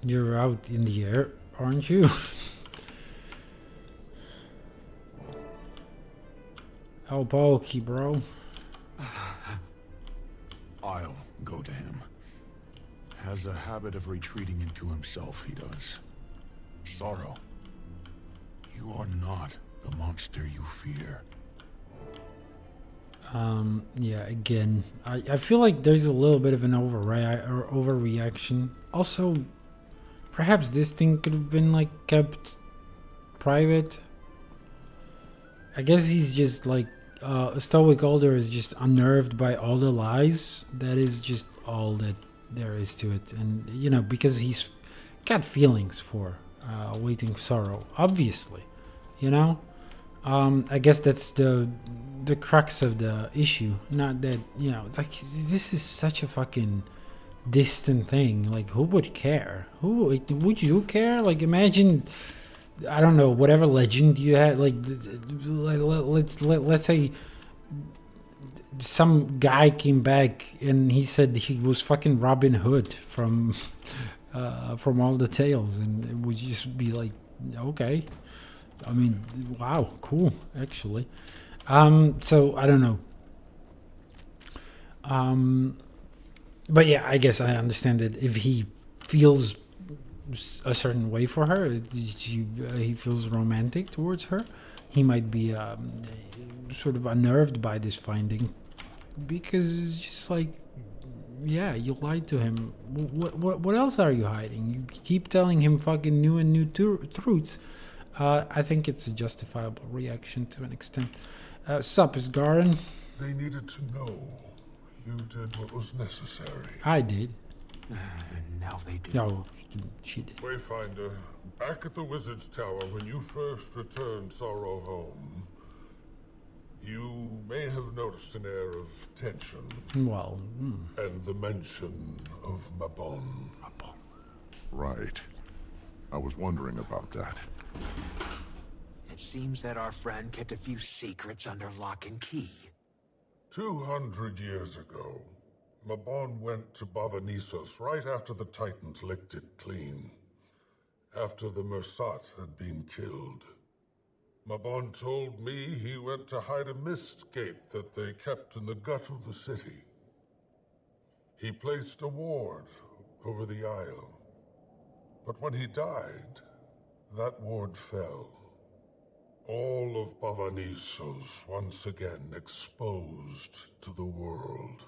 You're out in the air, aren't you? Oh, pokey, bro. I'll go to him. Has a habit of retreating into himself, he does. Sorrow, you are not the monster you fear. Yeah, again, I feel like there's a little bit of an overreaction. Also, perhaps this thing could have been, like, kept private. I guess he's just, like, Stoic Alder is just unnerved by all the lies. That is just all that there is to it. And, you know, because he's got feelings for Waiting Sorrow, obviously, you know? I guess that's the crux of the issue. Not that, you know, like, this is such a fucking distant thing. Like, who would care? Would you care? Like, imagine, I don't know, whatever legend you had, like, let's say some guy came back and he said he was fucking Robin Hood from all the tales, and it would just be like, okay. I mean, wow, cool, actually. So I don't know. But yeah, I guess I understand that if he feels a certain way for her, he feels romantic towards her, he might be sort of unnerved by this finding, because it's just like, yeah, you lied to him. What else are you hiding? You keep telling him fucking new truths. I think it's a justifiable reaction to an extent. Sup, is Garen? They needed to know. You did what was necessary. I did. Now they do. No, she did. Wayfinder, back at the Wizard's Tower when you first returned Sorrow home, you may have noticed an air of tension. Well, and the mention of Mabon. Right. I was wondering about that. It seems that our friend kept a few secrets under lock and key. 200 years ago, Mabon went to Bavanisos right after the Titans licked it clean. After the Mersat had been killed. Mabon told me he went to hide a mist gate that they kept in the gut of the city. He placed a ward over the isle. But when he died, that ward fell. All of Bavanisos once again exposed to the world.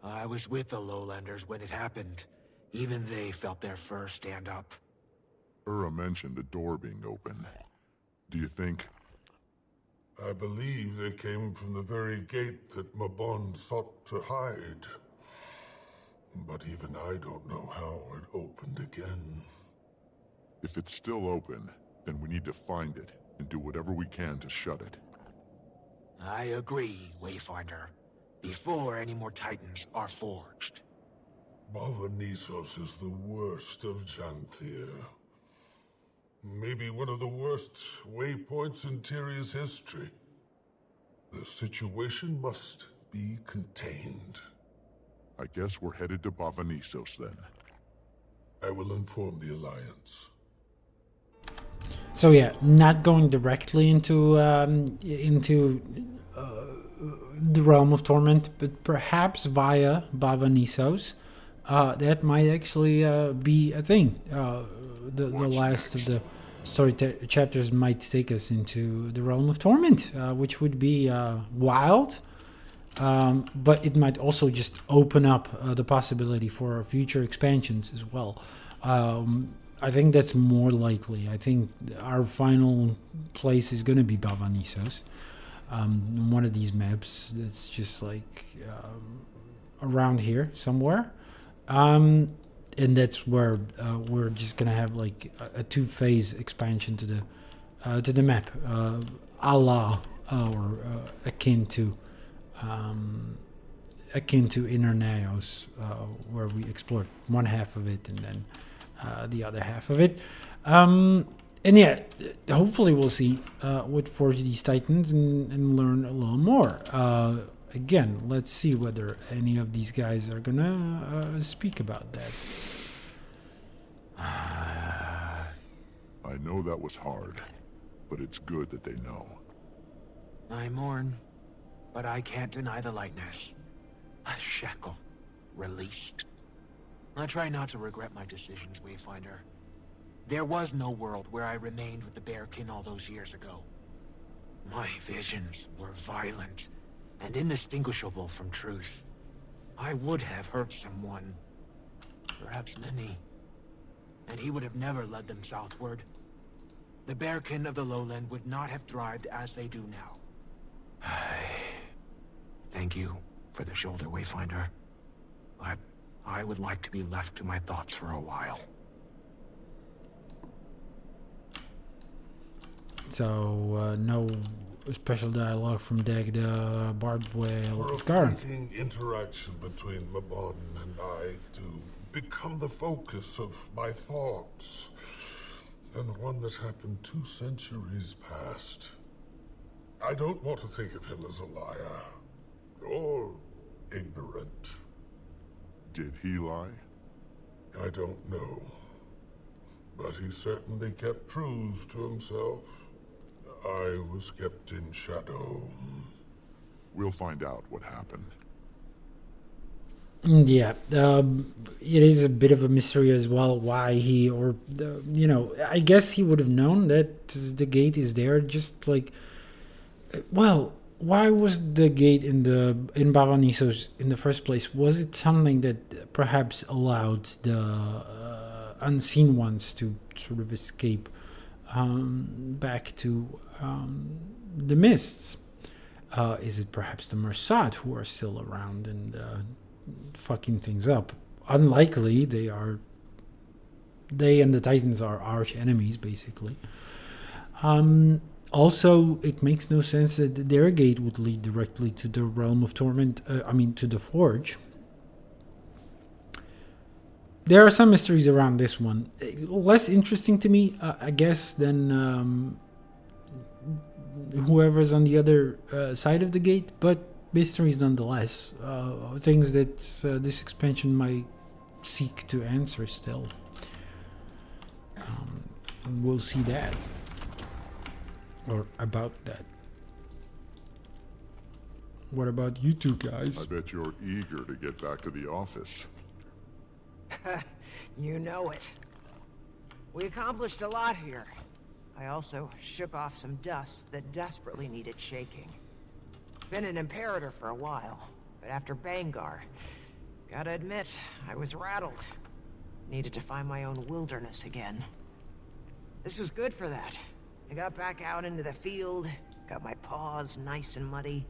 I was with the Lowlanders when it happened. Even they felt their fur stand up. Ura mentioned a door being open. Do you think? I believe they came from the very gate that Mabon sought to hide. But even I don't know how it opened again. If it's still open, then we need to find it and do whatever we can to shut it. I agree, Wayfinder. Before any more Titans are forged. Bavanisos is the worst of Janthir. Maybe one of the worst waypoints in Tyrion's history. The situation must be contained. I guess we're headed to Bavanisos then. I will inform the Alliance. So yeah, not going directly into the realm of torment, but perhaps via Bavanisos. That might actually be a thing. The last of the story chapters might take us into the realm of torment, which would be wild. But it might also just open up the possibility for future expansions as well. I think that's more likely. I think our final place is going to be Bavanisos. One of these maps that's just like around here somewhere. And that's where we're just going to have like a two-phase expansion to the map. A la or akin to Inner Naos, where we explored one half of it and then the other half of it. And yeah, hopefully we'll see what forge these Titans and learn a little more. Again, let's see whether any of these guys are gonna speak about that. I know that was hard, but it's good that they know. I mourn, but I can't deny the lightness. A shackle released. I try not to regret my decisions, Wayfinder. There was no world where I remained with the Bearkin all those years ago. My visions were violent and indistinguishable from truth. I would have hurt someone, perhaps many, and he would have never led them southward. The Bearkin of the Lowland would not have thrived as they do now. Thank you for the shoulder, Wayfinder. But I would like to be left to my thoughts for a while. So, no special dialogue from Dagda, Barbed Whale, For a Scar. fleeting interaction between Mabon and I to become the focus of my thoughts, and one that happened 2 centuries past. I don't want to think of him as a liar, or ignorant. Did he lie? I don't know. But he certainly kept truths to himself. I was kept in shadow. We'll find out what happened. Yeah, it is a bit of a mystery as well why he, or I guess he would have known that the gate is there. Just like, well, why was the gate in Baronisos in the first place? Was it something that perhaps allowed the unseen ones to sort of escape back to the mists? Is it perhaps the Mersat who are still around and fucking things up? Unlikely. They and the Titans are arch enemies, basically. Also, it makes no sense that their gate would lead directly to the realm of torment. To the Forge. There are some mysteries around this one. Less interesting to me, I guess, than whoever's on the other side of the gate, but mysteries nonetheless. Things that this expansion might seek to answer still. We'll see that. Or about that. What about you two guys? I bet you're eager to get back to the office. You know it. We accomplished a lot here. I also shook off some dust that desperately needed shaking. Been an Imperator for a while, but after Bangar, gotta admit, I was rattled. Needed to find my own wilderness again. This was good for that. I got back out into the field, got my paws nice and muddy.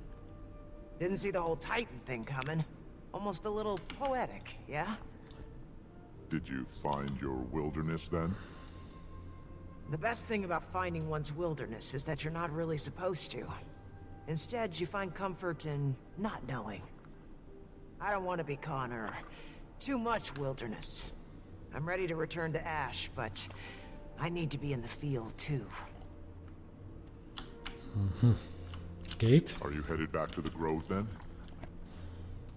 Didn't see the whole Titan thing coming. Almost a little poetic, yeah? Did you find your wilderness then? The best thing about finding one's wilderness is that you're not really supposed to. Instead, you find comfort in not knowing. I don't want to be Connor. Too much wilderness. I'm ready to return to Ash, but I need to be in the field too. Gate? Are you headed back to the Grove then?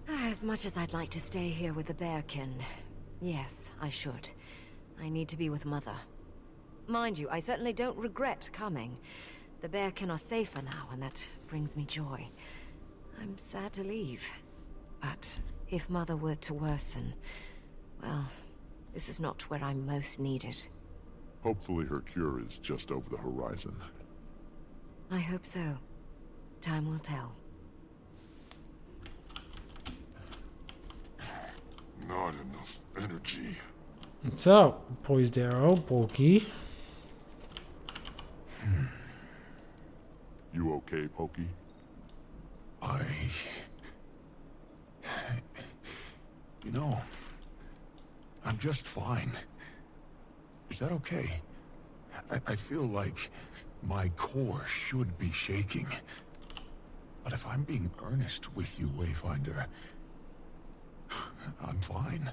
As much as I'd like to stay here with the Bearkin, yes, I should. I need to be with Mother. Mind you, I certainly don't regret coming. The Bearkin are safer now, and that brings me joy. I'm sad to leave. But if Mother were to worsen, well, this is not where I'm most needed. Hopefully her cure is just over the horizon. I hope so. Time will tell. Not enough energy. So, poised arrow, Pokey. You okay, Pokey? You know, I'm just fine. Is that okay? I feel like my core should be shaking. But if I'm being earnest with you, Wayfinder, I'm fine.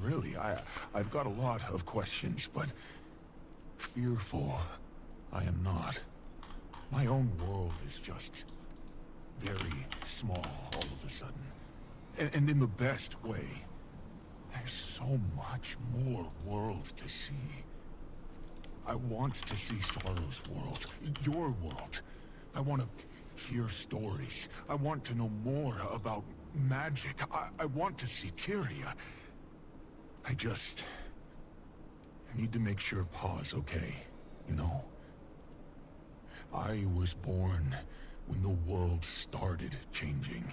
Really, I've got a lot of questions, but fearful I am not. My own world is just very small all of a sudden. And in the best way. There's so much more world to see. I want to see Sorrow's world, your world. I want to hear stories. I want to know more about magic. I want to see Tyria. I just need to make sure Pa's okay, you know? I was born when the world started changing.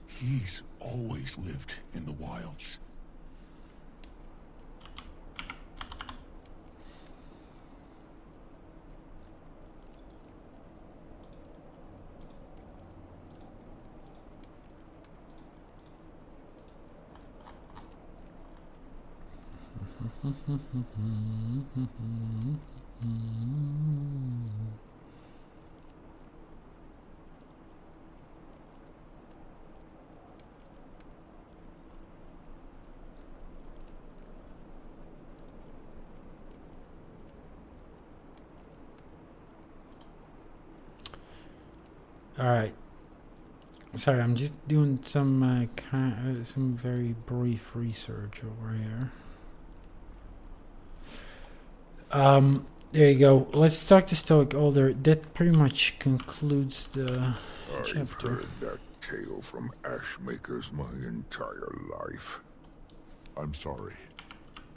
He's always lived in the wilds. All right. Sorry, I'm just doing some very brief research over here. There you go. Let's talk to Stoic Older. That pretty much concludes the chapter. I've heard that tale from Ashmakers my entire life. I'm sorry.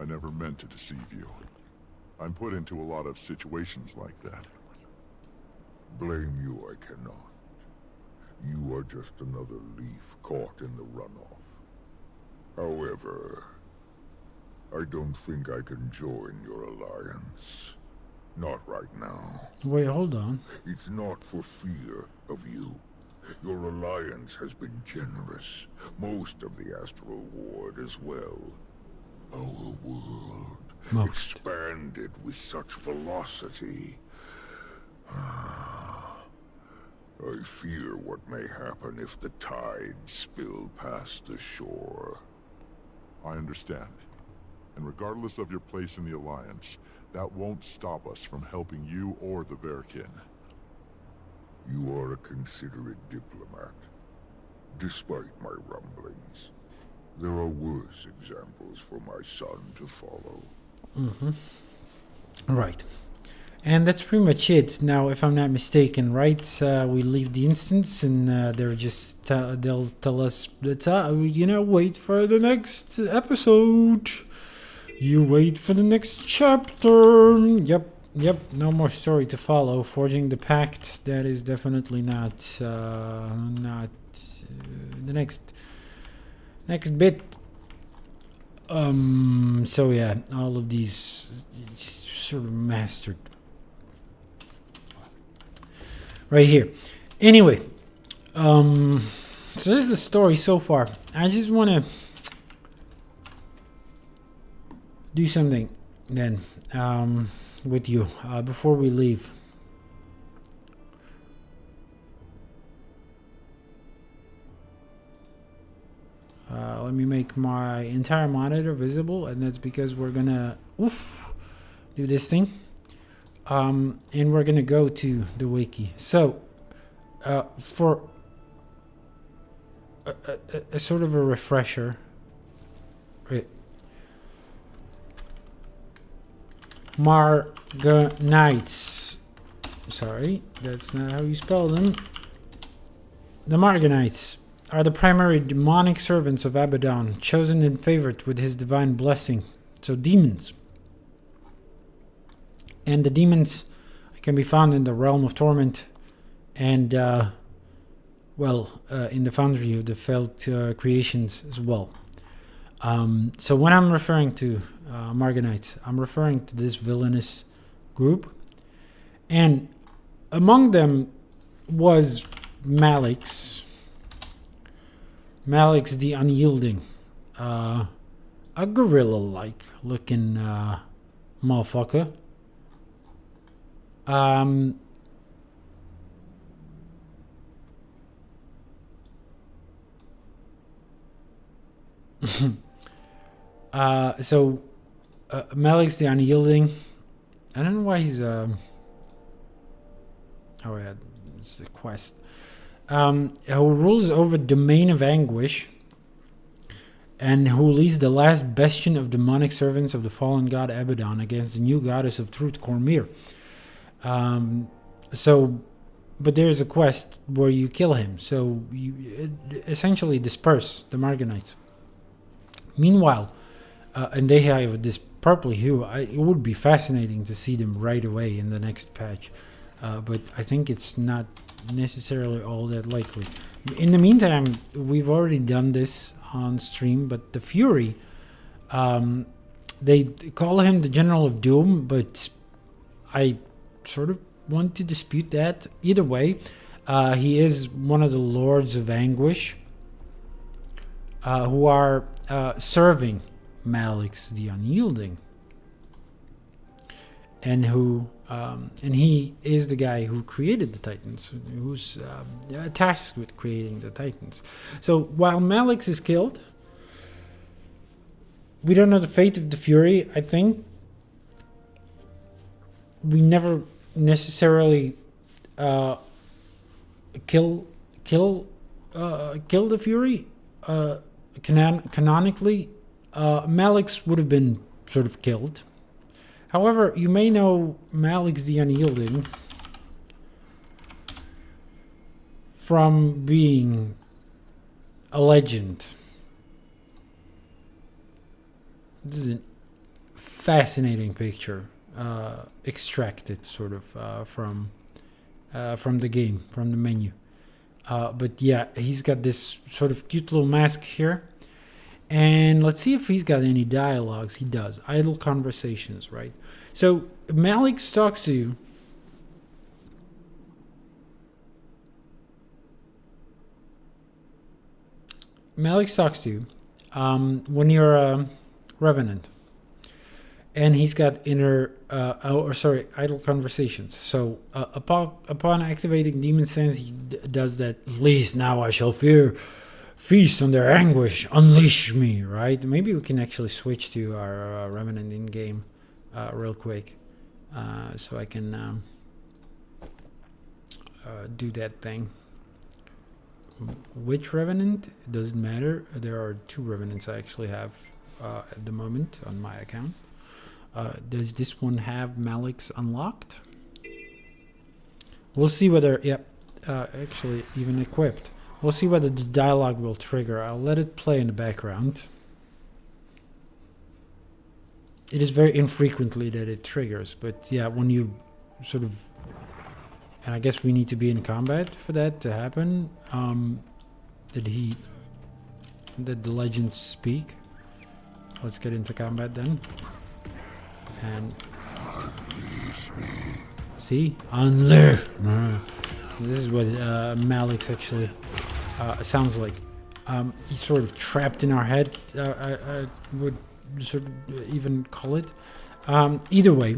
I never meant to deceive you. I'm put into a lot of situations like that. Blame you I cannot. You are just another leaf caught in the runoff. However, I don't think I can join your alliance. Not right now. Wait, hold on. It's not for fear of you. Your alliance has been generous. Most of the Astral Ward as well. Our world expanded with such velocity. I fear what may happen if the tides spill past the shore. I understand. And regardless of your place in the Alliance, that won't stop us from helping you or the Bearkin. You are a considerate diplomat, despite my rumblings. There are worse examples for my son to follow. Right. And that's pretty much it. Now, if I'm not mistaken, right? We leave the instance, and they'll just they'll tell us that wait for the next episode. You wait for the next chapter. Yep. No more story to follow. Forging the pact. That is definitely not the next bit. So yeah, all of these sort of mastered right here. Anyway, so this is the story so far. I just want to do something then with you before we leave. Let me make my entire monitor visible, and that's because we're gonna do this thing. And we're gonna go to the wiki. So for a sort of a refresher, right? Marganites. Sorry, that's not how you spell them. The Marganites are the primary demonic servants of Abaddon, chosen and favored with his divine blessing. So demons. And the demons can be found in the realm of torment and, in the foundry of the failed creations as well. So when I'm referring to Marganites, I'm referring to this villainous group. And among them was Malix the Unyielding. A gorilla-like looking motherfucker. Malix the Unyielding. I don't know why he's it's a quest. Who rules over domain of anguish, and who leads the last bastion of demonic servants of the fallen god Abaddon against the new goddess of truth, Cormyr. But there's a quest where you kill him, so you essentially disperse the Marganites. Meanwhile, and they have this purple hue. It would be fascinating to see them right away in the next patch, but I think it's not necessarily all that likely. In the meantime, we've already done this on stream, but the Fury, they call him the General of Doom, but I sort of want to dispute that. Either way, he is one of the Lords of Anguish, who are serving Malix the Unyielding, and he is the guy who created the Titans, who's tasked with creating the Titans. So while Malix is killed, we don't know the fate of the Fury. I think we never necessarily kill the Fury. Canonically, Malix would have been sort of killed, However, you may know Malik's the Unyielding from being a legend. This is a fascinating picture, extracted sort of from the game, from the menu. But yeah, he's got this sort of cute little mask here. And let's see if he's got any dialogues. He does. Idle conversations, right? So Malik talks to you. Malik talks to you when you're a revenant. And he's got idle conversations. So upon activating Demon Sense, he does that. At least now I shall feast on their anguish. Unleash me, right? Maybe we can actually switch to our Revenant in game real quick, so I can do that thing. Which Revenant? It doesn't matter. There are 2 Revenants I actually have at the moment on my account. Does this one have Malik's unlocked? We'll see whether, actually even equipped. We'll see whether the dialogue will trigger. I'll let it play in the background. It is very infrequently that it triggers, but yeah, when you sort of, and I guess we need to be in combat for that to happen, that the legends speak. Let's get into combat then. And see, unleash. This is what Malik's actually sounds like. He's sort of trapped in our head. I would sort of even call it. Either way,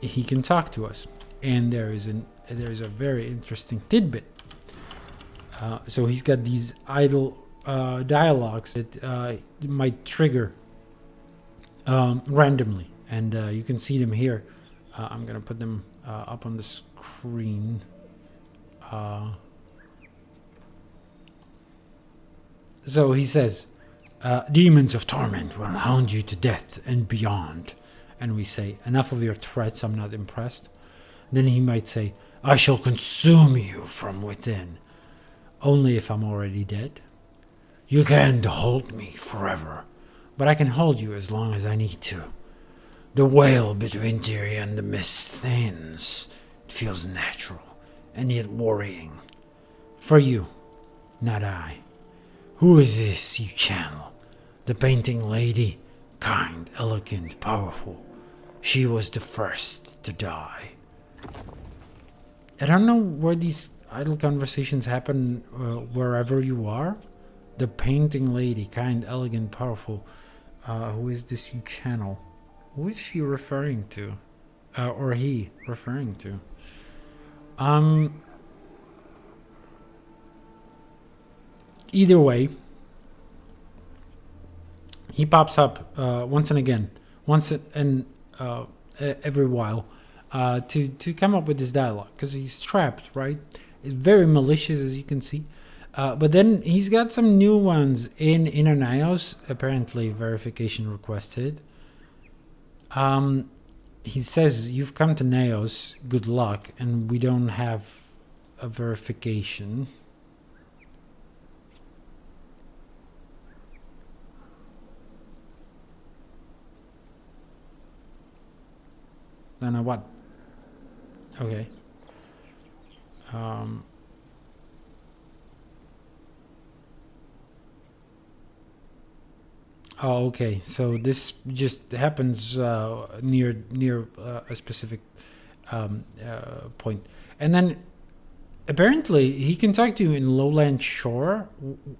he can talk to us, and there is a very interesting tidbit. So he's got these idle dialogues that might trigger randomly, and you can see them here. I'm gonna put them up on the screen. So he says, demons of torment will hound you to death and beyond. And we say, enough of your threats, I'm not impressed. Then he might say, I shall consume you from within. Only if I'm already dead. You can't hold me forever, but I can hold you as long as I need to. The wail between Tyria and the mist thins. It feels natural, and yet worrying. For you, not I. Who is this you channel? The painting lady? Kind, elegant, powerful. She was the first to die. I don't know where these idle conversations happen, wherever you are. The painting lady, kind, elegant, powerful. Who is this you channel? Who is she referring to? Or he referring to? Either way, he pops up once in every while to come up with this dialogue, because he's trapped, right? It's very malicious, as you can see. But then he's got some new ones in Inner Nios, apparently verification requested. He says, you've come to Naos, good luck, and we don't have a verification. Then what? Okay. Oh, okay. So this just happens near a specific point, and then apparently he can talk to you in Lowland Shore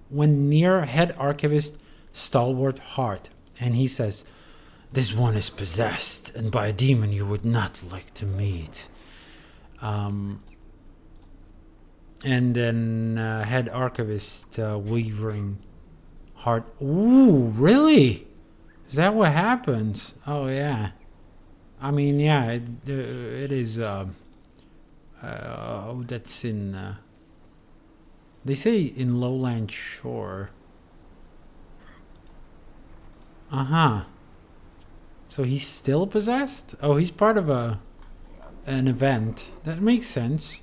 when near Head Archivist Stalwart Heart, and he says, "This one is possessed, and by a demon you would not like to meet." And then Head Archivist Wavering Heart. Ooh, really? Is that what happens? Oh yeah. I mean, yeah, it is. Oh, that's in. They say in Lowland Shore. So he's still possessed? Oh, he's part of an event. That makes sense.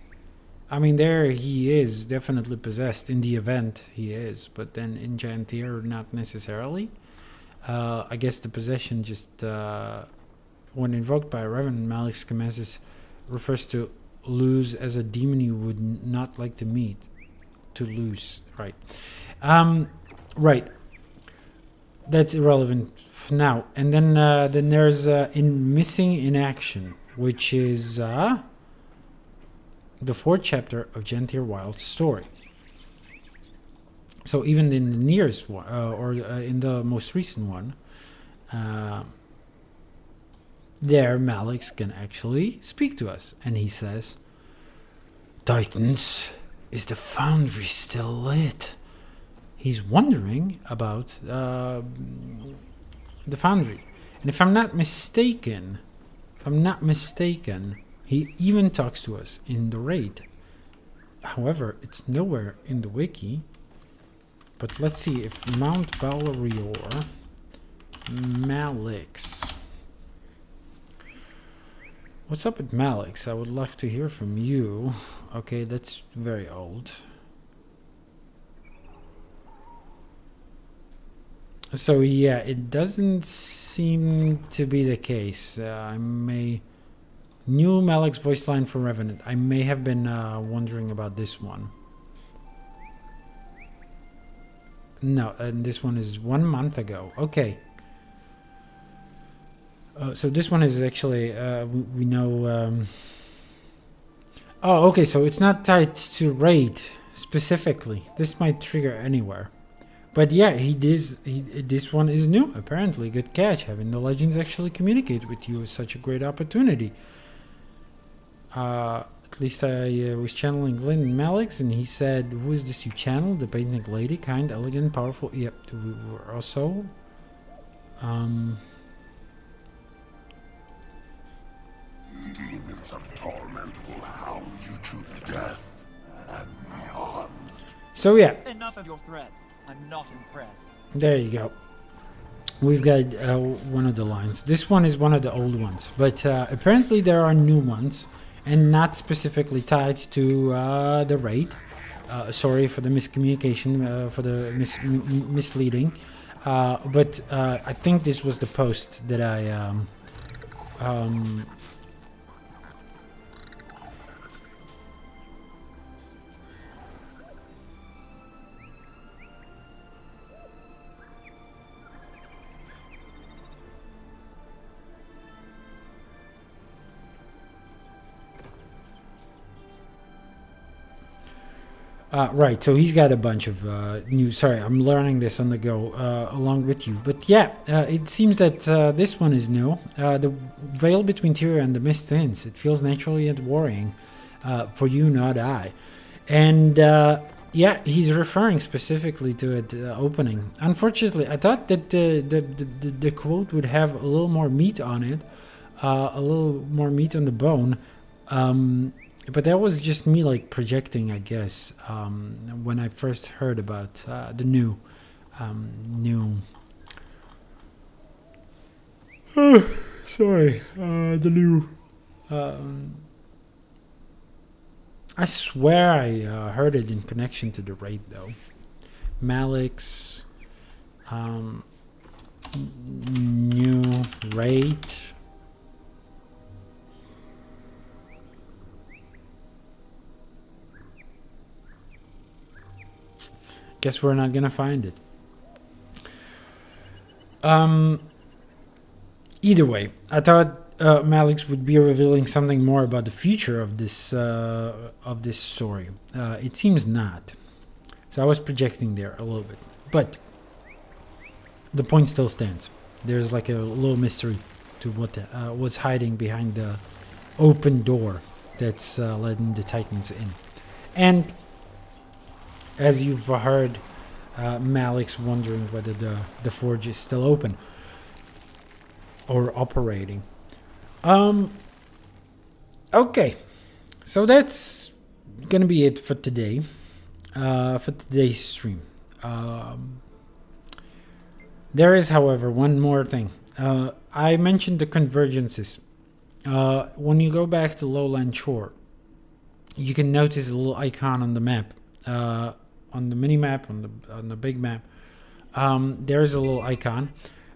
I mean, there he is definitely possessed. In the event, he is. But then in Janthir, not necessarily. I guess the possession just... when invoked by a Revenant, Malik's Kemezis refers to lose as a demon you would not like to meet. To lose. Right. Right. That's irrelevant for now. And then there's in Missing in Action, which is the 4th chapter of Janthir Wilds' story. So even in the nearest one, or in the most recent one, there Malix can actually speak to us. And he says, Titans, is the foundry still lit? He's wondering about the foundry. And if I'm not mistaken, he even talks to us in the raid. However, it's nowhere in the wiki. But let's see if Mount Balrior, Malix. What's up with Malix? I would love to hear from you. Okay, that's very old. So yeah, it doesn't seem to be the case. I may... New Malix voice line for Revenant. I may have been wondering about this one. No, and this one is 1 month ago. Okay. So this one is actually, we know... oh, okay, so it's not tied to raid specifically. This might trigger anywhere. But yeah, this one is new, apparently. Good catch. Having the legends actually communicate with you is such a great opportunity. At least I was channeling Glenn Malix, and he said, who is this you channel? The painting lady, kind, elegant, powerful. Yep, we were also... Demons of torment will hound you to death and beyond. So yeah. Enough of your threats. I'm not impressed. There you go. We've got one of the lines. This one is one of the old ones, but apparently there are new ones, and not specifically tied to the raid. Sorry for the miscommunication, for the misleading. But I think this was the post that I right, so he's got a bunch of new... Sorry, I'm learning this on the go along with you. But yeah, it seems that this one is new. The veil between Tyria and the Mist thins. It feels naturally and worrying for you, not I. And yeah, he's referring specifically to it opening. Unfortunately, I thought that the quote would have a little more meat on it. A little more meat on the bone. But that was just me like projecting, I guess, when I first heard about the new sorry, the new I swear I heard it in connection to the raid though. Malix new raid. Guess we're not gonna find it. Either way, I thought Malix would be revealing something more about the future of this story. It seems not. So I was projecting there a little bit, but the point still stands. There's like a little mystery to what's hiding behind the open door that's letting the Titans in, and. As you've heard, Malix wondering whether the forge is still open or operating. Okay, so that's gonna be it for today. For today's stream. There is, however, one more thing. I mentioned the convergences. When you go back to Lowland Shore, you can notice a little icon on the map, on the mini map, on the big map. There's a little icon,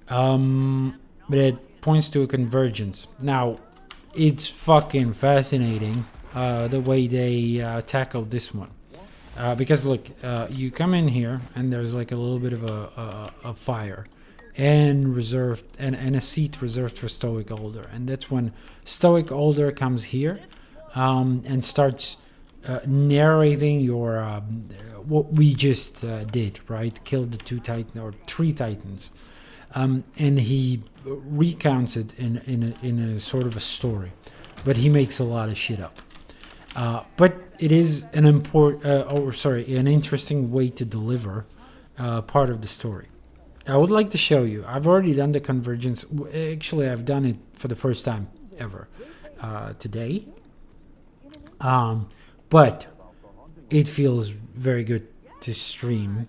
but it points to a convergence. Now, it's fucking fascinating the way they tackled this one. Because look, you come in here and there's like a little bit of a fire and reserved and a seat reserved for Stoic Older, and that's when Stoic Older comes here and starts narrating your what we just did, right? Killed the three titans, and he recounts it in a sort of a story, but he makes a lot of shit up. But it is an an interesting way to deliver part of the story. I would like to show you. I've already done the convergence. Actually, I've done it for the first time ever today. But it feels very good to stream,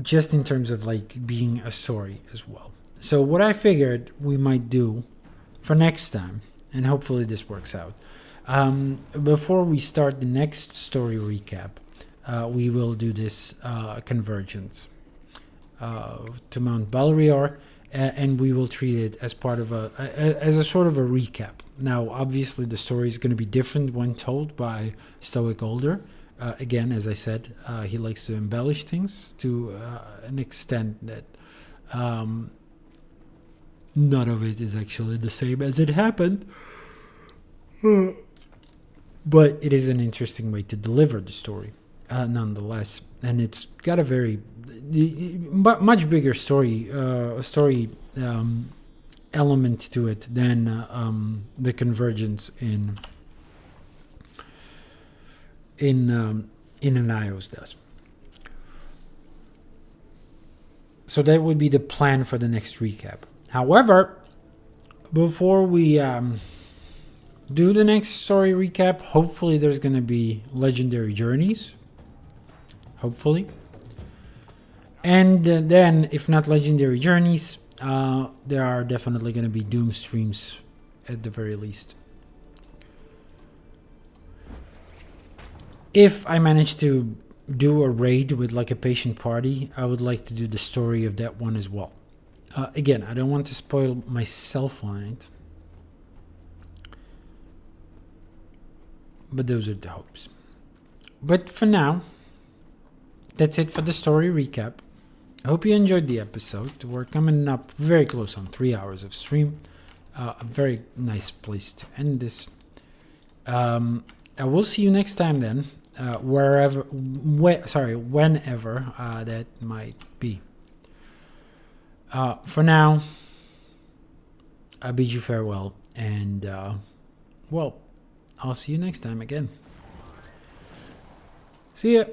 just in terms of like being a story as well. So what I figured we might do for next time, and hopefully this works out, before we start the next story recap, we will do this convergence to Mount Balrior, and we will treat it as part of as a sort of a recap. Now, obviously, the story is going to be different when told by Stoic Older. Again, as I said, he likes to embellish things to an extent that none of it is actually the same as it happened. But it is an interesting way to deliver the story, nonetheless. And it's got a very much bigger story element to it than the convergence in Anios does. So that would be the plan for the next recap. However, before we do the next story recap, hopefully there's going to be Legendary Journeys. Hopefully. And then, if not Legendary Journeys, there are definitely going to be Doom streams at the very least. If I manage to do a raid with like a patient party, I would like to do the story of that one as well. Again, I don't want to spoil myself on it, but those are the hopes. But for now, that's it for the story recap. I hope you enjoyed the episode. We're coming up very close on 3 hours of stream. A very nice place to end this. I will see you next time then, whenever that might be. For now, I bid you farewell, and well, I'll see you next time again. See ya.